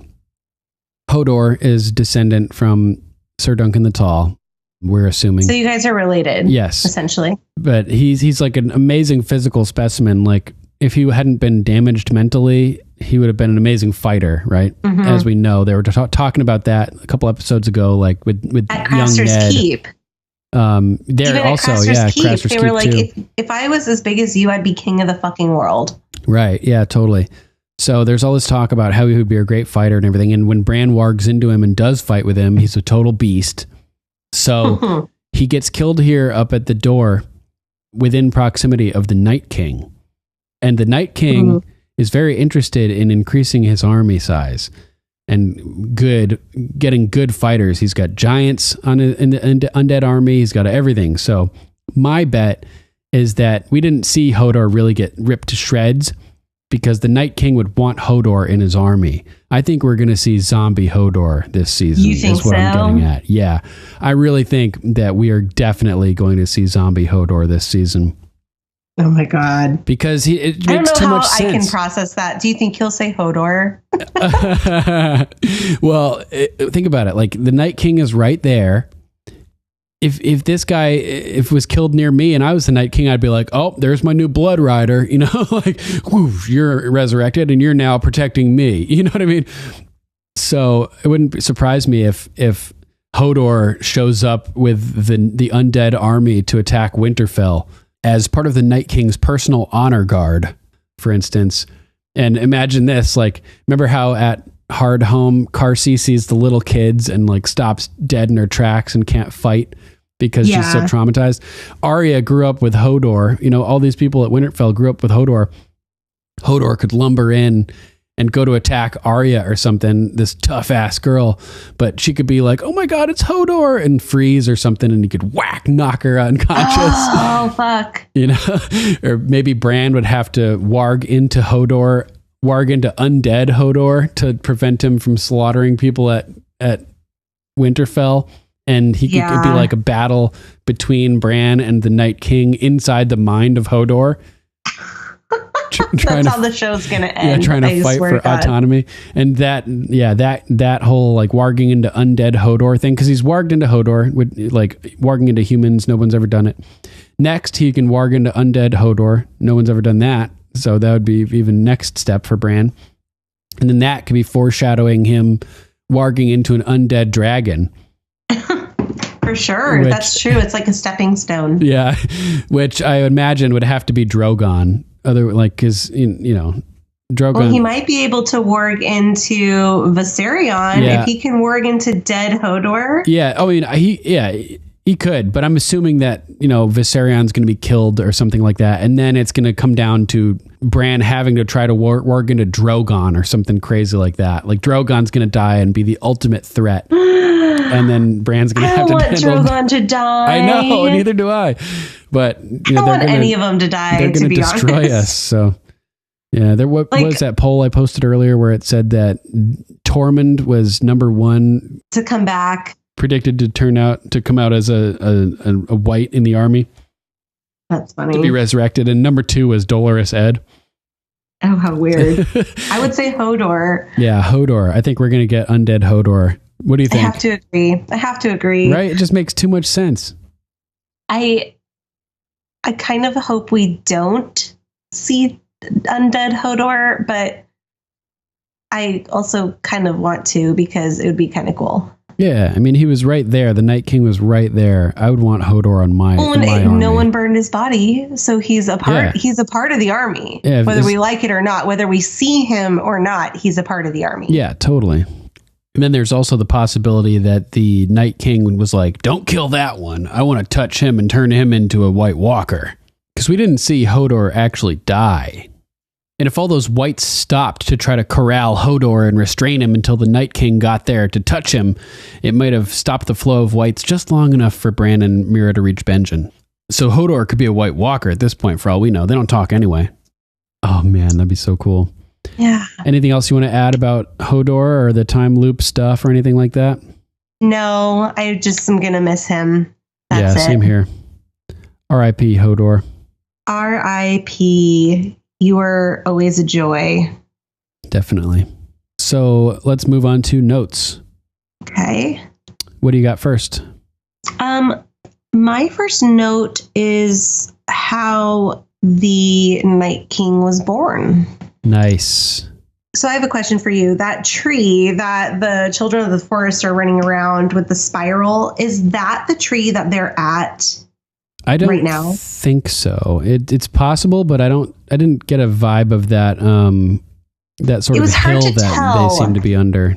Hodor is descendant from Sir Duncan the Tall, we're assuming. So you guys are related. Yes. Essentially. But he's like an amazing physical specimen. Like, if he hadn't been damaged mentally, he would have been an amazing fighter, right? Mm-hmm. As we know, they were talking about that a couple episodes ago, like with at young Craster's Ned. Keep. There even also, Craster's Keep, Craster's they were Keep like, too. if I was as big as you, I'd be king of the fucking world. Right? Yeah, totally. So there's all this talk about how he would be a great fighter and everything. And when Bran wargs into him and does fight with him, he's a total beast. So he gets killed here up at the door within proximity of the Night King. And the Night King is very interested in increasing his army size and getting good fighters. He's got giants in the undead army. He's got everything. So my bet is that we didn't see Hodor really get ripped to shreds because the Night King would want Hodor in his army. I think we're going to see zombie Hodor this season. You think is what I'm getting at. Yeah. I really think that we are definitely going to see zombie Hodor this season. Oh my God. Because it makes too much sense. I can process that. Do you think he'll say Hodor? Well, think about it. Like the Night King is right there. If this guy was killed near me and I was the Night King, I'd be like, oh, there's my new blood rider. You know, like, whoosh, you're resurrected and you're now protecting me. You know what I mean? So it wouldn't surprise me if Hodor shows up with the undead army to attack Winterfell as part of the Night King's personal honor guard, for instance. And imagine this, like, remember how at Hard Home, Carsey sees the little kids and like stops dead in their tracks and can't fight because she's so traumatized. Arya grew up with Hodor. You know, all these people at Winterfell grew up with Hodor. Hodor could lumber in and go to attack Arya or something, this tough ass girl, but she could be like, oh my God, it's Hodor, and freeze or something, and he could knock her unconscious. Oh, fuck. You know, or maybe Bran would have to warg into undead Hodor to prevent him from slaughtering people at Winterfell. And it could be like a battle between Bran and the Night King inside the mind of Hodor. That's how the show's going to end. Yeah, trying to fight for autonomy. And that whole like warging into undead Hodor thing, because he's warged into Hodor, like warging into humans. No one's ever done it. Next, he can warg into undead Hodor. No one's ever done that. So that would be even next step for Bran. And then that could be foreshadowing him warging into an undead dragon. For sure. That's true. It's like a stepping stone. Yeah. Which I imagine would have to be Drogon. Because, you know, Drogon. Well, he might be able to warg into Viserion if he can warg into dead Hodor. Yeah. I mean, he could, but I'm assuming that, you know, Viserion's going to be killed or something like that. And then it's going to come down to Bran having to try to warg into Drogon or something crazy like that. Like Drogon's going to die and be the ultimate threat. And then Bran's going to have to I don't want Drogon to die. I know, neither do I. But you I don't want any of them to die, they're going to destroy us. So yeah, what was that poll I posted earlier where it said that Tormund was number one to come back, predicted to come out as a white in the army. That's funny. To be resurrected. And number 2 was Dolorous Ed. Oh, how weird. I would say Hodor. Yeah, Hodor. I think we're going to get undead Hodor. What do you think? I have to agree. Right? It just makes too much sense. I kind of hope we don't see undead Hodor, but I also kind of want to because it would be kind of cool. Yeah, I mean, he was right there. The Night King was right there. I would want Hodor on my army. No one burned his body, so he's a part. Yeah. He's a part of the army, whether we like it or not. Whether we see him or not, he's a part of the army. Yeah, totally. And then there's also the possibility that the Night King was like, "Don't kill that one. I want to touch him and turn him into a White Walker," because we didn't see Hodor actually die. And if all those whites stopped to try to corral Hodor and restrain him until the Night King got there to touch him, it might have stopped the flow of whites just long enough for Bran and Mira to reach Benjen. So Hodor could be a White Walker at this point, for all we know. They don't talk anyway. Oh man, that'd be so cool. Yeah. Anything else you want to add about Hodor or the time loop stuff or anything like that? No, I just am going to miss him. That's it. Same here. R.I.P. Hodor. R.I.P. You are always a joy. Definitely. So let's move on to notes. Okay. What do you got first? My first note is how the Night King was born. Nice. So I have a question for you. That tree that the children of the forest are running around with the spiral, is that the tree that they're at? I don't right now think so. It's possible, but I didn't get a vibe of that That sort It of was hard hill to that tell. they seem to be under.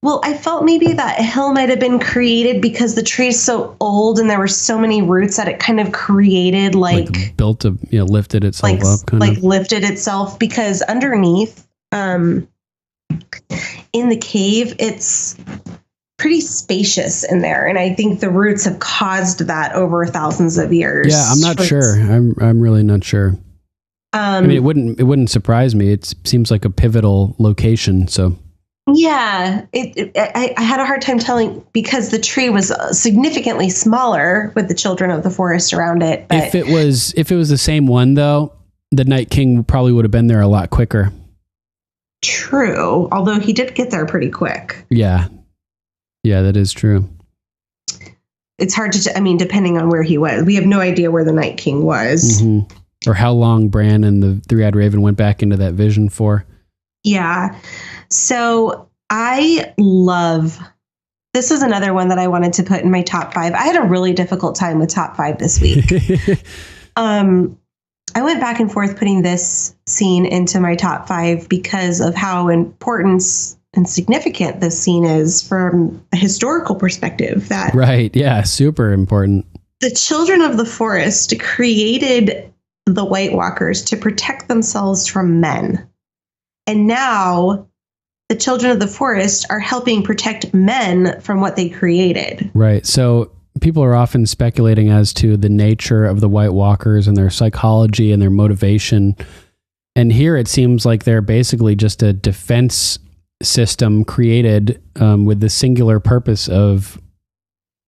Well, I felt maybe that hill might have been created because the tree is so old and there were so many roots that it kind of created Lifted itself up, lifted itself, because underneath, in the cave, it's pretty spacious in there, and I think the roots have caused that over thousands of years. Yeah, I'm not sure. I'm really not sure. I mean, it wouldn't surprise me. It seems like a pivotal location. So yeah, I had a hard time telling because the tree was significantly smaller with the children of the forest around it. But if it was the same one, though, the Night King probably would have been there a lot quicker. True, although he did get there pretty quick. Yeah, that is true. It's hard to, depending on where he was. We have no idea where the Night King was. Mm-hmm. Or how long Bran and the Three-Eyed Raven went back into that vision for. Yeah. So this is another one that I wanted to put in my top 5. I had a really difficult time with top 5 this week. I went back and forth putting this scene into my top 5 because of how important and significant this scene is from a historical perspective. That right. Yeah. Super important. The children of the forest created the White Walkers to protect themselves from men. And now the children of the forest are helping protect men from what they created. Right. So people are often speculating as to the nature of the White Walkers and their psychology and their motivation. And here it seems like they're basically just a defense system created with the singular purpose of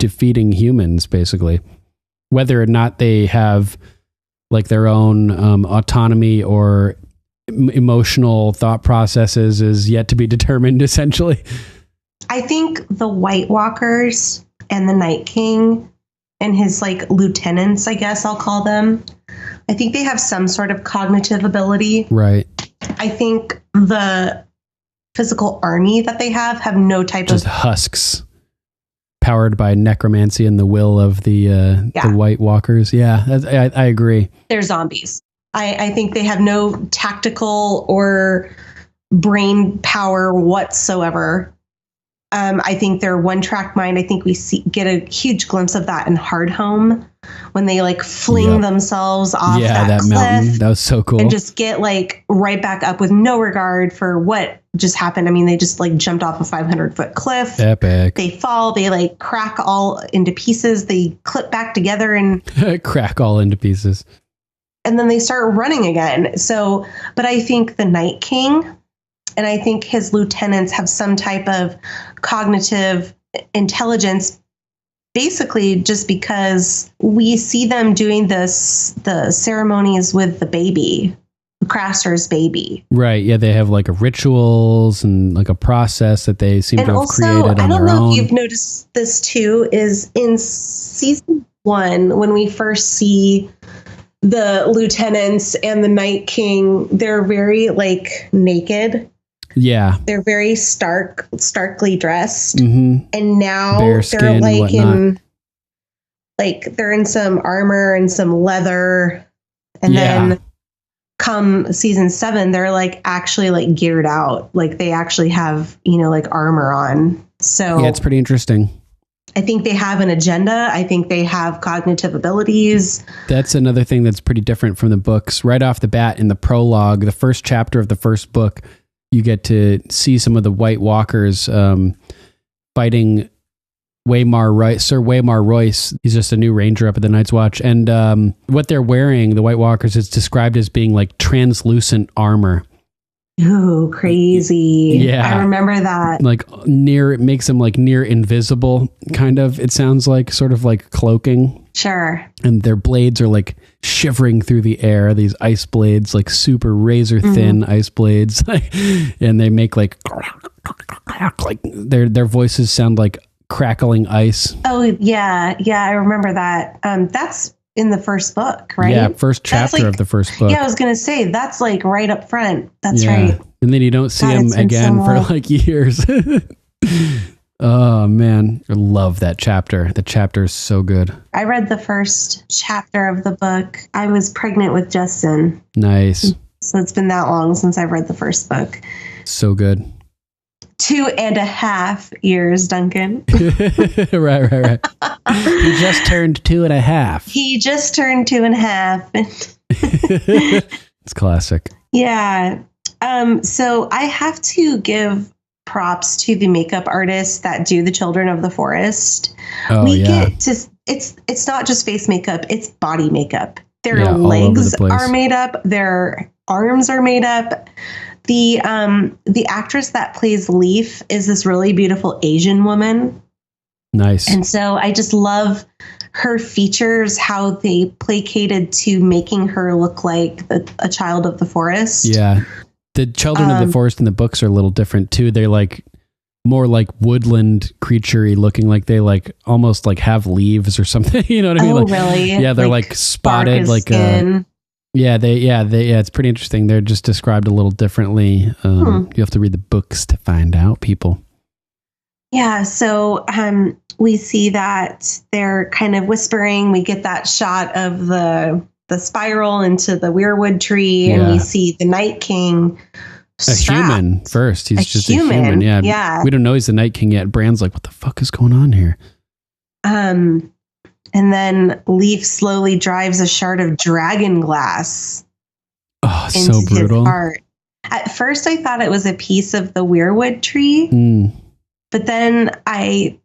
defeating humans, basically. Whether or not they have like their own autonomy or emotional thought processes is yet to be determined, essentially. I think the White Walkers and the Night King and his lieutenants, I guess I'll call them, I think they have some sort of cognitive ability. Right. I think the physical army that they have no type just of husks powered by necromancy and the will of the White Walkers. Yeah, I agree. They're zombies. I think they have no tactical or brain power whatsoever. I think they're one-track mind. I think we get a huge glimpse of that in Hardhome when they fling themselves off that cliff mountain. That was so cool. And just get right back up with no regard for what just happened. I mean, they just jumped off a 500-foot cliff. Epic. They fall. They crack all into pieces. They clip back together and crack all into pieces. And then they start running again. So, but I think the Night King and I think his lieutenants have some type of cognitive intelligence, basically just because we see them doing the ceremonies with the baby, Craster's baby. Right. Yeah. They have rituals and a process that they seem to have created on their own. I don't know if you've noticed this too, is in season 1, when we first see the lieutenants and the Night King, they're very naked. Yeah. They're very starkly dressed. Mm-hmm. And now bare skin they're in some armor and some leather. And then come season 7, they're actually geared out. They actually have, armor on. So yeah, it's pretty interesting. I think they have an agenda. I think they have cognitive abilities. That's another thing that's pretty different from the books. Right off the bat in the prologue, the first chapter of the first book, you get to see some of the White Walkers fighting Sir Waymar Royce. He's just a new ranger up at the Night's Watch. And what they're wearing, the White Walkers, is described as being translucent armor. Ooh, crazy. Yeah. I remember that. It makes them near invisible, kind of. It sounds sort of cloaking. Sure. And their blades are shivering through the air. These ice blades, super razor thin ice blades. And they make their voices sound like crackling ice. Oh yeah. Yeah. I remember that. That's in the first book, right? Yeah, first chapter of the first book. Yeah, I was going to say, that's right up front. That's right. And then you don't see him again for years. Oh, man. I love that chapter. The chapter is so good. I read the first chapter of the book. I was pregnant with Justin. Nice. So it's been that long since I've read the first book. So good. 2.5 years, Duncan. Right. He just turned 2.5. He just turned 2.5. It's classic. Yeah. So I have to give props to the makeup artists that do the Children of the Forest. It's not just face makeup, it's body makeup. Their legs are made up, their arms are made up. The actress that plays Leaf is this really beautiful Asian woman. Nice. And so I just love her features, how they placated to making her look like a child of the forest. Yeah. The children of the forest in the books are a little different too. They're like more like woodland creature-y looking, like they like almost like have leaves or something. You know what I mean? Oh, like, really? Yeah, they're like spotted like skin. It's pretty interesting. They're just described a little differently. You have to read the books to find out, people. Yeah, so we see that they're kind of whispering. We get that shot of the spiral into the weirwood tree, and we see the Night King strapped. A human first. He's just a human. Yeah. We don't know he's the Night King yet. Bran's like, what the fuck is going on here? And then Leaf slowly drives a shard of dragon glass. Oh, so brutal. His heart. At first, I thought it was a piece of the weirwood tree. But then the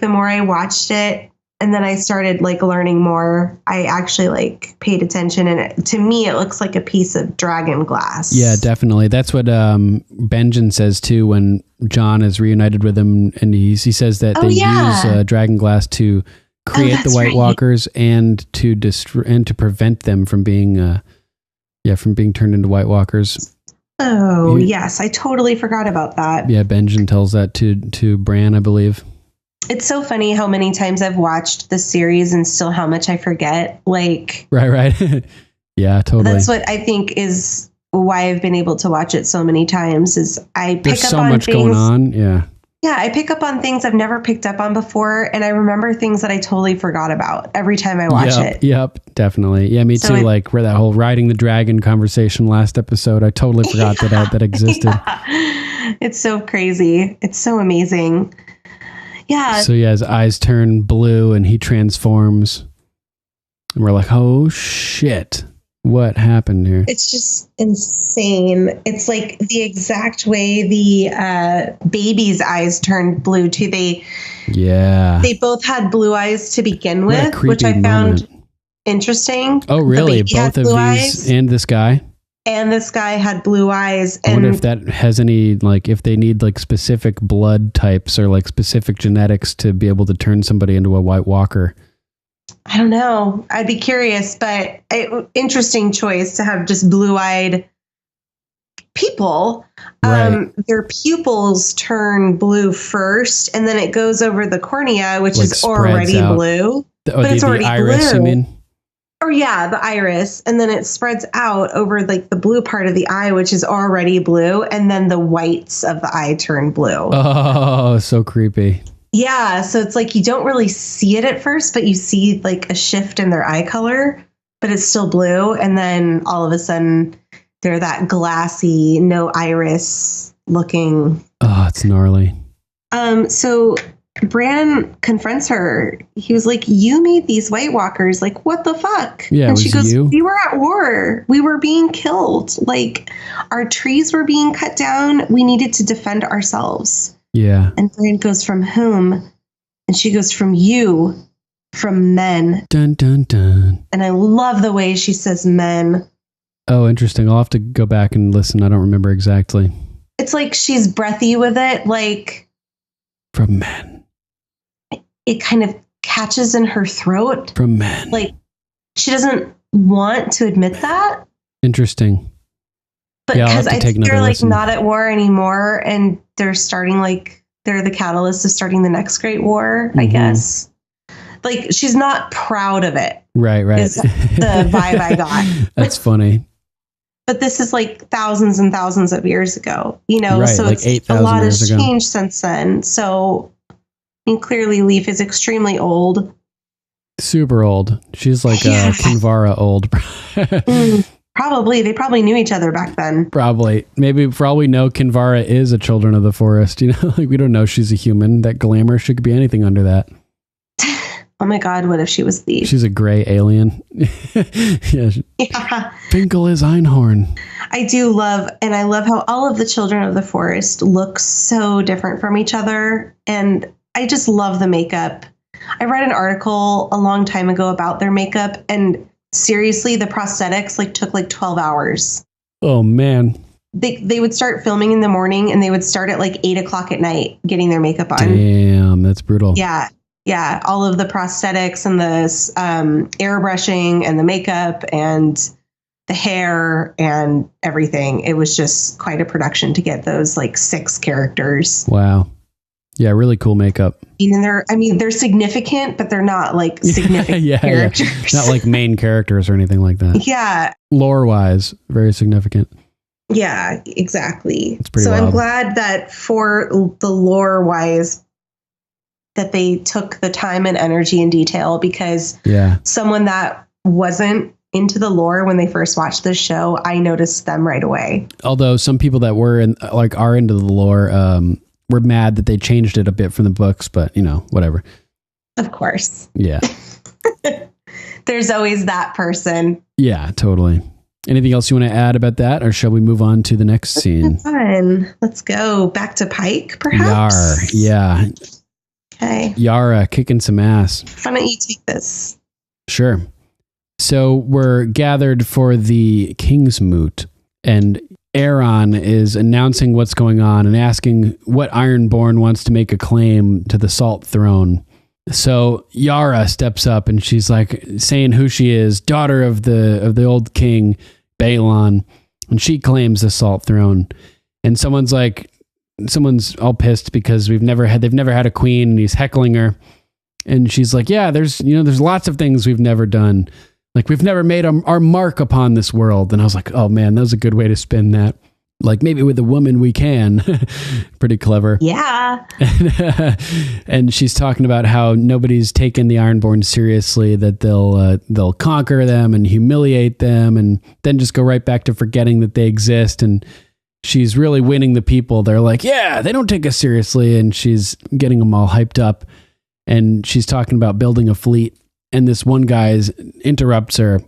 more I watched it, and then I started like learning more, I actually like paid attention, and to me, it looks like a piece of dragon glass. Yeah, definitely. That's what Benjen says too when John is reunited with him, and he says that they use dragon glass to create the White Walkers and to prevent them from being turned into White Walkers. Oh, yes. I totally forgot about that. Yeah, Benjen tells that to Bran, I believe. It's so funny how many times I've watched the series and still how much I forget. Like, right. Yeah, totally. That's what I think is why I've been able to watch it so many times is I pick There's up so on much things. Going on. Yeah. Yeah, I pick up on things I've never picked up on before, and I remember things that I totally forgot about every time I watch it. Yep, definitely. Yeah, me too. Like where that whole riding the dragon conversation last episode, I totally forgot that existed. Yeah. It's so crazy. It's so amazing. Yeah. So his eyes turn blue and he transforms, and we're like, oh shit. What happened here? It's just insane. It's like the exact way the baby's eyes turned blue too. They both had blue eyes to begin with, which I found interesting. Oh, really? Both of these and this guy? And this guy had blue eyes. I wonder if that has any, like, if they need like specific blood types or like specific genetics to be able to turn somebody into a White Walker. I don't know. I'd be curious, but interesting choice to have just blue-eyed people. Right. Their pupils turn blue first, and then it goes over the cornea, which is already blue. But it's already iris, blue. You mean? Or the iris, and then it spreads out over like the blue part of the eye, which is already blue, and then the whites of the eye turn blue. Oh, so creepy. Yeah, so it's like you don't really see it at first, but you see like a shift in their eye color, but it's still blue. And then all of a sudden they're that glassy, no iris looking. Oh, it's gnarly. So Bran confronts her. He was like, you made these White Walkers. Like, what the fuck? Yeah, and she goes, you? We were at war. We were being killed. Like, our trees were being cut down. We needed to defend ourselves. Yeah. And Bran goes, from whom? And she goes, from you, from men. Dun, dun, dun. And I love the way she says men. Oh, interesting. I'll have to go back and listen. I don't remember exactly. It's like she's breathy with it. Like, from men. It kind of catches in her throat. From men. Like, she doesn't want to admit that. Interesting. But because I think they're like not at war anymore, and they're starting they're the catalyst of starting the next great war, I guess. Like, she's not proud of it. Right. Is the vibe I got. That's funny. But this is like thousands and thousands of years ago, right, so like it's 8,000 a lot has ago. changed since then. So, I mean, clearly Leaf is extremely old. Super old. She's like Kinvara old. Probably. They probably knew each other back then. Probably. Maybe for all we know, Kinvara is a Children of the Forest. You know, like we don't know she's a human. That glamour, she could be anything under that. Oh my God, what if she was the... She's a gray alien. Yeah. Finkel is Einhorn. I do love, and I love how all of the Children of the Forest look so different from each other. And I just love the makeup. I read an article a long time ago about their makeup, and seriously, the prosthetics took 12 hours. Oh man. They would start filming in the morning, and they would start at 8 o'clock at night getting their makeup on. Damn, that's brutal. Yeah, all of the prosthetics and the airbrushing and the makeup and the hair and everything. It was just quite a production to get those 6 characters. Wow. Yeah, really cool makeup. And they're significant, but they're not significant characters. Yeah. Not main characters or anything like that. Yeah. Lore-wise, very significant. Yeah, exactly. It's pretty so wild. I'm glad that for the lore-wise, that they took the time and energy and detail, because someone that wasn't into the lore when they first watched the show, I noticed them right away. Although some people that were are into the lore were mad that they changed it a bit from the books, but whatever. Of course. Yeah. There's always that person. Yeah, totally. Anything else you want to add about that, or shall we move on to the next scene? Fun. Let's go back to Pike, perhaps. Yeah. Okay. Yara kicking some ass. Why don't you take this? Sure. So we're gathered for the King's Moot, and Aaron is announcing what's going on and asking what Ironborn wants to make a claim to the Salt Throne. So Yara steps up and she's saying who she is, daughter of the old king Balon, and she claims the Salt Throne. And someone's all pissed because they've never had a queen, and he's heckling her. And she's like, yeah, there's lots of things we've never done. We've never made our mark upon this world. And I was like, oh man, that was a good way to spin that. Maybe with a woman we can. Pretty clever. Yeah. And she's talking about how nobody's taken the Ironborn seriously, that they'll conquer them and humiliate them and then just go right back to forgetting that they exist. And she's really winning the people. They're like, yeah, they don't take us seriously. And she's getting them all hyped up. And she's talking about building a fleet. And this one guy interrupts her.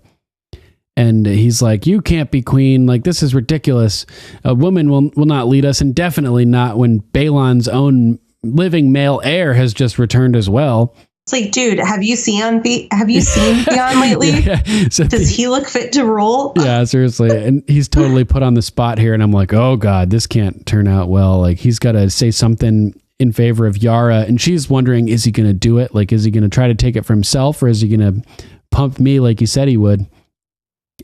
And he's like, you can't be queen. This is ridiculous. A woman will not lead us, and definitely not when Balon's own living male heir has just returned as well. It's dude, have you seen Theon lately? Yeah. So does he look fit to rule? Yeah, seriously. And he's totally put on the spot here. And I'm like, oh God, this can't turn out well. He's got to say something in favor of Yara. And she's wondering, is he going to do it? Is he going to try to take it for himself, or is he going to pump me like he said he would?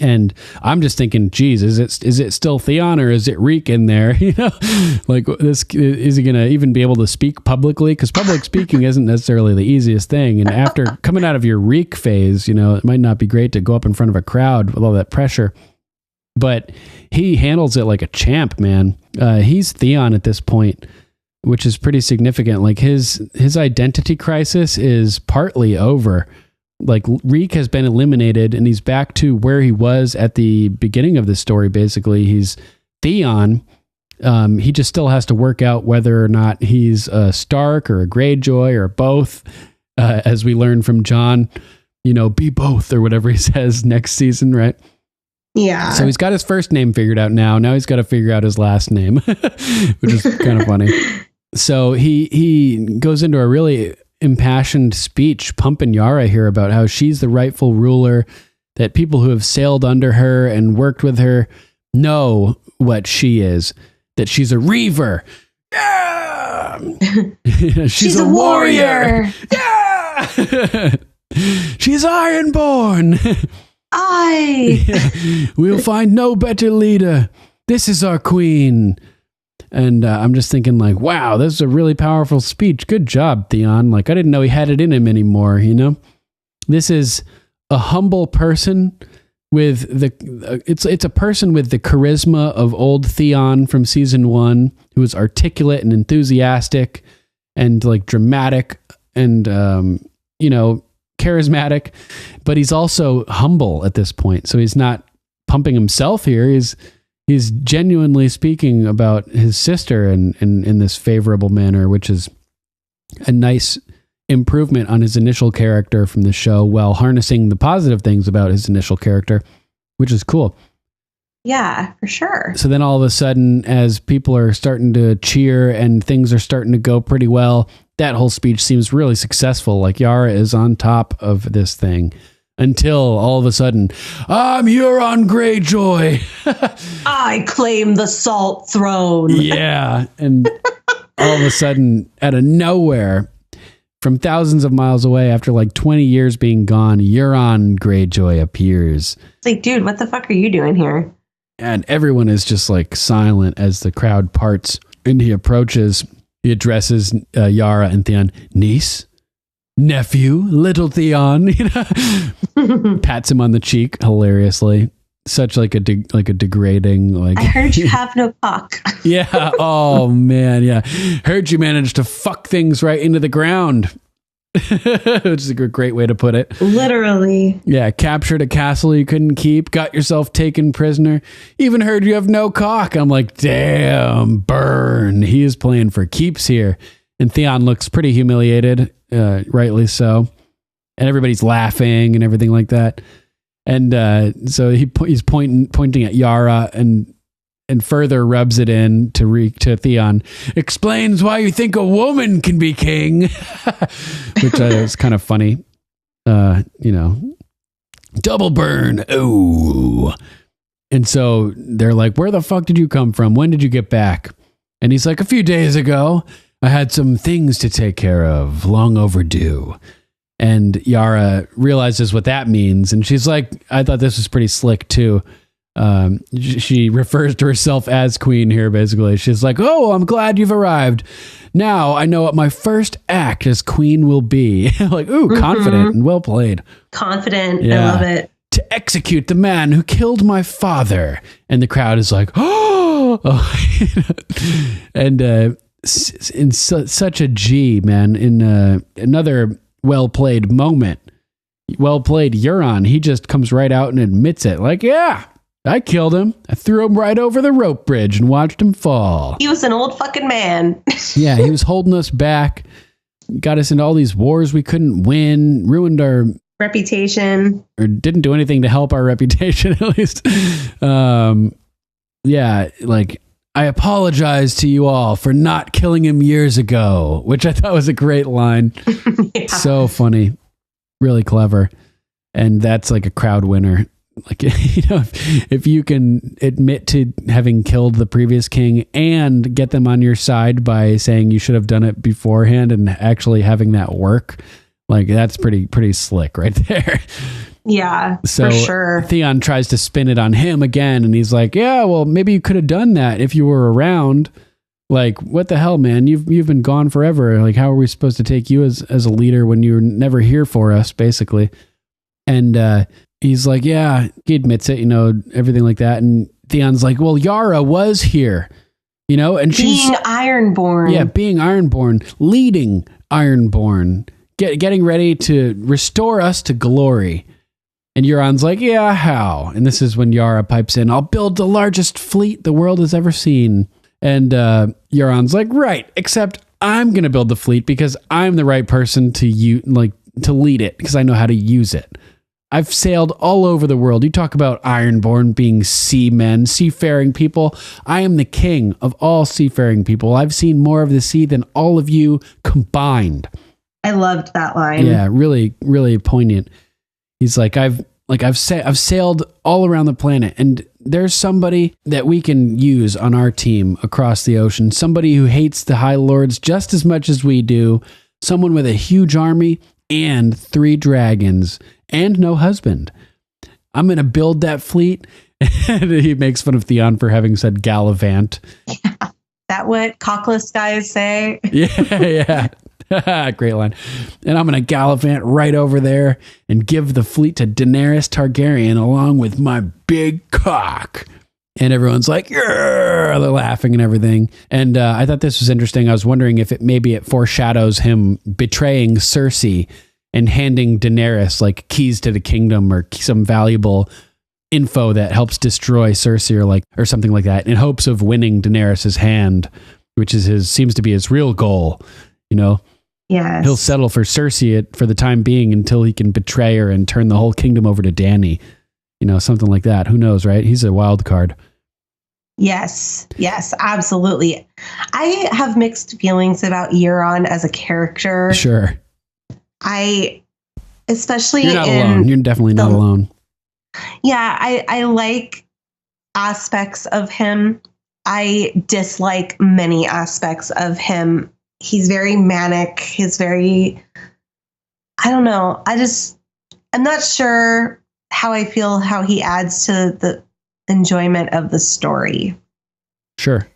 And I'm just thinking, geez, is it still Theon, or is it Reek in there? This, is he going to even be able to speak publicly? Because public speaking isn't necessarily the easiest thing. And after coming out of your Reek phase, it might not be great to go up in front of a crowd with all that pressure. But he handles it like a champ, man. He's Theon at this point, which is pretty significant. His identity crisis is partly over. Reek has been eliminated, and he's back to where he was at the beginning of the story. Basically, he's Theon. He just still has to work out whether or not he's a Stark or a Greyjoy or both, as we learn from Jon. Be both, or whatever he says next season, right? Yeah. So he's got his first name figured out now. Now he's got to figure out his last name, which is kind of funny. So he goes into a really impassioned speech pumping Yara here about how she's the rightful ruler, that people who have sailed under her and worked with her know what she is, that she's a reaver. Yeah. she's a warrior. Yeah. She's Ironborn. We'll find no better leader. This is our queen. And I'm just thinking wow, this is a really powerful speech. Good job, Theon. I didn't know he had it in him anymore, This is a humble person with it's a person with the charisma of old Theon from season 1, who is articulate and enthusiastic and dramatic and, charismatic, but he's also humble at this point. So he's not pumping himself here. He's genuinely speaking about his sister in this favorable manner, which is a nice improvement on his initial character from the show, while harnessing the positive things about his initial character, which is cool. Yeah, for sure. So then all of a sudden, as people are starting to cheer and things are starting to go pretty well, that whole speech seems really successful. Like Yara is on top of this thing until all of a sudden, I'm Euron Greyjoy. I claim the Salt Throne. Yeah. And all of a sudden, out of nowhere, from thousands of miles away, after like 20 years being gone, Euron Greyjoy appears. It's like, dude, what the fuck are you doing here? And everyone is just like silent as the crowd parts and he approaches. He addresses Yara and Theon, niece, nephew, little Theon, pats him on the cheek hilariously. Such like a degrading, like, I heard you have no cock. Yeah. Oh man. Yeah. Heard you managed to fuck things right into the ground. Which is a great way to put it. Literally. Yeah. Captured a castle you couldn't keep. Got yourself taken prisoner. Even heard you have no cock. I'm like, damn, burn. He is playing for keeps here. And Theon looks pretty humiliated, rightly so. And everybody's laughing and everything like that. And so he's pointing at Yara and further rubs it in to Theon. Explains why you think a woman can be king, which is kind of funny. Double burn. Oh, and so they're like, "Where the fuck did you come from? When did you get back?" And he's like, "A few days ago. I had some things to take care of, long overdue." And Yara realizes what that means. And she's like, I thought this was pretty slick too. She refers to herself as queen here, basically. She's like, oh, I'm glad you've arrived. Now I know what my first act as queen will be. Like, ooh, confident and well played. Confident. Yeah. I love it. To execute the man who killed my father. And the crowd is like, oh. And in such a G, man, in another well played moment. Well played, Euron. He just comes right out and admits it. Like, yeah, I killed him. I threw him right over the rope bridge and watched him fall. He was an old fucking man. Yeah, he was holding us back. Got us into all these wars we couldn't win. Ruined our reputation. Or didn't do anything to help our reputation, at least. Yeah, like, I apologize to you all for not killing him years ago, which I thought was a great line. Yeah. So funny, really clever. And that's like a crowd winner. Like, if you can admit to having killed the previous king and get them on your side by saying you should have done it beforehand and actually having that work, like that's pretty slick right there. Yeah, so for sure. Theon tries to spin it on him again, and he's like, yeah, well, maybe you could have done that if you were around. Like, what the hell, man? You've been gone forever. Like, how are we supposed to take you as a leader when you're never here for us, basically? And he's like, yeah, he admits it, everything like that. And Theon's like, well, Yara was here, and she's being Ironborn. Yeah, being Ironborn, leading Ironborn, getting ready to restore us to glory. And Euron's like, yeah, how? And this is when Yara pipes in, I'll build the largest fleet the world has ever seen. And Euron's like, right, except I'm going to build the fleet because I'm the right person to lead it because I know how to use it. I've sailed all over the world. You talk about Ironborn being seamen, seafaring people. I am the king of all seafaring people. I've seen more of the sea than all of you combined. I loved that line. Yeah, really, really poignant. He's like, I've sailed all around the planet, and there's somebody that we can use on our team across the ocean. Somebody who hates the High Lords just as much as we do. Someone with a huge army and 3 dragons and no husband. I'm going to build that fleet. And he makes fun of Theon for having said gallivant. Yeah. That what cockless guys say? Yeah. Great line. And I'm going to gallivant right over there and give the fleet to Daenerys Targaryen along with my big cock. And everyone's like, yeah, they're laughing and everything. And I thought this was interesting. I was wondering if it foreshadows him betraying Cersei and handing Daenerys like keys to the kingdom or some valuable info that helps destroy Cersei or something like that, in hopes of winning Daenerys's hand, which is seems to be his real goal. Yes. He'll settle for Cersei for the time being until he can betray her and turn the whole kingdom over to Dany. Something like that. Who knows, right? He's a wild card. Yes, absolutely. I have mixed feelings about Euron as a character. Sure. Especially You're not alone. You're definitely not alone. Yeah, I like aspects of him. I dislike many aspects of him. He's very manic. He's very, I don't know. I'm not sure how I feel how he adds to the enjoyment of the story. Sure.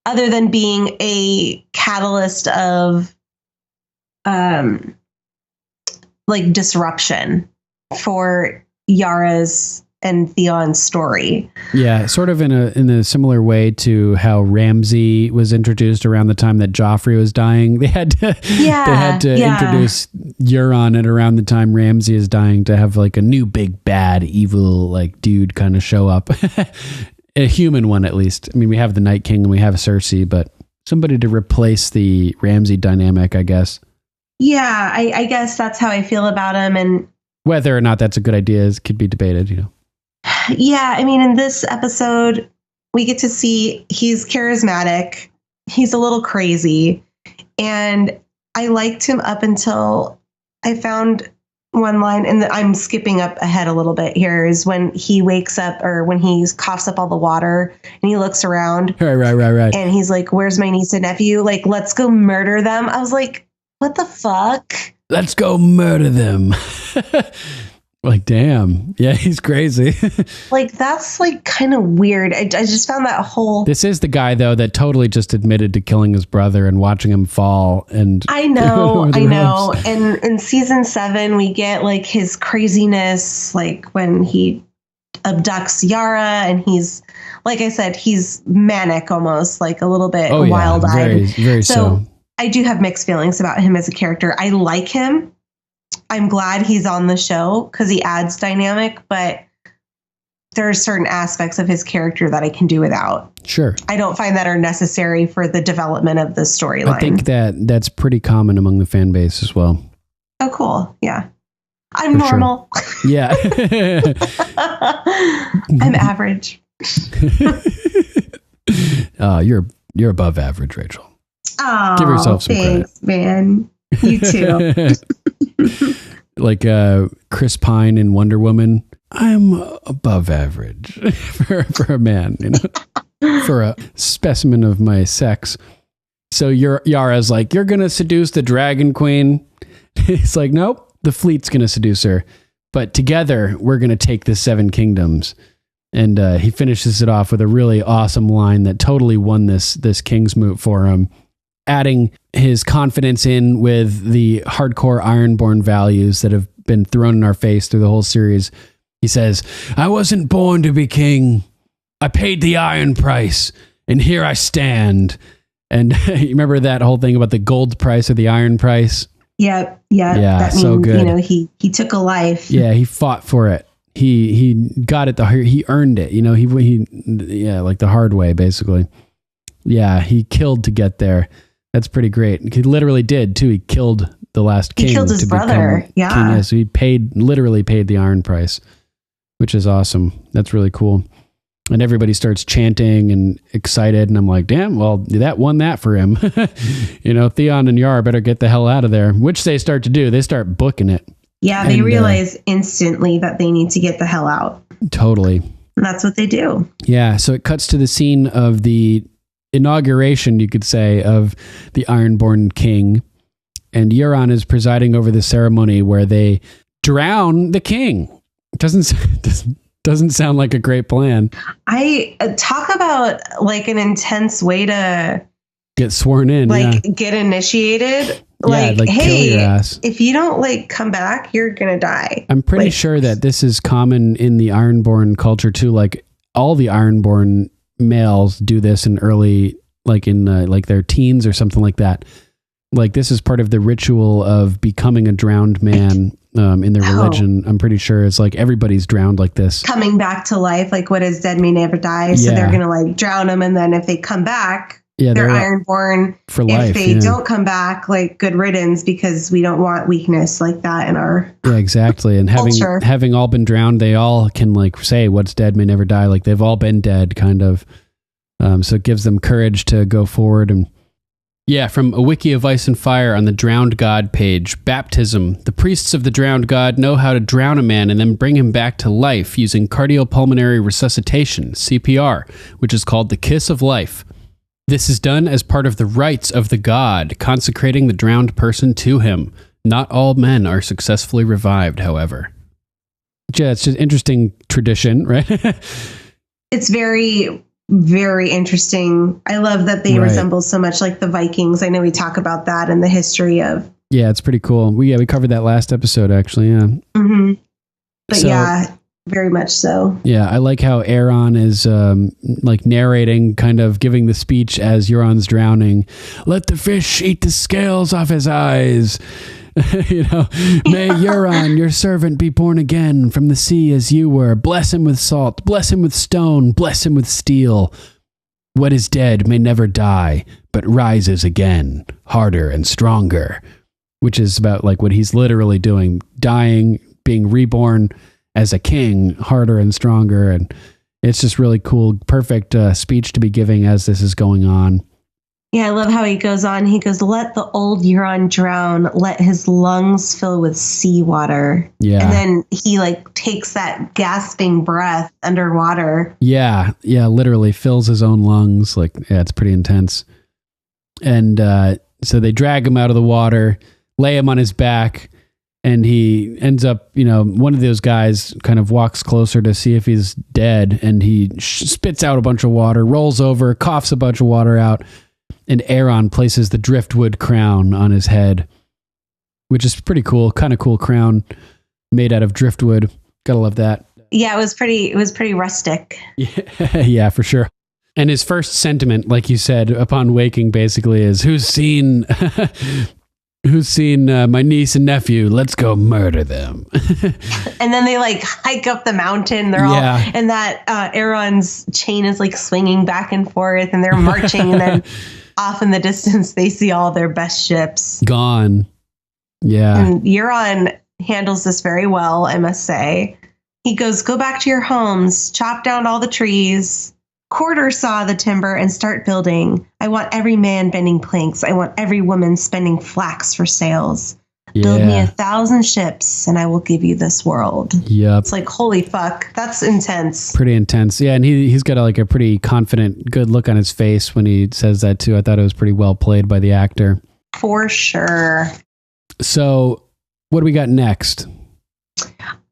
Other than being a catalyst of disruption for Yara's and Theon's story. Yeah, sort of in a similar way to how Ramsay was introduced around the time that Joffrey was dying. They had to introduce Euron at around the time Ramsay is dying to have like a new big bad evil like dude kind of show up. A human one at least. I mean, we have the Night King and we have Cersei, but somebody to replace the Ramsay dynamic, I guess. Yeah, I guess that's how I feel about him, and whether or not that's a good idea could be debated, Yeah, I mean, in this episode, we get to see he's charismatic. He's a little crazy. And I liked him up until I found one line, and I'm skipping up ahead a little bit here, is when he wakes up or when he coughs up all the water and he looks around. Right. And he's like, where's my niece and nephew? Like, let's go murder them. I was like, what the fuck? Let's go murder them. Like, damn. Yeah, he's crazy. Like, that's like kind of weird. I just found that whole... This is the guy, though, that totally just admitted to killing his brother and watching him fall. And I know. And in season 7, we get like his craziness, like when he abducts Yara, and he's, like I said, he's manic almost, like a little bit wild-eyed. Very, very so. I do have mixed feelings about him as a character. I like him. I'm glad he's on the show because he adds dynamic, but there are certain aspects of his character that I can do without. Sure. I don't find that are necessary for the development of the storyline. I think that's pretty common among the fan base as well. Oh, cool. Yeah. I'm normal. Sure. Yeah. I'm average. You're above average, Rachel. Oh, give yourself some thanks, credit. Man. You too. Like Chris Pine in Wonder Woman. I'm above average for a man, for a specimen of my sex. So Yara's like, you're going to seduce the Dragon Queen. He's like, nope, the fleet's going to seduce her. But together, we're going to take the 7 kingdoms. And he finishes it off with a really awesome line that totally won this King's Moot for him, adding his confidence in with the hardcore Ironborn values that have been thrown in our face through the whole series. He says, I wasn't born to be king. I paid the iron price, and here I stand. And you remember that whole thing about the gold price or the iron price? Yeah. That means, so good. He took a life. Yeah, he fought for it. He got it. He earned it. He like the hard way, basically. Yeah, he killed to get there. That's pretty great. He literally did too. He killed the last king. He killed his brother. Yeah. King. Yeah, so he literally paid the iron price, which is awesome. That's really cool. And everybody starts chanting and excited. And I'm like, damn, well, that won that for him. Theon and Yara better get the hell out of there, which they start to do. They start booking it. Yeah, they realize instantly that they need to get the hell out. Totally. And that's what they do. Yeah, so it cuts to the scene of the inauguration, you could say, of the Ironborn king. And Euron is presiding over the ceremony where they drown the king. Doesn't sound like a great plan. I talk about like an intense way to get sworn in, get initiated. Hey, kill your ass. If you don't come back, you're gonna die. I'm pretty sure that this is common in the Ironborn culture too. Like all the Ironborn males do this in early, in their teens or something like that. Like this is part of the ritual of becoming a drowned man in their religion. I'm pretty sure it's like everybody's drowned like this. Coming back to life, like what is dead may never die. So they're going to like drown them. And then if they come back, they're ironborn for life. If they don't come back, like good riddance, because we don't want weakness like that in our exactly. And having all been drowned, they all can like say what's dead may never die. Like they've all been dead kind of. So it gives them courage to go forward. And from A Wiki of Ice and Fire on the Drowned God page. Baptism. The priests of the drowned god know how to drown a man and then bring him back to life using cardiopulmonary resuscitation, CPR, which is called the kiss of life. This is done as part of the rites of the god, consecrating the drowned person to him. Not all men are successfully revived, however. Yeah, it's just an interesting tradition, right? It's very, very interesting. I love that they resemble so much like the Vikings. I know we talk about that in the history of. Yeah, it's pretty cool. We covered that last episode, actually. Yeah. Mm-hmm. But very much so. Yeah, I like how Aaron is like narrating, kind of giving the speech as Euron's drowning. Let the fish eat the scales off his eyes. May Euron, your servant, be born again from the sea as you were. Bless him with salt, bless him with stone, bless him with steel. What is dead may never die, but rises again, harder and stronger. Which is about like what he's literally doing, dying, being reborn as a king, harder and stronger. And it's just really cool, perfect speech to be giving as this is going on. Yeah, I love how he goes on. He goes, let the old Euron drown. Let his lungs fill with seawater. Yeah. And then he like takes that gasping breath underwater. Yeah, literally fills his own lungs. Like, yeah, it's pretty intense. And so they drag him out of the water, lay him on his back, and he ends up, one of those guys kind of walks closer to see if he's dead, and he spits out a bunch of water, rolls over, coughs a bunch of water out. And Aaron places the driftwood crown on his head, which is pretty cool. Kind of cool crown made out of driftwood. Gotta love that. Yeah, it was pretty rustic. Yeah, for sure. And his first sentiment, like you said, upon waking basically is, who's seen my niece and nephew? Let's go murder them. And then they like hike up the mountain. They're all, and that Aaron's chain is like swinging back and forth, and they're marching, and then off in the distance, they see all their best ships gone. Yeah. And Euron handles this very well, I must say. He goes, go back to your homes, chop down all the trees, quarter saw the timber, and start building. I want every man bending planks. I want every woman spinning flax for sails. Yeah. Build me 1,000 ships and I will give you this world. Yep. It's like, holy fuck. That's intense. Pretty intense. Yeah. And he's got a pretty confident, good look on his face when he says that too. I thought it was pretty well played by the actor. For sure. So what do we got next?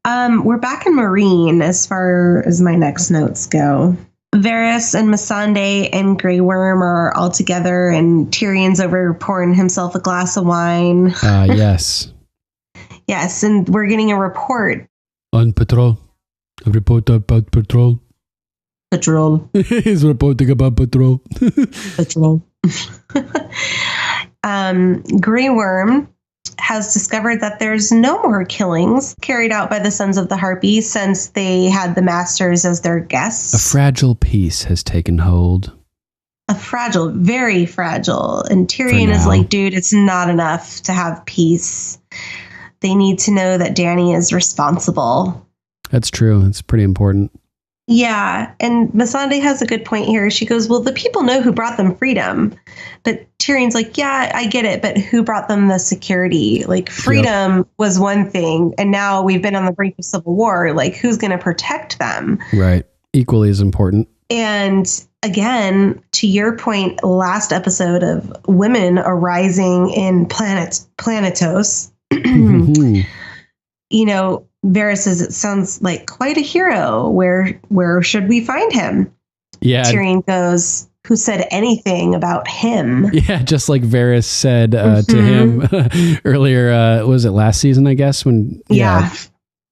We're back in Marine as far as my next notes go. Varys and Missandei and Grey Worm are all together, and Tyrion's over pouring himself a glass of wine. Yes. Yes, and we're getting a report. On patrol. A report about patrol. Patrol. He's reporting about patrol. Patrol. Grey Worm has discovered that there's no more killings carried out by the Sons of the Harpy since they had the Masters as their guests. A fragile peace has taken hold. Very fragile. And Tyrion is like, dude, it's not enough to have peace. They need to know that Dany is responsible. That's true. It's pretty important. Yeah, and Missandei has a good point here. She goes, well, the people know who brought them freedom. But Tyrion's like, yeah, I get it, but who brought them the security? Like, freedom was one thing, and now we've been on the brink of civil war. Like, who's going to protect them? Right. Equally as important. And again, to your point, last episode of women arising in Planetos, Varys says it sounds like quite a hero. Where should we find him? Yeah. Tyrion goes, who said anything about him? Yeah, just like Varys said to him earlier. Was it last season, I guess? When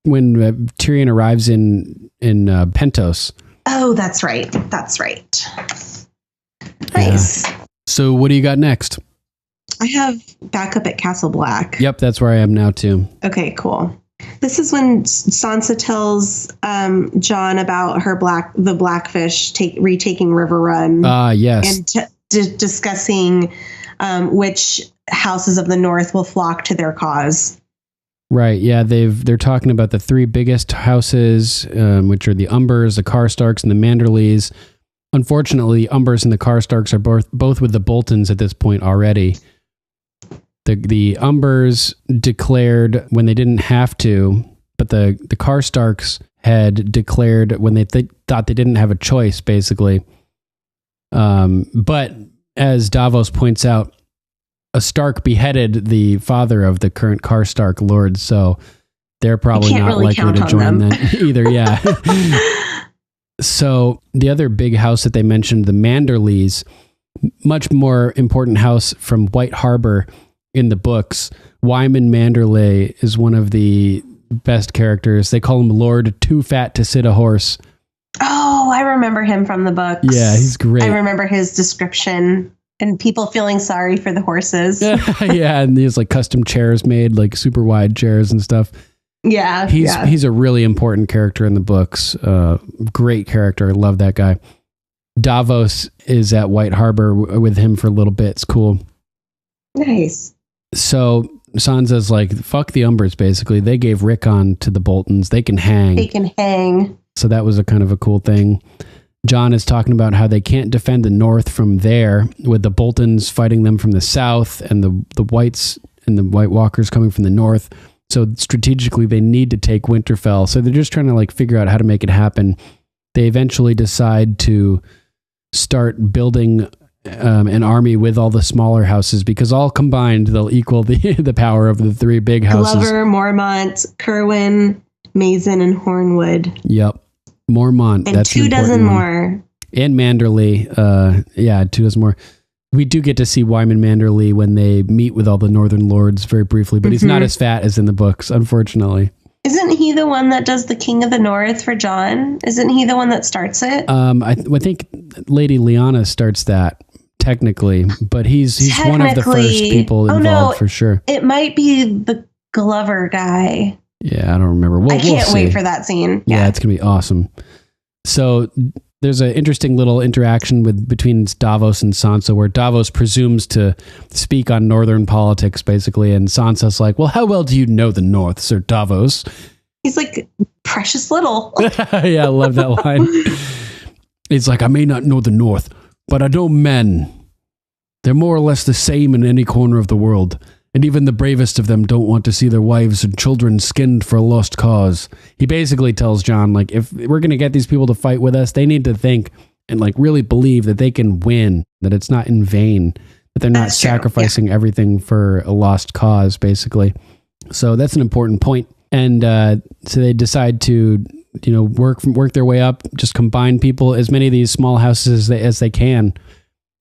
Tyrion arrives in Pentos. Oh, that's right. Nice. Yeah. So what do you got next? I have back up at Castle Black. Yep, that's where I am now too. Okay, cool. This is when Sansa tells Jon about the Blackfish retaking River Run. Yes. And discussing which houses of the North will flock to their cause. Right. Yeah, they're talking about the three biggest houses, which are the Umbers, the Karstarks, and the Manderleys. Unfortunately, Umbers and the Karstarks are both with the Boltons at this point already. The Umbers declared when they didn't have to, but the Karstarks had declared when they thought they didn't have a choice, basically. But as Davos points out, a Stark beheaded the father of the current Karstark lord, so they're probably not really likely to join them either. Yeah. So the other big house that they mentioned, the Manderleys, much more important house from White Harbor in the books. Wyman Manderley is one of the best characters. They call him Lord Too Fat to Sit a Horse. Oh, I remember him from the books. Yeah, he's great. I remember his description and people feeling sorry for the horses. Yeah, and there's like custom chairs made, like super wide chairs and stuff. Yeah, he's a really important character in the books. Great character. I love that guy. Davos is at White Harbor with him for a little bit. It's cool. Nice. So Sansa's like, fuck the Umbers, basically. They gave Rickon to the Boltons. They can hang. So that was a kind of a cool thing. Jon is talking about how they can't defend the North from there, with the Boltons fighting them from the south and the Whites and the White Walkers coming from the north. So strategically, they need to take Winterfell. So they're just trying to like figure out how to make it happen. They eventually decide to start building an army with all the smaller houses, because all combined, they'll equal the power of the three big houses. Glover, Mormont, Kerwin, Mazin, and Hornwood. Yep. Mormont. And that's 2 dozen more. And Manderley. 2 dozen more. We do get to see Wyman Manderley when they meet with all the Northern Lords very briefly, but he's not as fat as in the books, unfortunately. Isn't he the one that does the King of the North for Jon? Isn't he the one that starts it? I think Lady Lyanna starts that, technically, but he's one of the first people involved for sure. It might be the Glover guy. Yeah, I don't remember. I can't wait for that scene. Yeah, it's going to be awesome. So there's an interesting little interaction between Davos and Sansa, where Davos presumes to speak on Northern politics, basically, and Sansa's like, well, how well do you know the North, Sir Davos? He's like, precious little. Yeah, I love that line. He's like, I may not know the North, but I know men. They're more or less the same in any corner of the world. And even the bravest of them don't want to see their wives and children skinned for a lost cause. He basically tells Jon, like, if we're going to get these people to fight with us, they need to think and like really believe that they can win, that it's not in vain, that they're not sacrificing everything for a lost cause, basically. So that's an important point. And so they decide to, work their way up, just combine people, as many of these small houses as they can.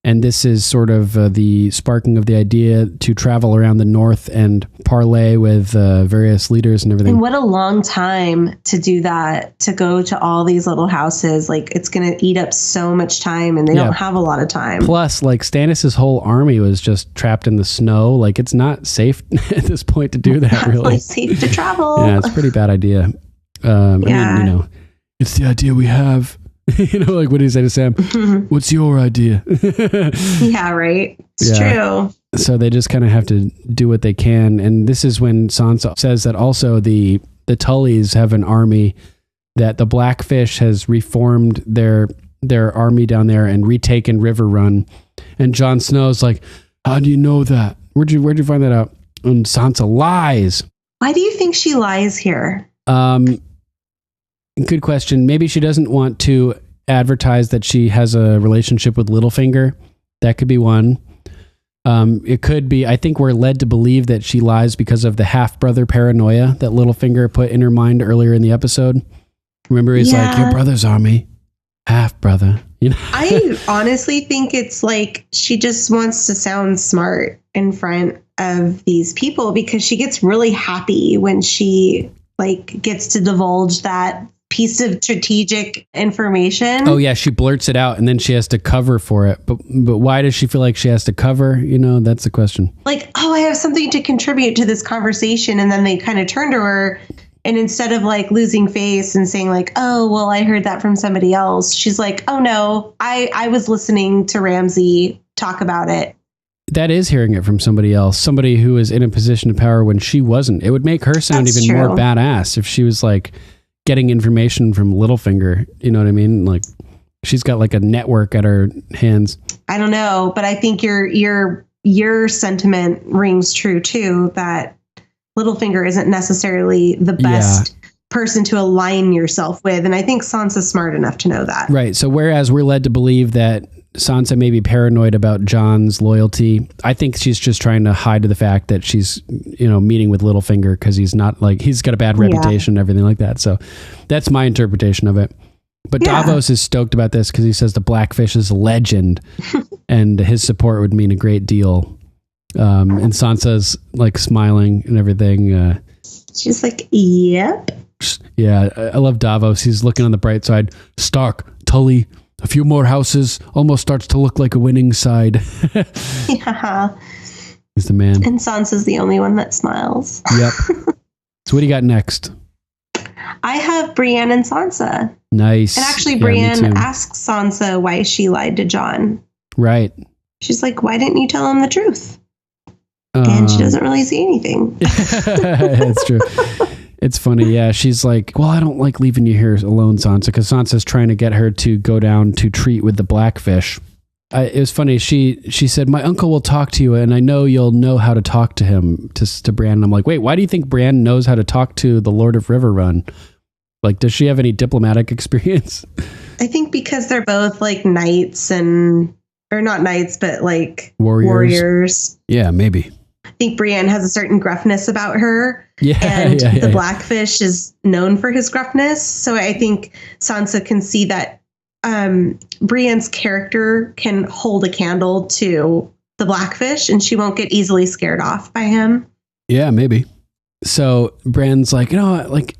And this is sort of the sparking of the idea to travel around the North and parlay with various leaders and everything. And what a long time to do that, to go to all these little houses. Like, it's going to eat up so much time, and they don't have a lot of time. Plus, like, Stannis' whole army was just trapped in the snow. Like, it's not safe at this point to do that, not really. Safe to travel. Yeah, it's a pretty bad idea. I mean, it's the idea we have. Like what did he say to Sam? What's your idea? Yeah, right. It's true. So they just kind of have to do what they can. And this is when Sansa says that also the Tullys have an army, that the Blackfish has reformed their army down there and retaken River Run. And Jon Snow's like, how do you know that? Where'd you find that out? And Sansa lies. Why do you think she lies here? Good question. Maybe she doesn't want to advertise that she has a relationship with Littlefinger. That could be one. It could be, I think we're led to believe that she lies because of the half-brother paranoia that Littlefinger put in her mind earlier in the episode. Remember, he's like, your brother's army, half-brother. I honestly think it's like she just wants to sound smart in front of these people, because she gets really happy when she like gets to divulge that piece of strategic information. Oh yeah, she blurts it out and then she has to cover for it. But why does she feel like she has to cover? You know, that's the question. Like, oh, I have something to contribute to this conversation. And then they kind of turn to her, and instead of like losing face and saying like, oh, well, I heard that from somebody else, she's like, oh no, I was listening to Ramsay talk about it. That is hearing it from somebody else, somebody who is in a position of power when she wasn't. It would make her sound That's even true. more badass if she was like getting information from Littlefinger. You know what I mean? Like she's got like a network at her hands. I don't know, but I think your sentiment rings true too, that Littlefinger isn't necessarily the best person to align yourself with. And I think Sansa's smart enough to know that. Right. So whereas we're led to believe that Sansa may be paranoid about Jon's loyalty, I think she's just trying to hide the fact that she's, you know, meeting with Littlefinger because he's not like, he's got a bad reputation and everything like that. So that's my interpretation of it. But Davos is stoked about this because he says the Blackfish is a legend and his support would mean a great deal. And Sansa's like smiling and everything. She's like, yep. Yeah, I love Davos. He's looking on the bright side. Stark, Tully, a few more houses, almost starts to look like a winning side. Yeah. He's the man. And Sansa's the only one that smiles. Yep. So what do you got next? I have Brienne and Sansa. Nice. And actually, Brienne asks Sansa why she lied to Jon. Right. She's like, why didn't you tell him the truth? And she doesn't really see anything. That's true. It's funny. Yeah. She's like, well, I don't like leaving you here alone, Sansa, because Sansa's trying to get her to go down to treat with the Blackfish. It was funny. She said, my uncle will talk to you and I know you'll know how to talk to him, to Bran. And I'm like, wait, why do you think Bran knows how to talk to the Lord of Riverrun? Like, does she have any diplomatic experience? I think because they're both like knights or not knights, but like warriors. Yeah, maybe. I think Brienne has a certain gruffness about her. Yeah. And the Blackfish is known for his gruffness. So I think Sansa can see that Brienne's character can hold a candle to the Blackfish and she won't get easily scared off by him. Yeah, maybe. So Bran's like, you know, like,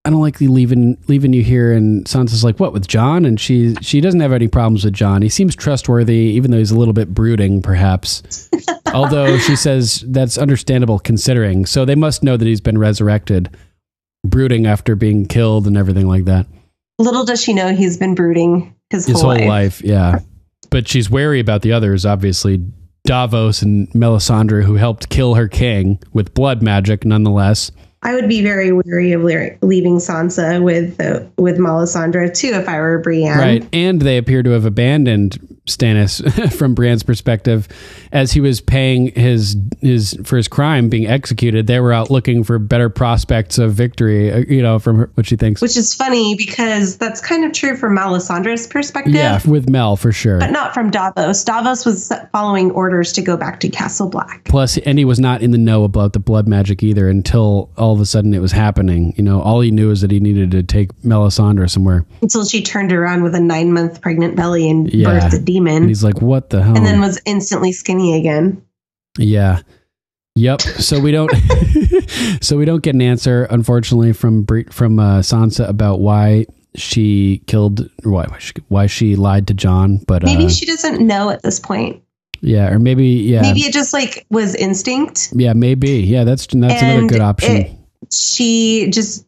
I don't like leaving you here. And Sansa's like, what, with Jon? And she doesn't have any problems with Jon. He seems trustworthy, even though he's a little bit brooding, perhaps. Although she says that's understandable considering. So they must know that he's been resurrected, brooding after being killed and everything like that. Little does she know he's been brooding his whole life. Yeah. But she's wary about the others, obviously. Davos and Melisandre, who helped kill her king with blood magic, nonetheless. I would be very wary of leaving Sansa with Melisandre too if I were Brienne. Right, and they appear to have abandoned Stannis from Bran's perspective, as he was paying his for his crime, being executed. They were out looking for better prospects of victory. You know, from what she thinks. Which is funny because that's kind of true from Melisandre's perspective. Yeah, with Mel for sure, but not from Davos. Davos was following orders to go back to Castle Black. Plus, and he was not in the know about the blood magic either until all of a sudden it was happening. You know, all he knew is that he needed to take Melisandre somewhere. Until she turned around with a 9-month pregnant belly and birthed a demon. And he's like, what the hell? And then was instantly skinny again. Yeah. Yep. So we don't get an answer, unfortunately, from Sansa about why she killed, why she lied to Jon. But maybe she doesn't know at this point. Yeah, or maybe it just like was instinct. Yeah, maybe. Yeah, that's another good option. She just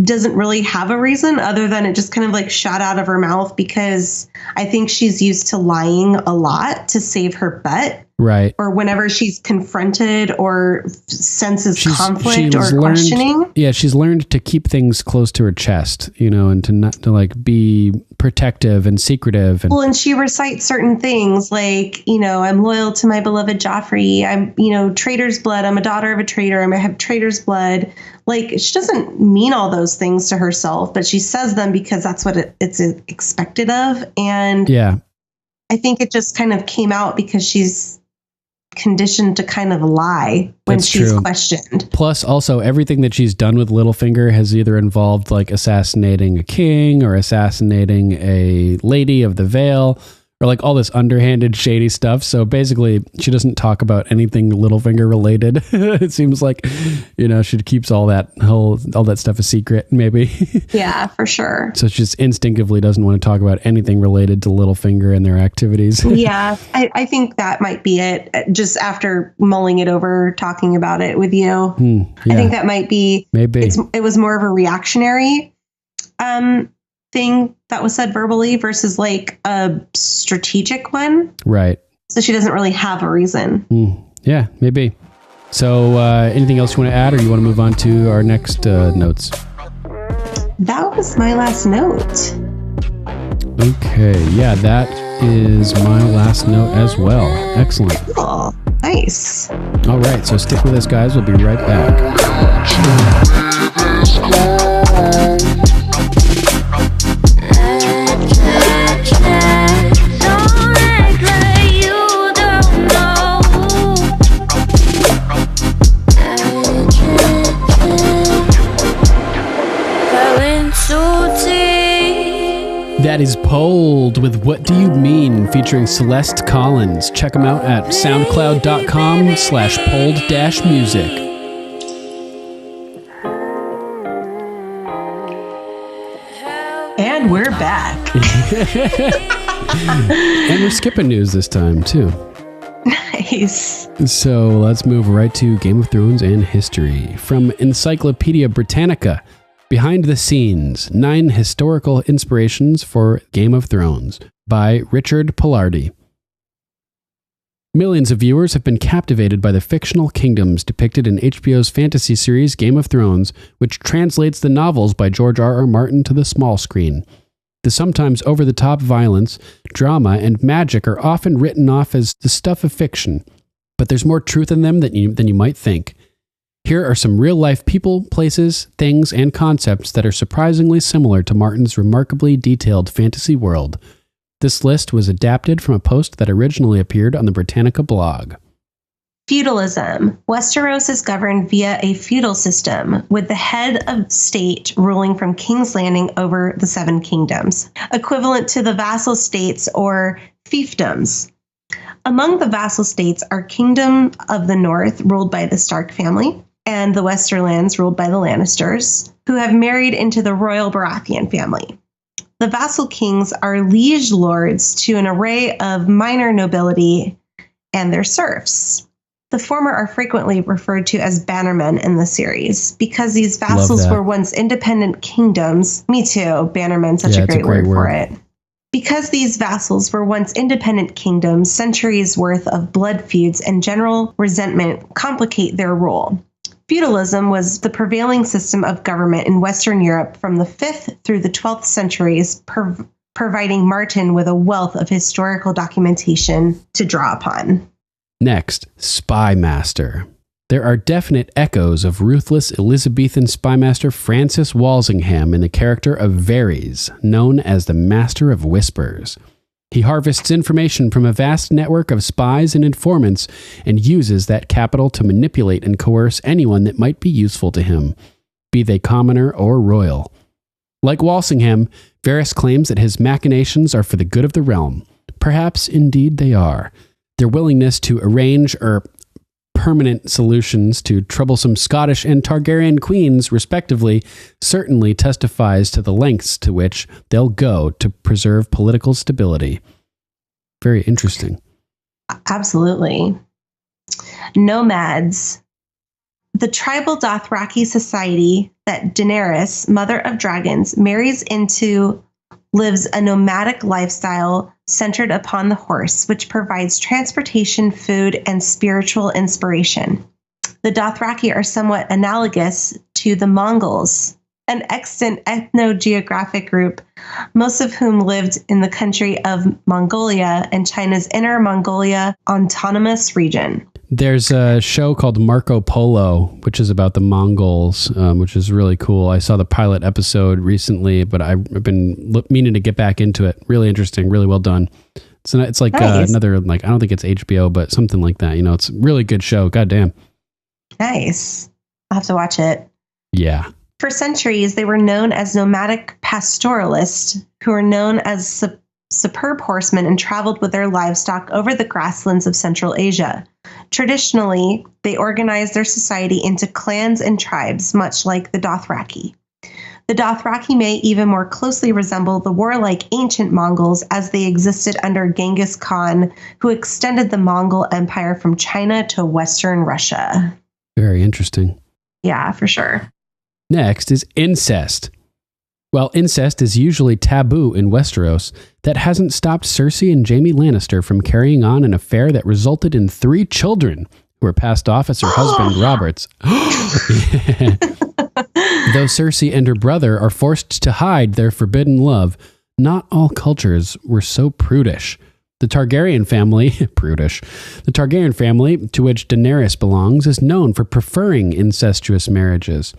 doesn't really have a reason other than it just kind of like shot out of her mouth, because I think she's used to lying a lot to save her butt. Right. Or whenever she's confronted or senses conflict or questioning. Yeah, she's learned to keep things close to her chest, you know, and to like be protective and secretive. And she recites certain things like, you know, I'm loyal to my beloved Joffrey. I'm, you know, traitor's blood. I'm a daughter of a traitor. I have traitor's blood. Like, she doesn't mean all those things to herself, but she says them because that's what it's expected of. And yeah, I think it just kind of came out because she's conditioned to kind of lie when she's questioned. Plus, also, everything that she's done with Littlefinger has either involved like assassinating a king or assassinating a lady of the Vale or like all this underhanded shady stuff. So basically she doesn't talk about anything Littlefinger related. It seems like, she keeps all that stuff a secret maybe. Yeah, for sure. So she just instinctively doesn't want to talk about anything related to Littlefinger and their activities. Yeah, I think that might be it. Just after mulling it over, talking about it with you, yeah. I think that might be, maybe it was more of a reactionary thing that was said verbally versus like a strategic one. Right. So she doesn't really have a reason. Yeah, maybe. So anything else you want to add, or you want to move on to our next notes? That was my last note. Okay. Yeah, that is my last note as well. Excellent. Oh, nice. All right. So stick with us, guys. We'll be right back. That is Polled with What Do You Mean featuring Celeste Collins. Check them out at soundcloud.com/polled-music. And we're back. And we're skipping news this time too. Nice. So let's move right to Game of Thrones and history. From Encyclopedia Britannica. Behind the Scenes, 9 Historical Inspirations for Game of Thrones by Richard Pollardi. Millions of viewers have been captivated by the fictional kingdoms depicted in HBO's fantasy series Game of Thrones, which translates the novels by George R.R. Martin to the small screen. The sometimes over-the-top violence, drama, and magic are often written off as the stuff of fiction, but there's more truth in them than you might think. Here are some real-life people, places, things, and concepts that are surprisingly similar to Martin's remarkably detailed fantasy world. This list was adapted from a post that originally appeared on the Britannica blog. Feudalism. Westeros is governed via a feudal system, with the head of state ruling from King's Landing over the 7 kingdoms, equivalent to the vassal states or fiefdoms. Among the vassal states are Kingdom of the North, ruled by the Stark family, and the Westerlands, ruled by the Lannisters, who have married into the royal Baratheon family. The vassal kings are liege lords to an array of minor nobility and their serfs. The former are frequently referred to as bannermen in the series because these vassals were once independent kingdoms. Me too. Bannermen, such a great word for it. Because these vassals were once independent kingdoms, centuries worth of blood feuds and general resentment complicate their rule. Feudalism was the prevailing system of government in Western Europe from the 5th through the 12th centuries, providing Martin with a wealth of historical documentation to draw upon. Next, Spy Master. There are definite echoes of ruthless Elizabethan spymaster Francis Walsingham in the character of Varys, known as the Master of Whispers. He harvests information from a vast network of spies and informants and uses that capital to manipulate and coerce anyone that might be useful to him, be they commoner or royal. Like Walsingham, Varys claims that his machinations are for the good of the realm. Perhaps indeed they are. Their willingness to arrange permanent solutions to troublesome Scottish and Targaryen queens, respectively, certainly testifies to the lengths to which they'll go to preserve political stability. Very interesting. Absolutely. Nomads. The tribal Dothraki society that Daenerys, Mother of Dragons, marries into lives a nomadic lifestyle centered upon the horse, which provides transportation, food, and spiritual inspiration. The Dothraki are somewhat analogous to the Mongols, an extant ethno-geographic group, most of whom lived in the country of Mongolia and China's Inner Mongolia Autonomous Region. There's a show called Marco Polo, which is about the Mongols, which is really cool. I saw the pilot episode recently, but I've been meaning to get back into it. Really interesting, really well done. It's like nice. Another, like, I don't think it's HBO, but something like that. It's a really good show. Goddamn. Nice. I'll have to watch it. Yeah. For centuries, they were known as nomadic pastoralists, who are known as superb horsemen and traveled with their livestock over the grasslands of Central Asia. Traditionally, they organized their society into clans and tribes, much like the Dothraki. The Dothraki may even more closely resemble the warlike ancient Mongols as they existed under Genghis Khan, who extended the Mongol Empire from China to Western Russia. Very interesting. Yeah, for sure. Next is incest. While incest is usually taboo in Westeros, that hasn't stopped Cersei and Jaime Lannister from carrying on an affair that resulted in 3 children who were passed off as her husband Robert's. Though Cersei and her brother are forced to hide their forbidden love, not all cultures were so prudish. The Targaryen family, prudish, the Targaryen family, to which Daenerys belongs, is known for preferring incestuous marriages.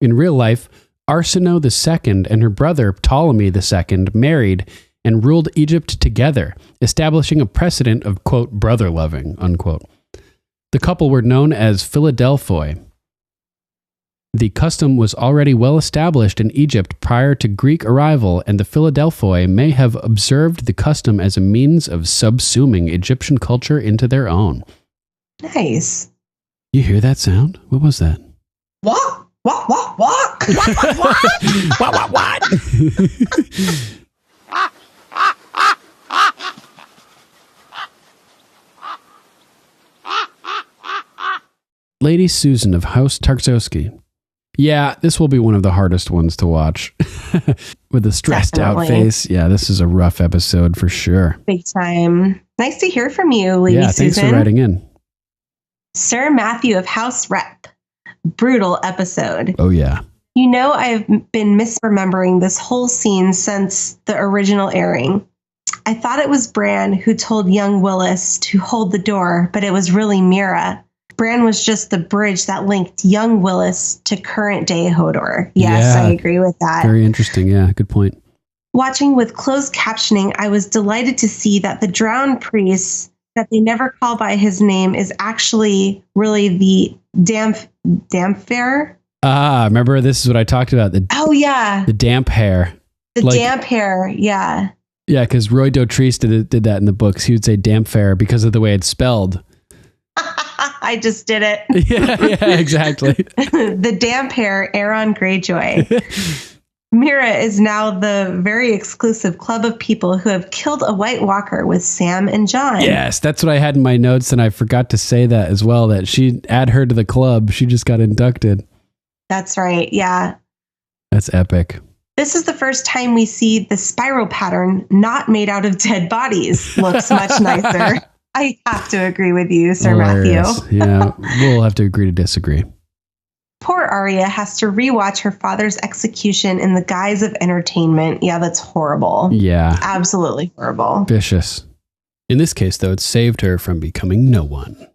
In real life, Arsinoe II and her brother Ptolemy II married and ruled Egypt together, establishing a precedent of, quote, brother-loving, unquote. The couple were known as Philadelphoi. The custom was already well established in Egypt prior to Greek arrival, and the Philadelphoi may have observed the custom as a means of subsuming Egyptian culture into their own. Nice. You hear that sound? What was that? What? What? What? What? What? What? What? Lady Susan of House Tarkowski. Yeah, this will be one of the hardest ones to watch. With a stressed out face. Yeah, this is a rough episode for sure. Big time. Nice to hear from you, Lady Susan. Yeah, thanks for writing in. Sir Matthew of House Repp. Brutal episode. Oh, yeah. You know, I've been misremembering this whole scene since the original airing. I thought it was Bran who told young Willis to hold the door, but it was really Mira. Bran was just the bridge that linked young Willis to current day Hodor. Yes, yeah, I agree with that. Very interesting. Yeah, good point. Watching with closed captioning, I was delighted to see that the drowned priest that they never call by his name is actually really the Damphair. Ah, remember this is what I talked about. The damp hair. The damp hair, yeah. Yeah, because Roy Dotrice did that in the books. He would say Damphair because of the way it's spelled. I just did it. yeah, exactly. The damp hair, Aeron Greyjoy. Mira is now the very exclusive club of people who have killed a White Walker with Sam and John. Yes, that's what I had in my notes, and I forgot to say that as well, that add her to the club. She just got inducted. That's right, yeah. That's epic. This is the first time we see the spiral pattern not made out of dead bodies. Looks much nicer. I have to agree with you, Sir Hilarious. Matthew. Yeah, we'll have to agree to disagree. Poor Arya has to rewatch her father's execution in the guise of entertainment. Yeah, that's horrible. Yeah. Absolutely horrible. Vicious. In this case, though, it saved her from becoming no one.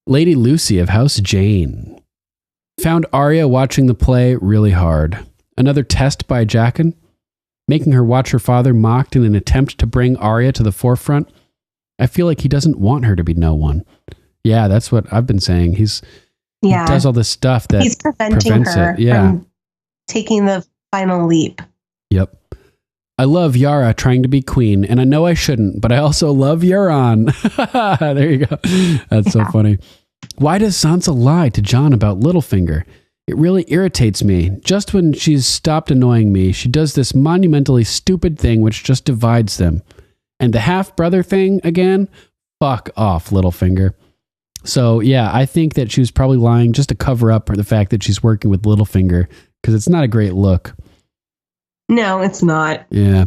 Lady Lucy of House Jane found Arya watching the play really hard. Another test by Jaqen, making her watch her father mocked in an attempt to bring Arya to the forefront. I feel like he doesn't want her to be no one. Yeah, that's what I've been saying. He does all this stuff that he's preventing her from taking the final leap. Yep. I love Yara trying to be queen, and I know I shouldn't, but I also love Euron. There you go. That's so funny. Why does Sansa lie to Jon about Littlefinger? It really irritates me. Just when she's stopped annoying me, she does this monumentally stupid thing which just divides them. And the half-brother thing, again, fuck off, Littlefinger. So, yeah, I think that she was probably lying just to cover up for the fact that she's working with Littlefinger, because it's not a great look. No, it's not. Yeah.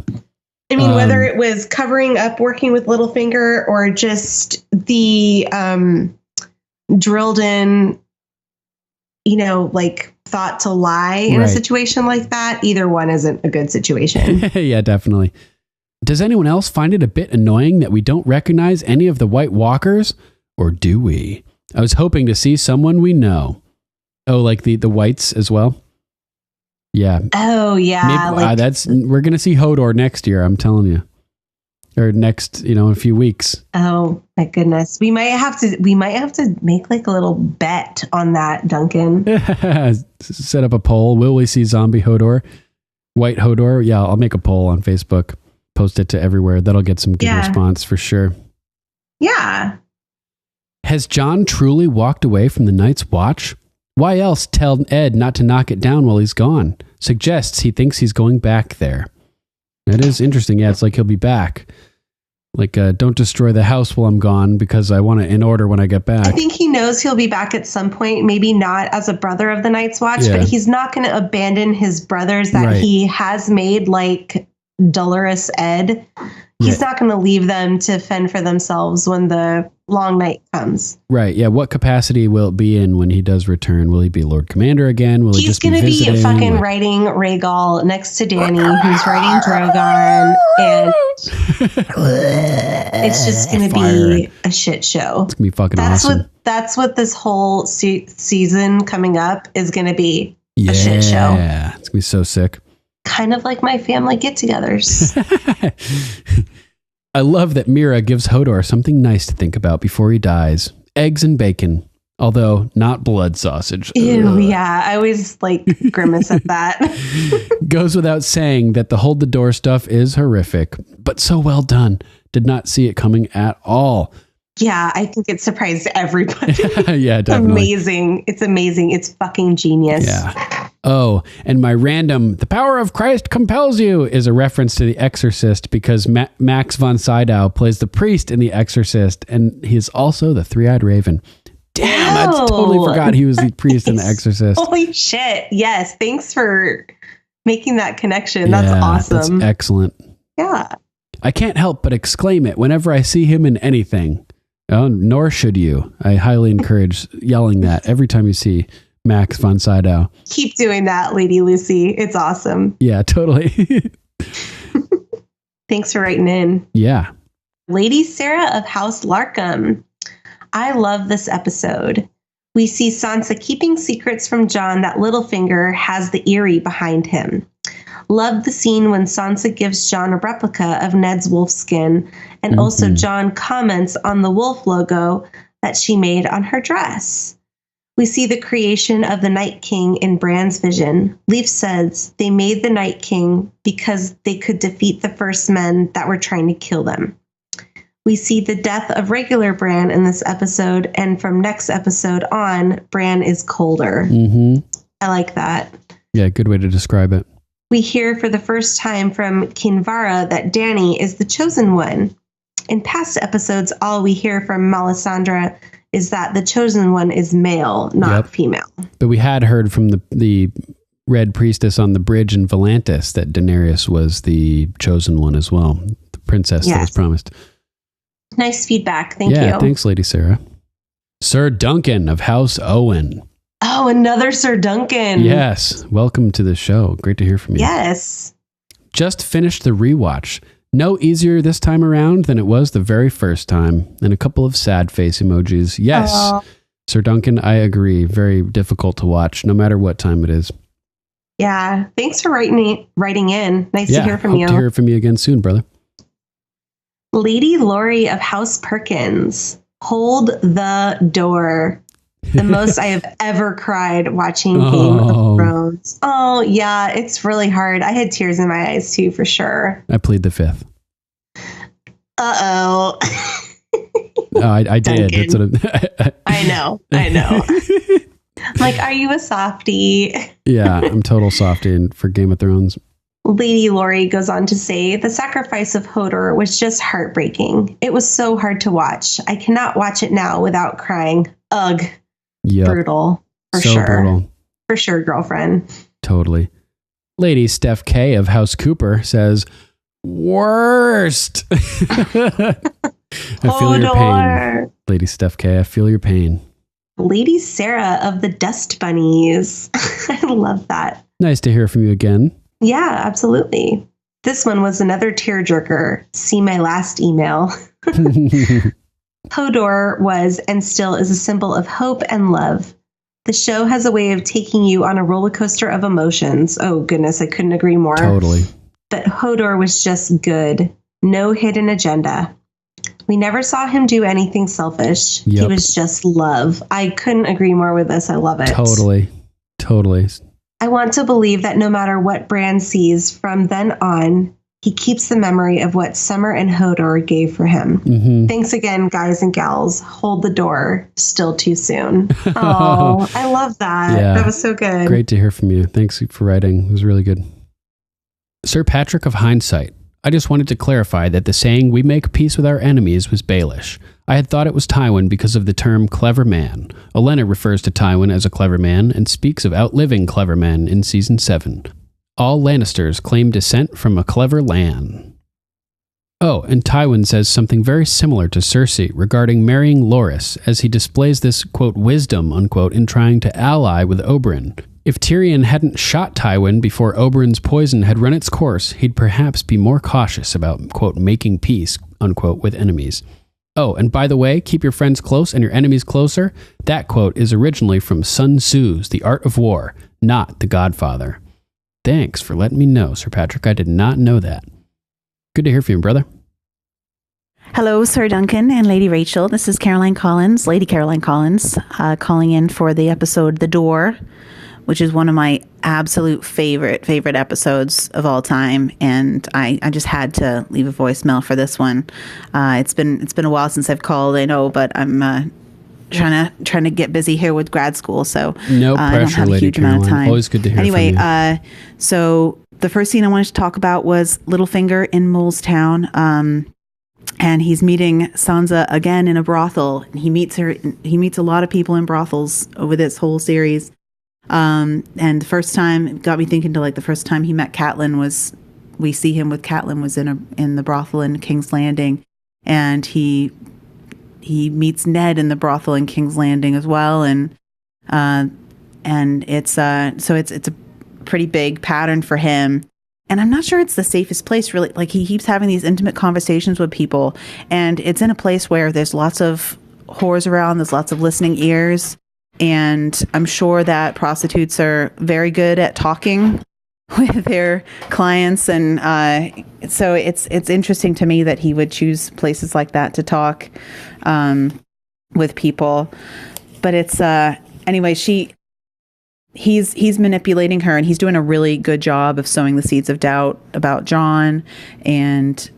I mean, whether it was covering up working with Littlefinger or just the drilled in, thought to lie in a situation like that, either one isn't a good situation. Yeah, definitely. Does anyone else find it a bit annoying that we don't recognize any of the White Walkers? Or do we? I was hoping to see someone we know. Oh, like the Whites as well? Yeah. Oh, yeah. Maybe, we're going to see Hodor next year, I'm telling you. Or next, in a few weeks. Oh, my goodness. We might have to make like a little bet on that, Duncan. Set up a poll. Will we see zombie Hodor? White Hodor? Yeah, I'll make a poll on Facebook. Post it to everywhere. That'll get some good response for sure. Yeah. Has John truly walked away from the Night's Watch? Why else tell Ed not to knock it down while he's gone? Suggests he thinks he's going back there. That is interesting. Yeah, it's like he'll be back. Like, don't destroy the house while I'm gone because I want it in order when I get back. I think he knows he'll be back at some point, maybe not as a brother of the Night's Watch, but he's not going to abandon his brothers that he has made, like Dolorous Ed. He's not going to leave them to fend for themselves when the long night comes. Right. Yeah. What capacity will it be in when he does return? Will he be Lord Commander again? Will he just be visiting? He's going to be fucking writing Rhaegal next to Dany, who's writing Drogon, and it's just going to be a shit show. It's going to be fucking awesome. That's what this whole season coming up is going to be. A shit show. Yeah. It's going to be so sick. Kind of like my family get-togethers. I love that Mira gives Hodor something nice to think about before he dies. Eggs and bacon, although not blood sausage. Ew, yeah. I always like grimace at that. Goes without saying that the hold the door stuff is horrific, but so well done. Did not see it coming at all. Yeah, I think it surprised everybody. Yeah, definitely. Amazing. It's amazing. It's fucking genius. Yeah. Oh, and my random, the power of Christ compels you, is a reference to The Exorcist because Max von Sydow plays the priest in The Exorcist, and he is also the three-eyed raven. Damn, I totally forgot he was the priest in The Exorcist. Holy shit. Yes, thanks for making that connection. That's awesome. That's excellent. Yeah. I can't help but exclaim it whenever I see him in anything. Oh, nor should you. I highly encourage yelling that every time you see Max von Sydow. Keep doing that, Lady Lucy. It's awesome. Yeah, totally. Thanks for writing in. Yeah. Lady Sarah of House Larkham. I love this episode. We see Sansa keeping secrets from Jon that Littlefinger has the Eyrie behind him. Love the scene when Sansa gives Jon a replica of Ned's wolf skin, and also Jon comments on the wolf logo that she made on her dress. We see the creation of the Night King in Bran's vision. Leaf says they made the Night King because they could defeat the first men that were trying to kill them. We see the death of regular Bran in this episode, and from next episode on, Bran is colder. I like that. Yeah, good way to describe it. We hear for the first time from Kinvara that Dany is the chosen one. In past episodes, all we hear from Melisandre is that the chosen one is male, not female. But we had heard from the Red Priestess on the bridge in Volantis that Daenerys was the chosen one as well. The princess that was promised. Nice feedback. Thank you. Yeah, thanks, Lady Sarah. Sir Duncan of House Owen. Oh, another Sir Duncan. Yes. Welcome to the show. Great to hear from you. Yes. Just finished the rewatch. No easier this time around than it was the very first time. And a couple of sad face emojis. Yes. Sir Duncan, I agree. Very difficult to watch, no matter what time it is. Yeah. Thanks for writing in. Nice to hear from you. Hope to hear from you again soon, brother. Lady Laurie of House Perkins. Hold the door. The most I have ever cried watching Game of Thrones. Oh, yeah, it's really hard. I had tears in my eyes, too, for sure. I plead the fifth. Uh-oh. I did. That's what I know. I'm like, are you a softie? Yeah, I'm total softie for Game of Thrones. Lady Laurie goes on to say, the sacrifice of Hodor was just heartbreaking. It was so hard to watch. I cannot watch it now without crying. Ugh. Yep. Brutal. For sure. Brutal. For sure, girlfriend. Totally. Lady Steph K of House Cooper says, worst. I feel your pain. Lady Steph K, I feel your pain. Lady Sarah of the Dust Bunnies. I love that. Nice to hear from you again. Yeah, absolutely. This one was another tearjerker. See my last email. Hodor was and still is a symbol of hope and love. The show has a way of taking you on a roller coaster of emotions. Oh, goodness, I couldn't agree more. Totally. But Hodor was just good. No hidden agenda. We never saw him do anything selfish. Yep. He was just love. I couldn't agree more with this. I love it. Totally. I want to believe that no matter what Bran sees from then on, He keeps the memory of what Summer and Hodor gave for him. Thanks again, guys and gals. Hold the door. Still too soon. Oh, I love that. Yeah. That was so good. Great to hear from you. Thanks for writing. It was really good. Sir Patrick of Hindsight. I just wanted to clarify that the saying, "we make peace with our enemies," was Baelish. I had thought it was Tywin because of the term clever man. Olenna refers to Tywin as a clever man and speaks of outliving clever men in Season 7. All Lannisters claim descent from a clever Lann. Oh, and Tywin says something very similar to Cersei regarding marrying Loras, as he displays this, quote, wisdom, unquote, in trying to ally with Oberyn. If Tyrion hadn't shot Tywin before Oberyn's poison had run its course, he'd perhaps be more cautious about, quote, making peace, unquote, with enemies. Oh, and by the way, keep your friends close and your enemies closer. That quote is originally from Sun Tzu's The Art of War, not The Godfather. Thanks for letting me know, Sir Patrick. I did not know that. Good to hear from you, brother. Hello, Sir Duncan and Lady Rachel. This is Caroline Collins, Lady Caroline Collins, calling in for the episode The Door, which is one of my absolute favorite episodes of all time. And I just had to leave a voicemail for this one. It's been a while since I've called, I know, but I'm trying to get busy here with grad school, so no pressure, I don't have a Lady huge Caroline. amount of time. Always good to hear from you. Anyway, so the first scene I wanted to talk about was Littlefinger in Molestown. And he's meeting Sansa again in a brothel. He meets a lot of people in brothels over this whole series. And the first time, it got me thinking to like the first time he met Catelyn we see him with Catelyn was in the brothel in King's Landing, and he meets Ned in the brothel in King's Landing as well, and it's a pretty big pattern for him. And I'm not sure it's the safest place, really. Like, he keeps having these intimate conversations with people, and it's in a place where there's lots of whores around, there's lots of listening ears, and I'm sure that prostitutes are very good at talking with their clients, and so it's interesting to me that he would choose places like that to talk with people. But it's anyway, he's manipulating her, and he's doing a really good job of sowing the seeds of doubt about Jon, and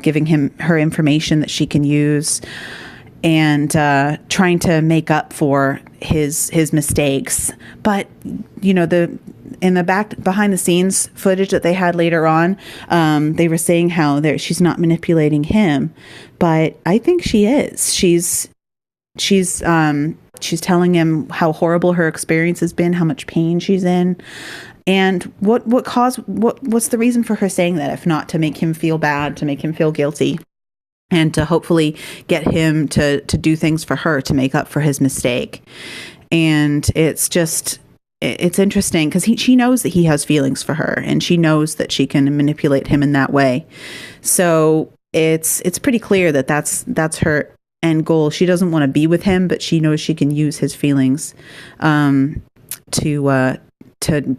giving her information that she can use, and trying to make up for his mistakes. But in the behind the scenes footage that they had later on, they were saying how she's not manipulating him, but I think she is. She's telling him how horrible her experience has been, how much pain she's in, and what's the reason for her saying that, if not to make him feel bad, to make him feel guilty, and to hopefully get him to do things for her to make up for his mistake. And it's interesting because she knows that he has feelings for her, and she knows that she can manipulate him in that way. So it's pretty clear that that's her end goal. She doesn't want to be with him, but she knows she can use his feelings to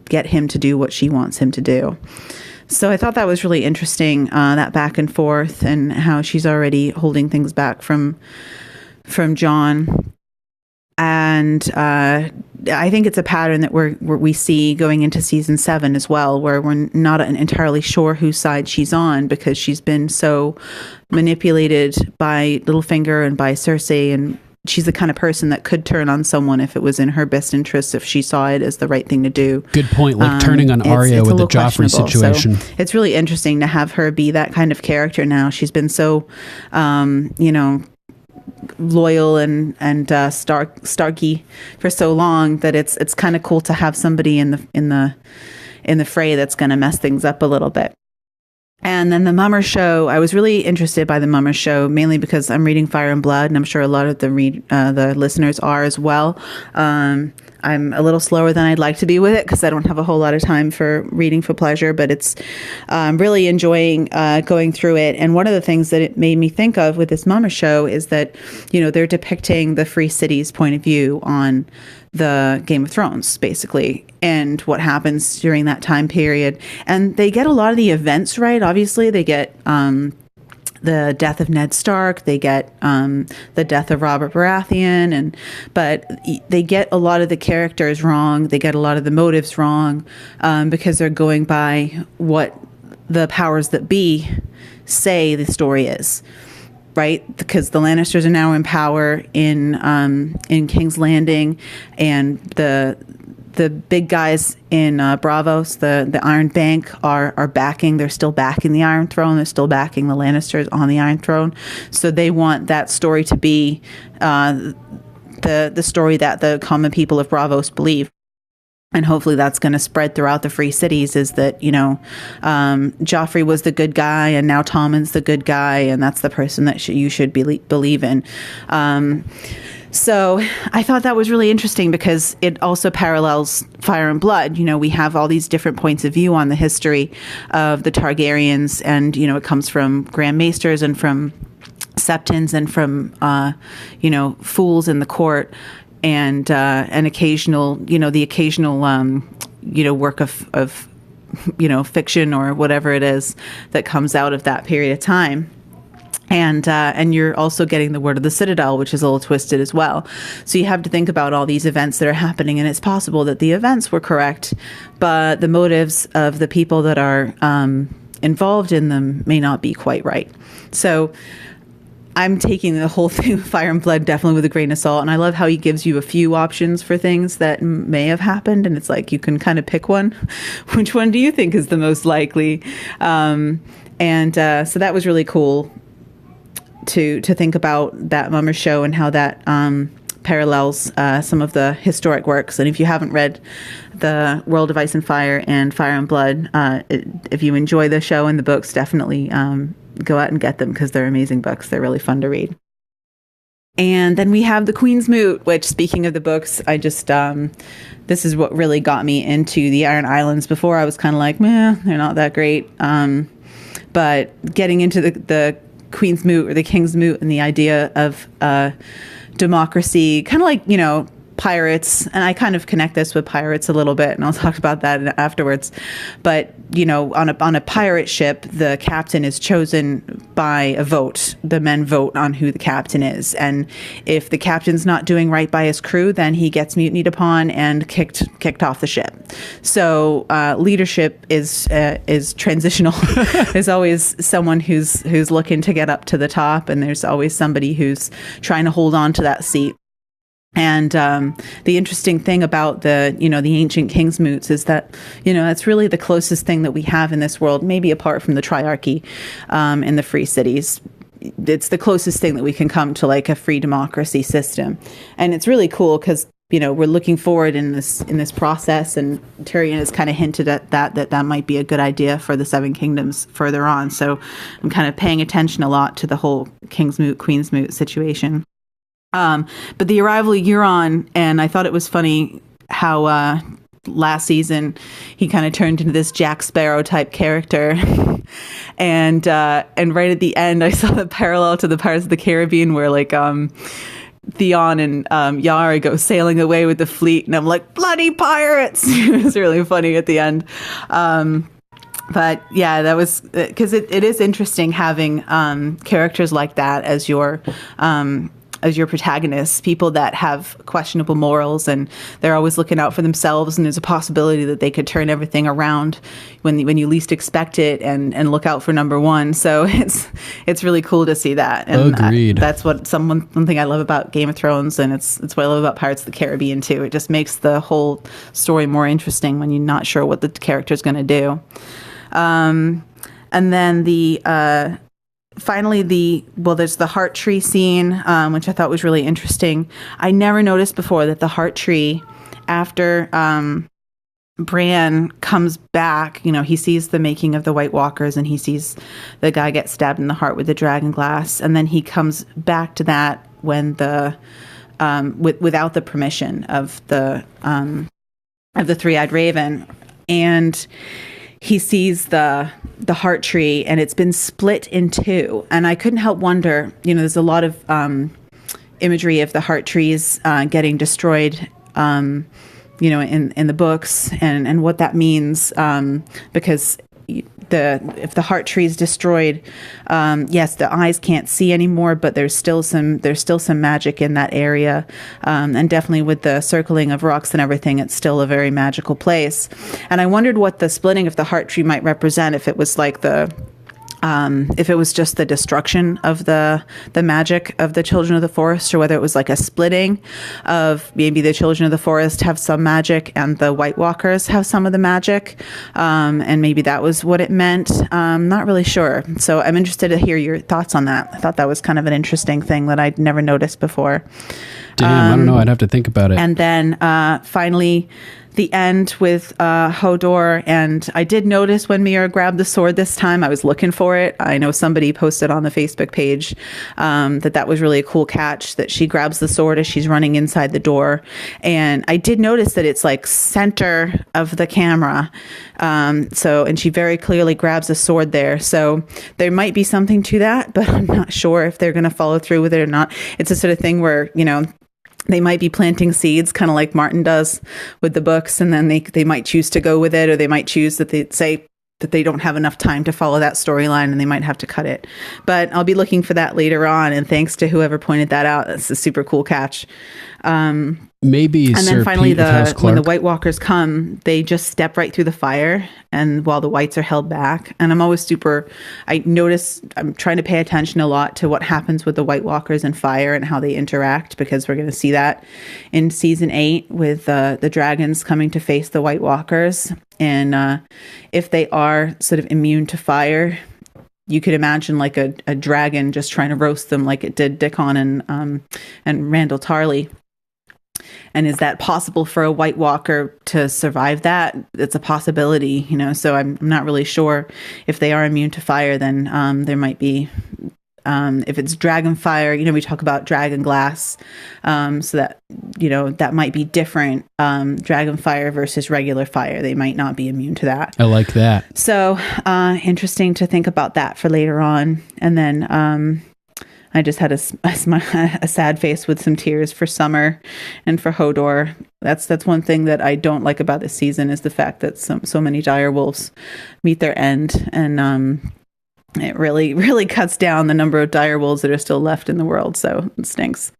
get him to do what she wants him to do. So I thought that was really interesting, that back and forth, and how she's already holding things back from Jon. And I think it's a pattern that we see going into season 7 as well, where we're not entirely sure whose side she's on, because she's been so manipulated by Littlefinger and by Cersei, and she's the kind of person that could turn on someone if it was in her best interest, if she saw it as the right thing to do. Good point, like turning on Arya with the Joffrey situation. So it's really interesting to have her be that kind of character now. She's been so, loyal and Starky for so long that it's kind of cool to have somebody in the fray that's going to mess things up a little bit. And then the Mummer show, I was really interested by the Mummer show, mainly because I'm reading Fire and Blood, and I'm sure a lot of the listeners are as well. I'm a little slower than I'd like to be with it because I don't have a whole lot of time for reading for pleasure, but it's really enjoying going through it. And one of the things that it made me think of with this Mummer show is that, they're depicting the Free City's point of view on the Game of Thrones, basically, and what happens during that time period. And they get a lot of the events right. Obviously, they get the death of Ned Stark, they get the death of Robert Baratheon, but they get a lot of the characters wrong. They get a lot of the motives wrong, because they're going by what the powers that be say the story is. Right, because the Lannisters are now in power in King's Landing, and the big guys in Braavos, the Iron Bank, are backing. They're still backing the Iron Throne. They're still backing the Lannisters on the Iron Throne. So they want that story to be the story that the common people of Braavos believe. And hopefully that's going to spread throughout the free cities, is that, Joffrey was the good guy and now Tommen's the good guy, and that's the person that you should believe in. So I thought that was really interesting because it also parallels Fire and Blood. We have all these different points of view on the history of the Targaryens, and, it comes from Grand Maesters and from Septons and from, fools in the court. And an occasional, the occasional, work of fiction or whatever it is that comes out of that period of time. And you're also getting the Word of the Citadel, which is a little twisted as well. So you have to think about all these events that are happening, and it's possible that the events were correct, but the motives of the people that are involved in them may not be quite right. So I'm taking the whole thing with Fire and Blood definitely with a grain of salt. And I love how he gives you a few options for things that may have happened. And it's like, you can kind of pick one. Which one do you think is the most likely? So that was really cool to think about that Mummer show and how that parallels some of the historic works. And if you haven't read The World of Ice and Fire and Fire and Blood, if you enjoy the show and the books, definitely go out and get them, because they're amazing books. They're really fun to read. And then we have The Queen's Moot, which, speaking of the books, I just, this is what really got me into the Iron Islands. Before I was kind of like, meh, they're not that great. But getting into the Queen's Moot or the King's Moot and the idea of democracy, kind of like, pirates, and I kind of connect this with pirates a little bit, and I'll talk about that afterwards. But on a pirate ship, the captain is chosen by a vote. The men vote on who the captain is, and if the captain's not doing right by his crew, then he gets mutinied upon and kicked off the ship. So leadership is transitional. There's always someone who's looking to get up to the top, and there's always somebody who's trying to hold on to that seat. And the interesting thing about the ancient King's Moots is that, that's really the closest thing that we have in this world, maybe apart from the Triarchy in the free cities. It's the closest thing that we can come to like a free democracy system. And it's really cool because, we're looking forward in this process, and Tyrion has kind of hinted at that might be a good idea for the Seven Kingdoms further on. So I'm kind of paying attention a lot to the whole King's Moot, Queen's Moot situation. But the arrival of Euron, and I thought it was funny how last season he kind of turned into this Jack Sparrow type character, and right at the end I saw the parallel to the Pirates of the Caribbean where like Theon and Yara go sailing away with the fleet, and I'm like, bloody pirates! It was really funny at the end. But yeah, that was because it is interesting having characters like that as your protagonists, people that have questionable morals, and they're always looking out for themselves, and there's a possibility that they could turn everything around when you least expect it and look out for number one. So it's really cool to see that. And agreed. That's what one thing I love about Game of Thrones, and it's what I love about Pirates of the Caribbean too. It just makes the whole story more interesting when you're not sure what the character's going to do. And then finally, there's the heart tree scene, which I thought was really interesting. I never noticed before that the heart tree, after Bran comes back, he sees the making of the White Walkers, and he sees the guy get stabbed in the heart with the dragon glass, and then he comes back to that when without the permission of the three-eyed raven, and he sees the heart tree, and it's been split in two. And I couldn't help wonder, there's a lot of imagery of the heart trees getting destroyed, in the books, and what that means, because if the heart tree is destroyed, yes, the eyes can't see anymore, but there's still some magic in that area, and definitely with the circling of rocks and everything, it's still a very magical place. And I wondered what the splitting of the heart tree might represent, if it was like if it was just the destruction of the magic of the children of the forest, or whether it was like a splitting of maybe the children of the forest have some magic and the White Walkers have some of the magic, and maybe that was what it meant. Not really sure. So I'm interested to hear your thoughts on that. I thought that was kind of an interesting thing that I'd never noticed before. Damn, I don't know. I'd have to think about it. And then finally, the end with Hodor. And I did notice when Mira grabbed the sword this time, I was looking for it. I know somebody posted on the Facebook page that was really a cool catch, that she grabs the sword as she's running inside the door. And I did notice that it's like center of the camera. And she very clearly grabs a sword there. So there might be something to that, but I'm not sure if they're going to follow through with it or not. It's a sort of thing where, they might be planting seeds, kind of like Martin does with the books, and then they might choose to go with it, or they might choose that they say that they don't have enough time to follow that storyline and they might have to cut it. But I'll be looking for that later on, and thanks to whoever pointed that out. That's a super cool catch. Maybe and Sir then finally, Pete of House Clark. when the White Walkers come, they just step right through the fire, and while the Whites are held back. And I'm trying to pay attention a lot to what happens with the White Walkers and fire and how they interact, because we're going to see that in season 8 with the dragons coming to face the White Walkers. And if they are sort of immune to fire, you could imagine like a dragon just trying to roast them like it did Dickon and Randall Tarley. And is that possible for a White Walker to survive that? It's a possibility, so I'm not really sure. If they are immune to fire, then there might be, if it's dragon fire, we talk about dragon glass, so that, that might be different. Dragon fire versus regular fire. They might not be immune to that. I like that. So interesting to think about that for later on. And then I just had a sad face with some tears for Summer and for Hodor. That's one thing that I don't like about this season, is the fact that so many direwolves meet their end, and it really, really cuts down the number of direwolves that are still left in the world. So it stinks.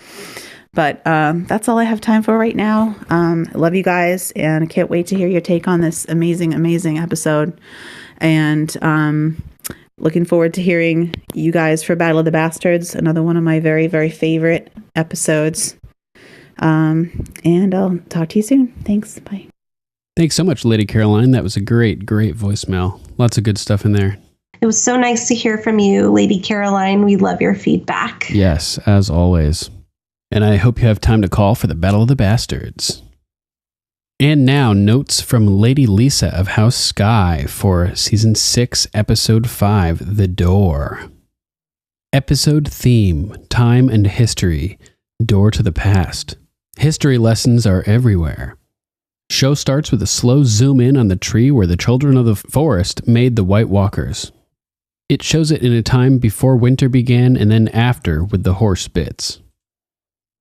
But that's all I have time for right now. I love you guys, and I can't wait to hear your take on this amazing, amazing episode. And looking forward to hearing you guys for Battle of the Bastards, another one of my very, very favorite episodes. And I'll talk to you soon. Thanks. Bye. Thanks so much, Lady Caroline. That was a great, great voicemail. Lots of good stuff in there. It was so nice to hear from you, Lady Caroline. We love your feedback. Yes, as always. And I hope you have time to call for the Battle of the Bastards. And now, notes from Lady Lisa of House Sky for Season 6, Episode 5, The Door. Episode theme, Time and History, Door to the Past. History lessons are everywhere. Show starts with a slow zoom in on the tree where the children of the forest made the White Walkers. It shows it in a time before winter began and then after with the horse bits.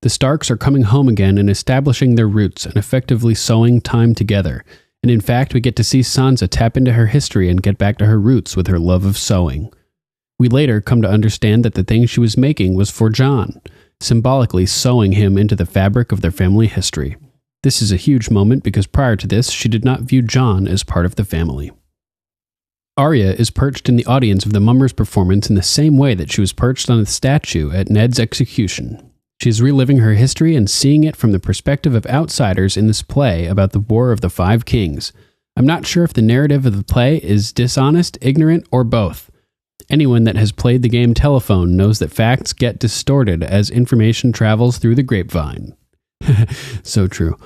The Starks are coming home again and establishing their roots and effectively sewing time together. And in fact, we get to see Sansa tap into her history and get back to her roots with her love of sewing. We later come to understand that the thing she was making was for Jon, symbolically sewing him into the fabric of their family history. This is a huge moment because prior to this, she did not view Jon as part of the family. Arya is perched in the audience of the Mummer's performance in the same way that she was perched on a statue at Ned's execution. She's reliving her history and seeing it from the perspective of outsiders in this play about the War of the Five Kings. I'm not sure if the narrative of the play is dishonest, ignorant, or both. Anyone that has played the game Telephone knows that facts get distorted as information travels through the grapevine. So true.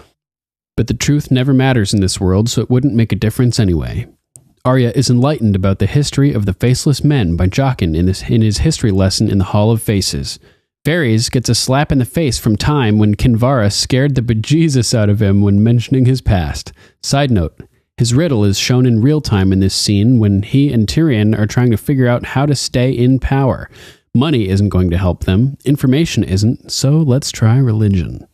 But the truth never matters in this world, so it wouldn't make a difference anyway. Arya is enlightened about the history of the Faceless Men by Jaqen in his history lesson in the Hall of Faces. Varys gets a slap in the face from Time when Kinvara scared the bejesus out of him when mentioning his past. Side note, his riddle is shown in real time in this scene when he and Tyrion are trying to figure out how to stay in power. Money isn't going to help them, information isn't, so let's try religion.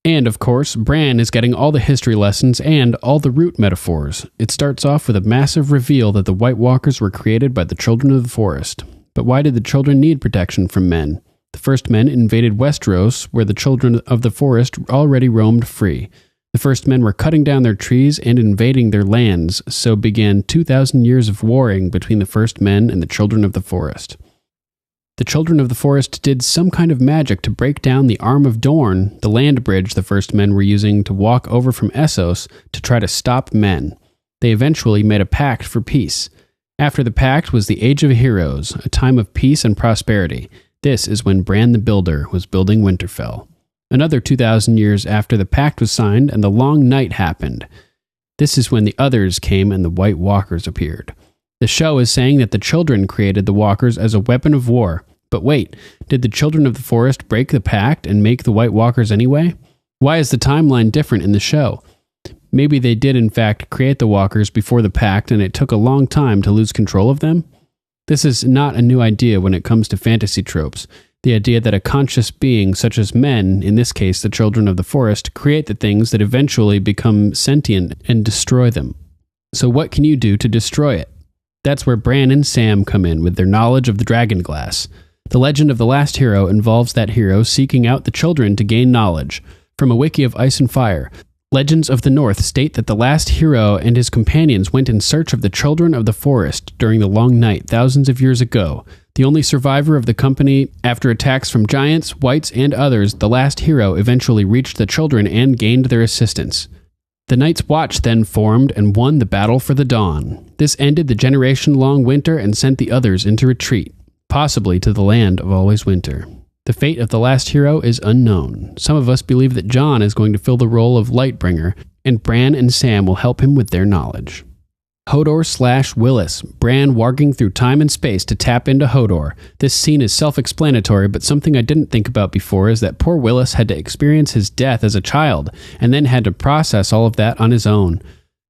And, of course, Bran is getting all the history lessons and all the root metaphors. It starts off with a massive reveal that the White Walkers were created by the Children of the Forest. But why did the children need protection from men? The first men invaded Westeros, where the Children of the Forest already roamed free. The first men were cutting down their trees and invading their lands, so began 2,000 years of warring between the first men and the Children of the Forest. The Children of the Forest did some kind of magic to break down the Arm of Dorne, the land bridge the first men were using to walk over from Essos to try to stop men. They eventually made a pact for peace. After the pact was the Age of Heroes, a time of peace and prosperity. This is when Bran the Builder was building Winterfell. Another 2,000 years after the pact was signed and the Long Night happened. This is when the others came and the White Walkers appeared. The show is saying that the children created the walkers as a weapon of war. But wait, did the Children of the Forest break the pact and make the White Walkers anyway? Why is the timeline different in the show? Maybe they did in fact create the walkers before the pact and it took a long time to lose control of them? This is not a new idea when it comes to fantasy tropes. The idea that a conscious being, such as men, in this case the Children of the Forest, create the things that eventually become sentient and destroy them. So what can you do to destroy it? That's where Bran and Sam come in with their knowledge of the dragon glass. The legend of the last hero involves that hero seeking out the children to gain knowledge. From a wiki of Ice and Fire, Legends of the North state that the last hero and his companions went in search of the Children of the Forest during the Long Night thousands of years ago. The only survivor of the company after attacks from giants, whites, and others, the last hero eventually reached the children and gained their assistance. The Night's Watch then formed and won the battle for the dawn. This ended the generation-long winter and sent the others into retreat, possibly to the land of always winter. The fate of the last hero is unknown. Some of us believe that Jon is going to fill the role of Lightbringer, and Bran and Sam will help him with their knowledge. Hodor/Willis, Bran warging through time and space to tap into Hodor. This scene is self-explanatory, but something I didn't think about before is that poor Willis had to experience his death as a child, and then had to process all of that on his own.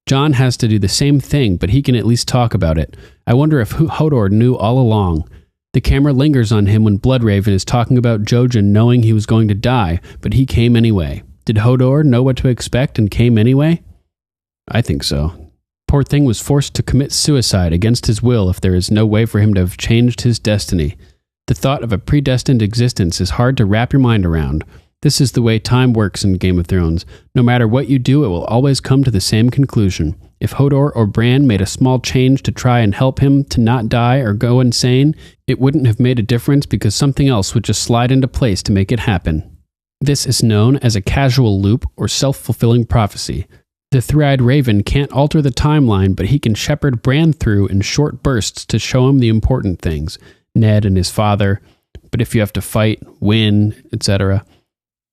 Jon has to do the same thing, but he can at least talk about it. I wonder if Hodor knew all along. The camera lingers on him when Bloodraven is talking about Jojen knowing he was going to die, but he came anyway. Did Hodor know what to expect and came anyway? I think so. Poor thing was forced to commit suicide against his will if there is no way for him to have changed his destiny. The thought of a predestined existence is hard to wrap your mind around. This is the way time works in Game of Thrones. No matter what you do, it will always come to the same conclusion. If Hodor or Bran made a small change to try and help him to not die or go insane, it wouldn't have made a difference because something else would just slide into place to make it happen. This is known as a causal loop or self-fulfilling prophecy. The three-eyed raven can't alter the timeline, but he can shepherd Bran through in short bursts to show him the important things, Ned and his father, but if you have to fight, win, etc.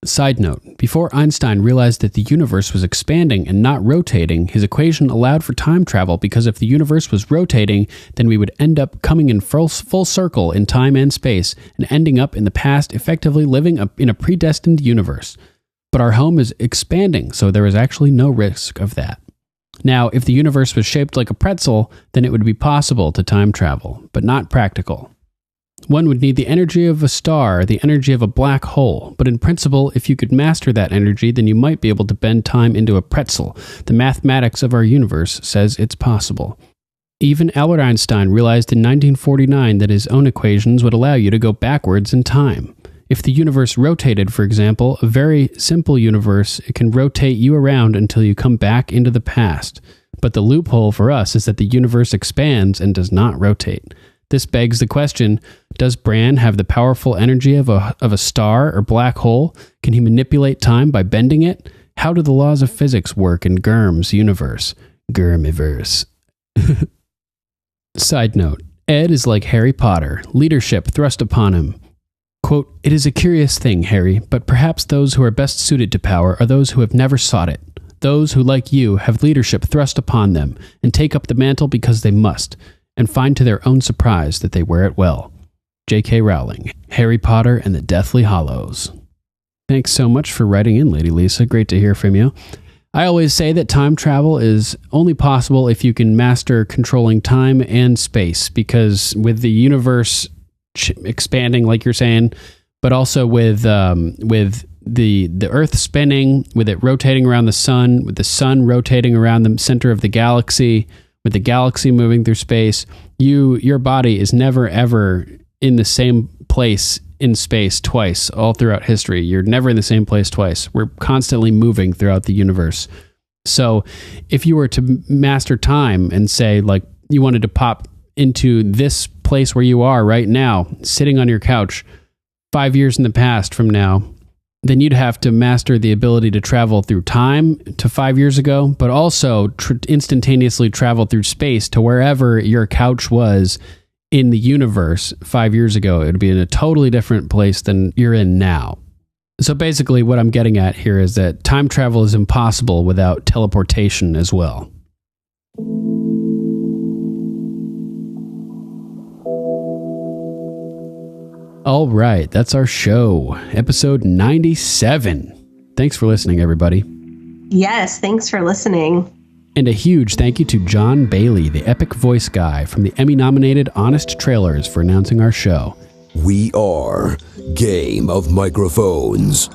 Side note, before Einstein realized that the universe was expanding and not rotating, his equation allowed for time travel because if the universe was rotating, then we would end up coming in full circle in time and space and ending up in the past, effectively living in a predestined universe. But our home is expanding, so there is actually no risk of that. Now, if the universe was shaped like a pretzel, then it would be possible to time travel, but not practical. One would need the energy of a star, the energy of a black hole, but in principle, if you could master that energy, then you might be able to bend time into a pretzel. The mathematics of our universe says it's possible. Even Albert Einstein realized in 1949 that his own equations would allow you to go backwards in time. If the universe rotated, for example, a very simple universe, it can rotate you around until you come back into the past. But the loophole for us is that the universe expands and does not rotate. This begs the question, does Bran have the powerful energy of a star or black hole? Can he manipulate time by bending it? How do the laws of physics work in Gurm's universe? Gurmiverse. Side note, Ed is like Harry Potter, leadership thrust upon him. Quote, "It is a curious thing, Harry, but perhaps those who are best suited to power are those who have never sought it. Those who, like you, have leadership thrust upon them and take up the mantle because they must, and find to their own surprise that they wear it well." J.K. Rowling, Harry Potter and the Deathly Hallows. Thanks so much for writing in, Lady Lisa. Great to hear from you. I always say that time travel is only possible if you can master controlling time and space, because with the universe expanding, like you're saying, but also with the Earth spinning, with it rotating around the sun, with the sun rotating around the center of the galaxy, with the galaxy moving through space, your body is never ever in the same place in space twice all throughout history. You're never in the same place twice. We're constantly moving throughout the universe. So if you were to master time and say, like, you wanted to pop into this place where you are right now, sitting on your couch 5 years in the past from now, then you'd have to master the ability to travel through time to 5 years ago, but also instantaneously travel through space to wherever your couch was in the universe 5 years ago. It would be in a totally different place than you're in now. So basically what I'm getting at here is that time travel is impossible without teleportation as well. All right, that's our show, episode 97. Thanks for listening, everybody. Yes, thanks for listening. And a huge thank you to John Bailey, the epic voice guy from the Emmy-nominated Honest Trailers, for announcing our show. We are Game of Microphones.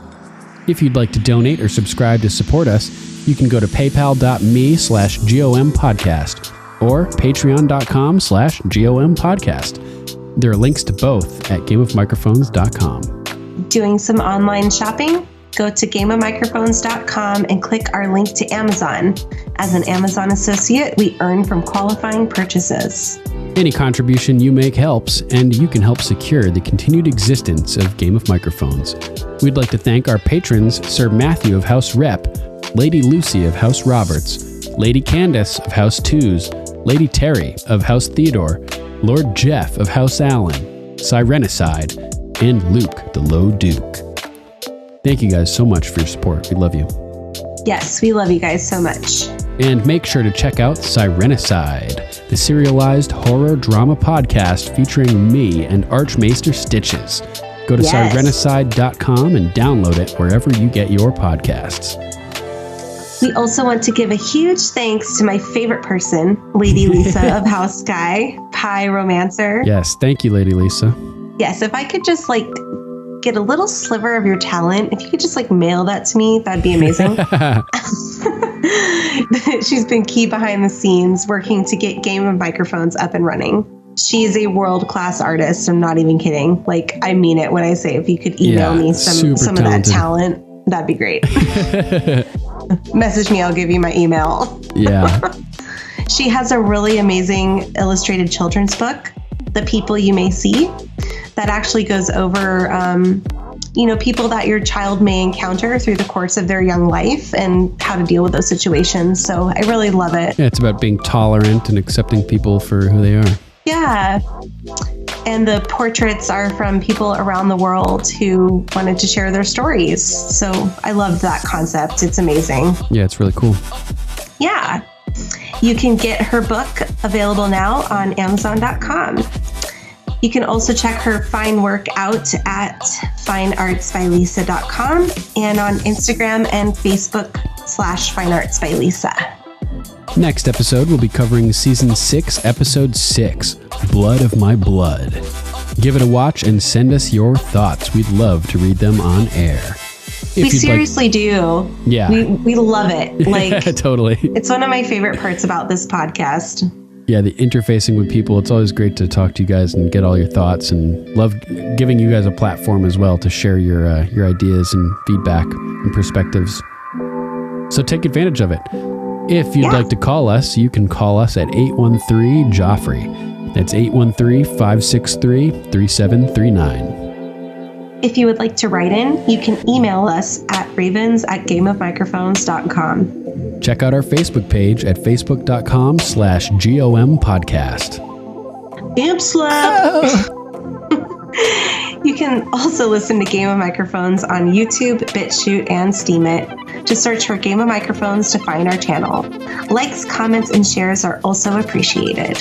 If you'd like to donate or subscribe to support us, you can go to paypal.me/GOMPodcast or patreon.com/GOMPodcast. There are links to both at gameofmicrophones.com. Doing some online shopping? Go to gameofmicrophones.com and click our link to Amazon. As an Amazon associate, we earn from qualifying purchases. Any contribution you make helps, and you can help secure the continued existence of Game of Microphones. We'd like to thank our patrons, Sir Matthew of House Repp, Lady Lucy of House Roberts, Lady Candace of House Tews, Lady Teri of House Theodore, Lord Jeff of House Allen, Sirenicide, and Luke the Low Duke. Thank you guys so much for your support. We love you. Yes, we love you guys so much. And make sure to check out Sirenicide, the serialized horror drama podcast featuring me and Archmaester Stitches. Go to Sirenicide.com and download it wherever you get your podcasts. We also want to give a huge thanks to my favorite person, Lady Lisa of House Sky, Pie Romancer. Yes, thank you, Lady Lisa. Yes, if I could just get a little sliver of your talent, if you could just mail that to me, that'd be amazing. She's been key behind the scenes working to get Game of Microphones up and running. She's a world-class artist. I'm not even kidding. I mean it when I say if you could email me some of that talent, that'd be great. Message me, I'll give you my email. Yeah. She has a really amazing illustrated children's book, The People You May See, that actually goes over, people that your child may encounter through the course of their young life and how to deal with those situations. So I really love it. Yeah, it's about being tolerant and accepting people for who they are. Yeah. And the portraits are from people around the world who wanted to share their stories. So I loved that concept. It's amazing. Yeah, it's really cool. Yeah. You can get her book available now on Amazon.com. You can also check her fine work out at fineartsbylisa.com and on Instagram and Facebook /fineartsbylisa. Next episode, we'll be covering Season 6, Episode 6, Blood of My Blood. Give it a watch and send us your thoughts. We'd love to read them on air. We seriously do. Yeah. We love it. Totally. It's one of my favorite parts about this podcast. Yeah, the interfacing with people. It's always great to talk to you guys and get all your thoughts, and love giving you guys a platform as well to share your ideas and feedback and perspectives. So take advantage of it. If you'd like to call us, you can call us at 813-JOFFREY. That's 813-563-3739. If you would like to write in, you can email us at ravens@gameofmicrophones.com. Check out our Facebook page at facebook.com/GOMPodcast. Amp slap! You can also listen to Game of Microphones on YouTube, BitChute, and Steemit. Just search for Game of Microphones to find our channel. Likes, comments, and shares are also appreciated.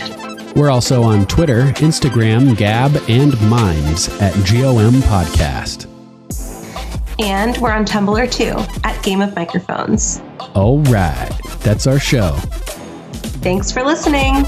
We're also on Twitter, Instagram, Gab, and Minds at GOMPodcast. And we're on Tumblr too, at Game of Microphones. All right, that's our show. Thanks for listening.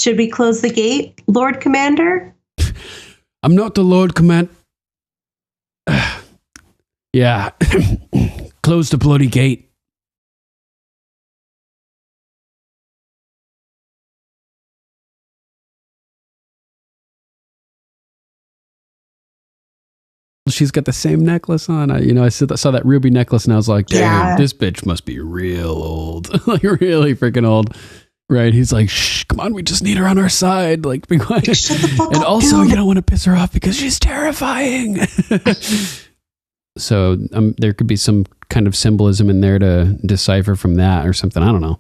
Should we close the gate, Lord Commander? I'm not the Lord Command. Yeah. Close the bloody gate. She's got the same necklace on. I saw that ruby necklace and I was like, damn, this bitch must be real old. Like really freaking old. Right. He's like, shh, come on. We just need her on our side. Like, be quiet. Shut the fuck and up, also, dude. you don't want to piss her off because she's terrifying. So there could be some kind of symbolism in there to decipher from that or something. I don't know.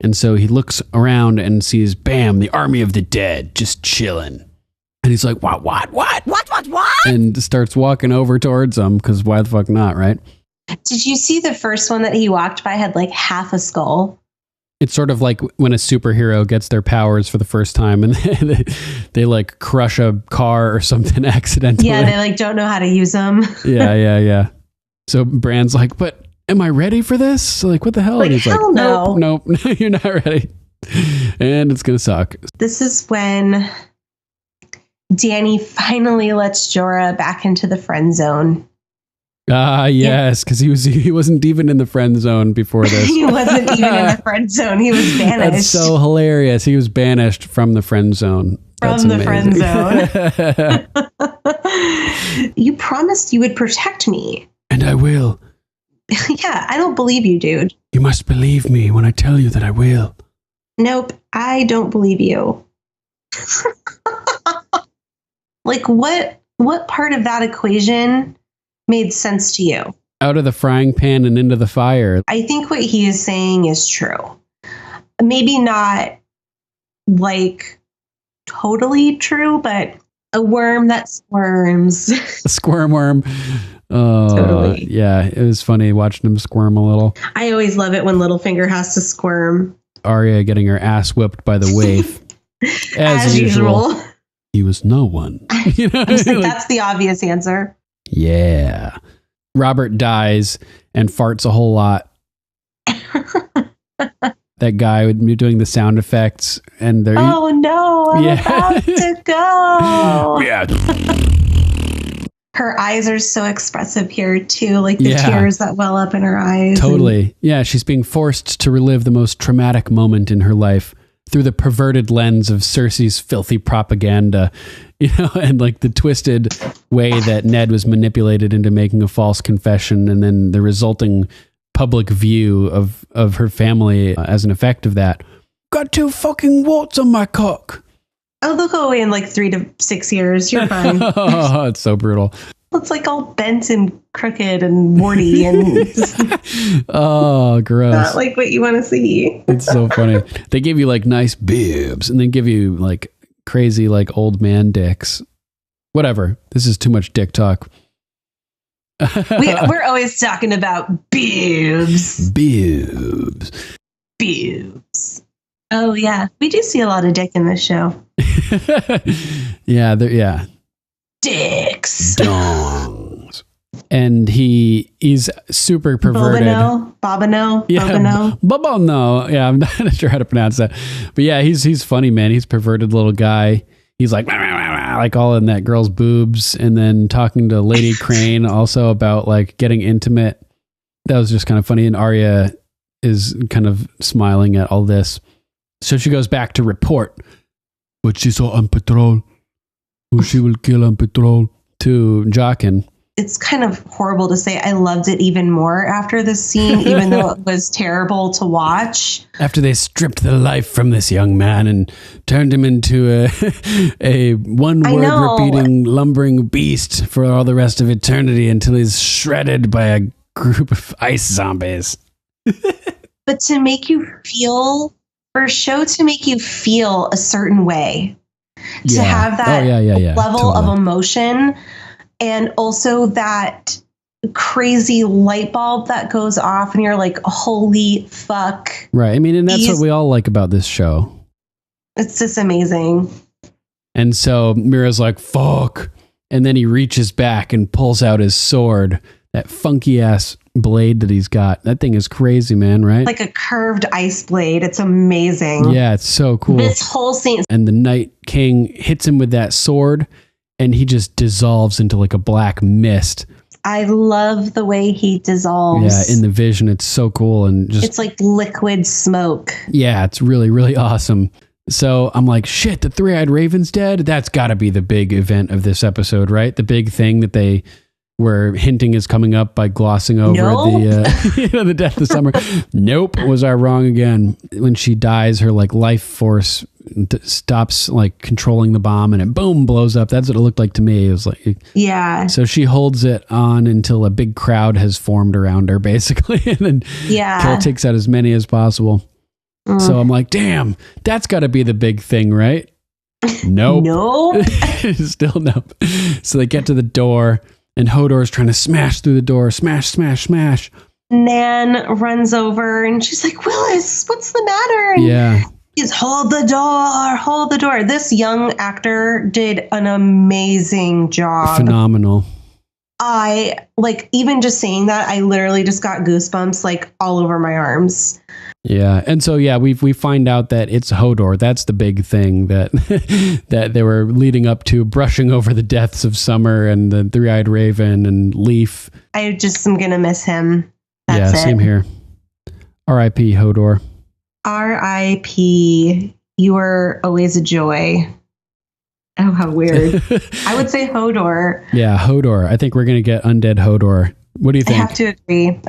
And so he looks around and sees, bam, the army of the dead just chilling. And he's like, what? And starts walking over towards them because why the fuck not, right? Did you see the first one that he walked by had like half a skull? It's sort of like when a superhero gets their powers for the first time and they like crush a car or something accidentally. Yeah, they like don't know how to use them. Yeah. So Bran's like, but am I ready for this? Like, what the hell? Like, and he's hell like, no. Nope, you're not ready. And it's going to suck. This is when Danny finally lets Jorah back into the friend zone. Yes, because he wasn't even in the friend zone before this. He wasn't even in the friend zone. He was banished. That's so hilarious. He was banished from the friend zone. That's from the amazing. friend zone. You promised you would protect me. And I will. Yeah, I don't believe you, dude. You must believe me when I tell you that I will. Nope, I don't believe you. Like, what part of that equation made sense to you? Out of the frying pan and into the fire. I think what he is saying is true. Maybe not like totally true, but a worm that squirms. A squirm worm. Oh, Totally. Yeah, it was funny watching him squirm a little. I always love it when Littlefinger has to squirm. Arya getting her ass whipped by the waif. As usual. He was no one. You know? That's the obvious answer. Yeah. Robert dies and farts a whole lot. That guy would be doing the sound effects and they're Oh no, I'm about to go. Yeah. Her eyes are so expressive here too, like the tears that well up in her eyes. Totally. Yeah, she's being forced to relive the most traumatic moment in her life through the perverted lens of Cersei's filthy propaganda, and like the twisted way that Ned was manipulated into making a false confession, and then the resulting public view of her family as an effect of that. Got 2 fucking warts on my cock. Oh, they'll go away in like 3 to 6 years. You're fine. Oh, it's so brutal. It's like all bent and crooked and warty and oh, gross. Not like what you want to see. It's so funny. They give you like nice boobs and then give you like crazy like old man dicks. Whatever. This is too much dick talk. We're always talking about boobs. Boobs. Boobs. Oh yeah, we do see a lot of dick in this show. Yeah. Dicks. Dongs. And he's super perverted. Bobano. Yeah, I'm not sure how to pronounce that. But yeah, he's funny, man. He's a perverted little guy. He's like all in that girl's boobs, and then talking to Lady Crane also about like getting intimate. That was just kind of funny. And Arya is kind of smiling at all this. So she goes back to report what she saw on patrol, who she will kill on patrol, to Jaqen. It's kind of horrible to say I loved it even more after this scene, even though it was terrible to watch. After they stripped the life from this young man and turned him into a one-word repeating lumbering beast for all the rest of eternity until he's shredded by a group of ice zombies. But to make you feel, for a show to make you feel a certain way, to have that level of emotion, and also that crazy light bulb that goes off and you're like, holy fuck. Right. I mean, and that's what we all like about this show. It's just amazing. And so Mira's like, fuck. And then he reaches back and pulls out his sword, that funky ass blade that he's got. That thing is crazy, man, right? Like a curved ice blade. It's amazing. Yeah, it's so cool. This whole scene. And the Night King hits him with that sword, and he just dissolves into like a black mist. I love the way he dissolves. Yeah, in the vision, it's so cool. And just it's like liquid smoke. Yeah, it's really, really awesome. So I'm like, shit, the three-eyed raven's dead? That's got to be the big event of this episode, right? The big thing that they were hinting is coming up by glossing over the death of Summer. Nope, was I wrong again? When she dies, her like life force stops like controlling the bomb and it boom blows up. That's what it looked like to me. It was like, yeah. So she holds it on until a big crowd has formed around her, basically, and then Kel takes out as many as possible. So I'm like, damn, that's got to be the big thing, right? Nope. Nope. Still nope. So they get to the door, and Hodor is trying to smash through the door. Smash, smash, smash. Nan runs over, and she's like, Willis, what's the matter? And yeah. He's, hold the door, hold the door. This young actor did an amazing job. Phenomenal. I, like, even just saying that, I literally just got goosebumps, like, all over my arms. Yeah, and so we find out that it's Hodor. That's the big thing that that they were leading up to, brushing over the deaths of Summer and the three-eyed raven and Leaf. I just am gonna miss him. That's yeah, same here. R.I.P. Hodor. R.I.P. You were always a joy. Oh, how weird. I would say Hodor. Yeah, Hodor. I think we're gonna get undead Hodor. What do you think? I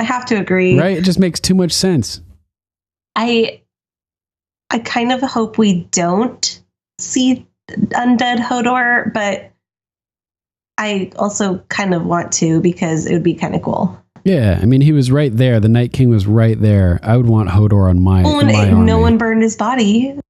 have to agree. Right? It just makes too much sense. I kind of hope we don't see undead Hodor, but I also kind of want to because it would be kind of cool. Yeah, I mean, he was right there. The Night King was right there. I would want Hodor on my army. No one burned his body.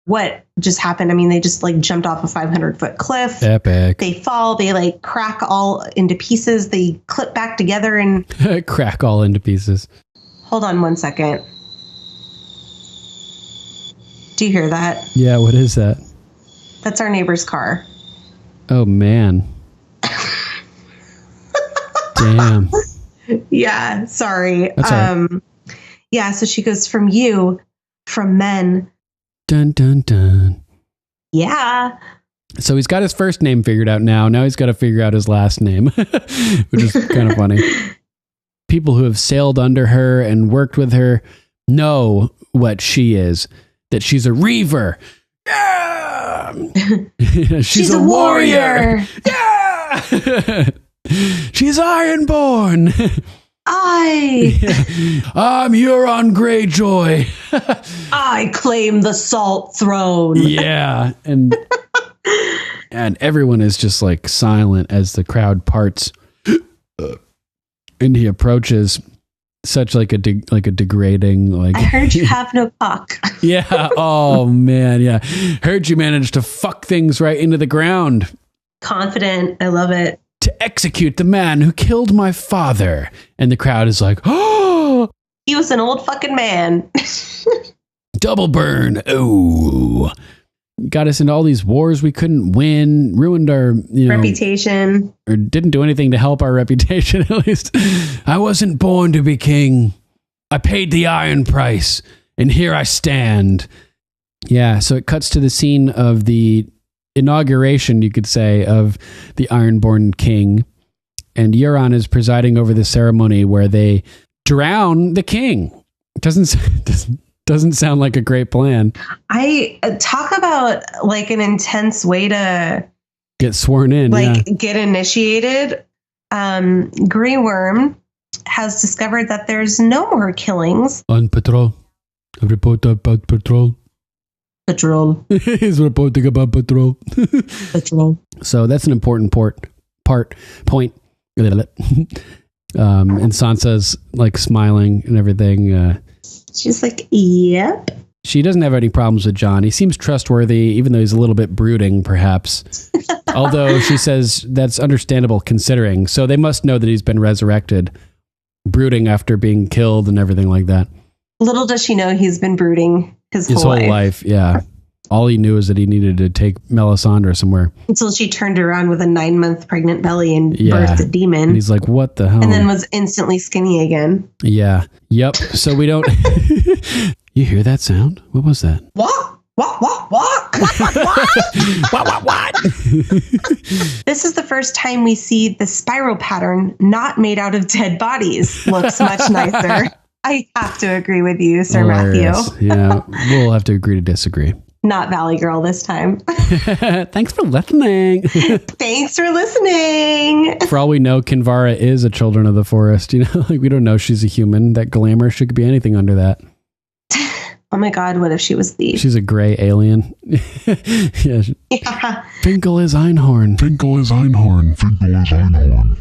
What just happened? I mean, they just like jumped off a 500-foot cliff. Epic. They fall. They like crack all into pieces. They clip back together and crack all into pieces. Hold on 1 second. Do you hear that? Yeah, what is that? That's our neighbor's car. Oh, man. Damn. Yeah, sorry. That's all right. Yeah, so she goes, from you, from men. Dun, dun, dun. Yeah. So he's got his first name figured out now. Now he's got to figure out his last name, which is kind of funny. People who have sailed under her and worked with her know what she is. That she's a reaver. Yeah. she's a warrior. Yeah. She's Ironborn. I'm Euron Greyjoy. I claim the Salt Throne. Yeah. And everyone is just like silent as the crowd parts. And he approaches. Such like a degrading like. I heard you have no cock. Yeah. Oh man. Yeah. Heard you managed to fuck things right into the ground. Confident. I love it. To execute the man who killed my father. And the crowd is like, oh, he was an old fucking man. Double burn. Oh, got us into all these wars we couldn't win, ruined our reputation, or didn't do anything to help our reputation. At least I wasn't born to be king. I paid the iron price, and here I stand. Yeah, so it cuts to the scene of the inauguration, you could say, of the Ironborn king, and Euron is presiding over the ceremony where they drown the king. Doesn't sound like a great plan. I talk about like an intense way to get sworn in, get initiated. Grey Worm has discovered that there's no more killings. On patrol. A report about patrol. Patrol. He's reporting about patrol. Patrol. So that's an important point. And Sansa's like smiling and everything. She's like, yep. She doesn't have any problems with Jon. He seems trustworthy, even though he's a little bit brooding, perhaps. Although she says that's understandable considering. So they must know that he's been resurrected, brooding after being killed and everything like that. Little does she know he's been brooding his whole life. Yeah. All he knew is that he needed to take Melisandre somewhere. Until she turned around with a 9-month pregnant belly and birthed a demon. And he's like, what the hell? And then was instantly skinny again. Yeah. Yep. So we don't... You hear that sound? What was that? What? What? What? This is the first time we see the spiral pattern not made out of dead bodies. Looks much nicer. I have to agree with you, Sir Hilarious. Matthew. Yeah, we'll have to agree to disagree. Not Valley Girl this time. Thanks for listening. Thanks for listening. For all we know, Kinvara is a Children of the Forest. You know, like we don't know she's a human. That glamour, she could be anything under that. Oh my God, what if she was the... She's a gray alien. Yeah. Yeah. Finkel is Einhorn. Finkel is Einhorn. Finkel is Einhorn.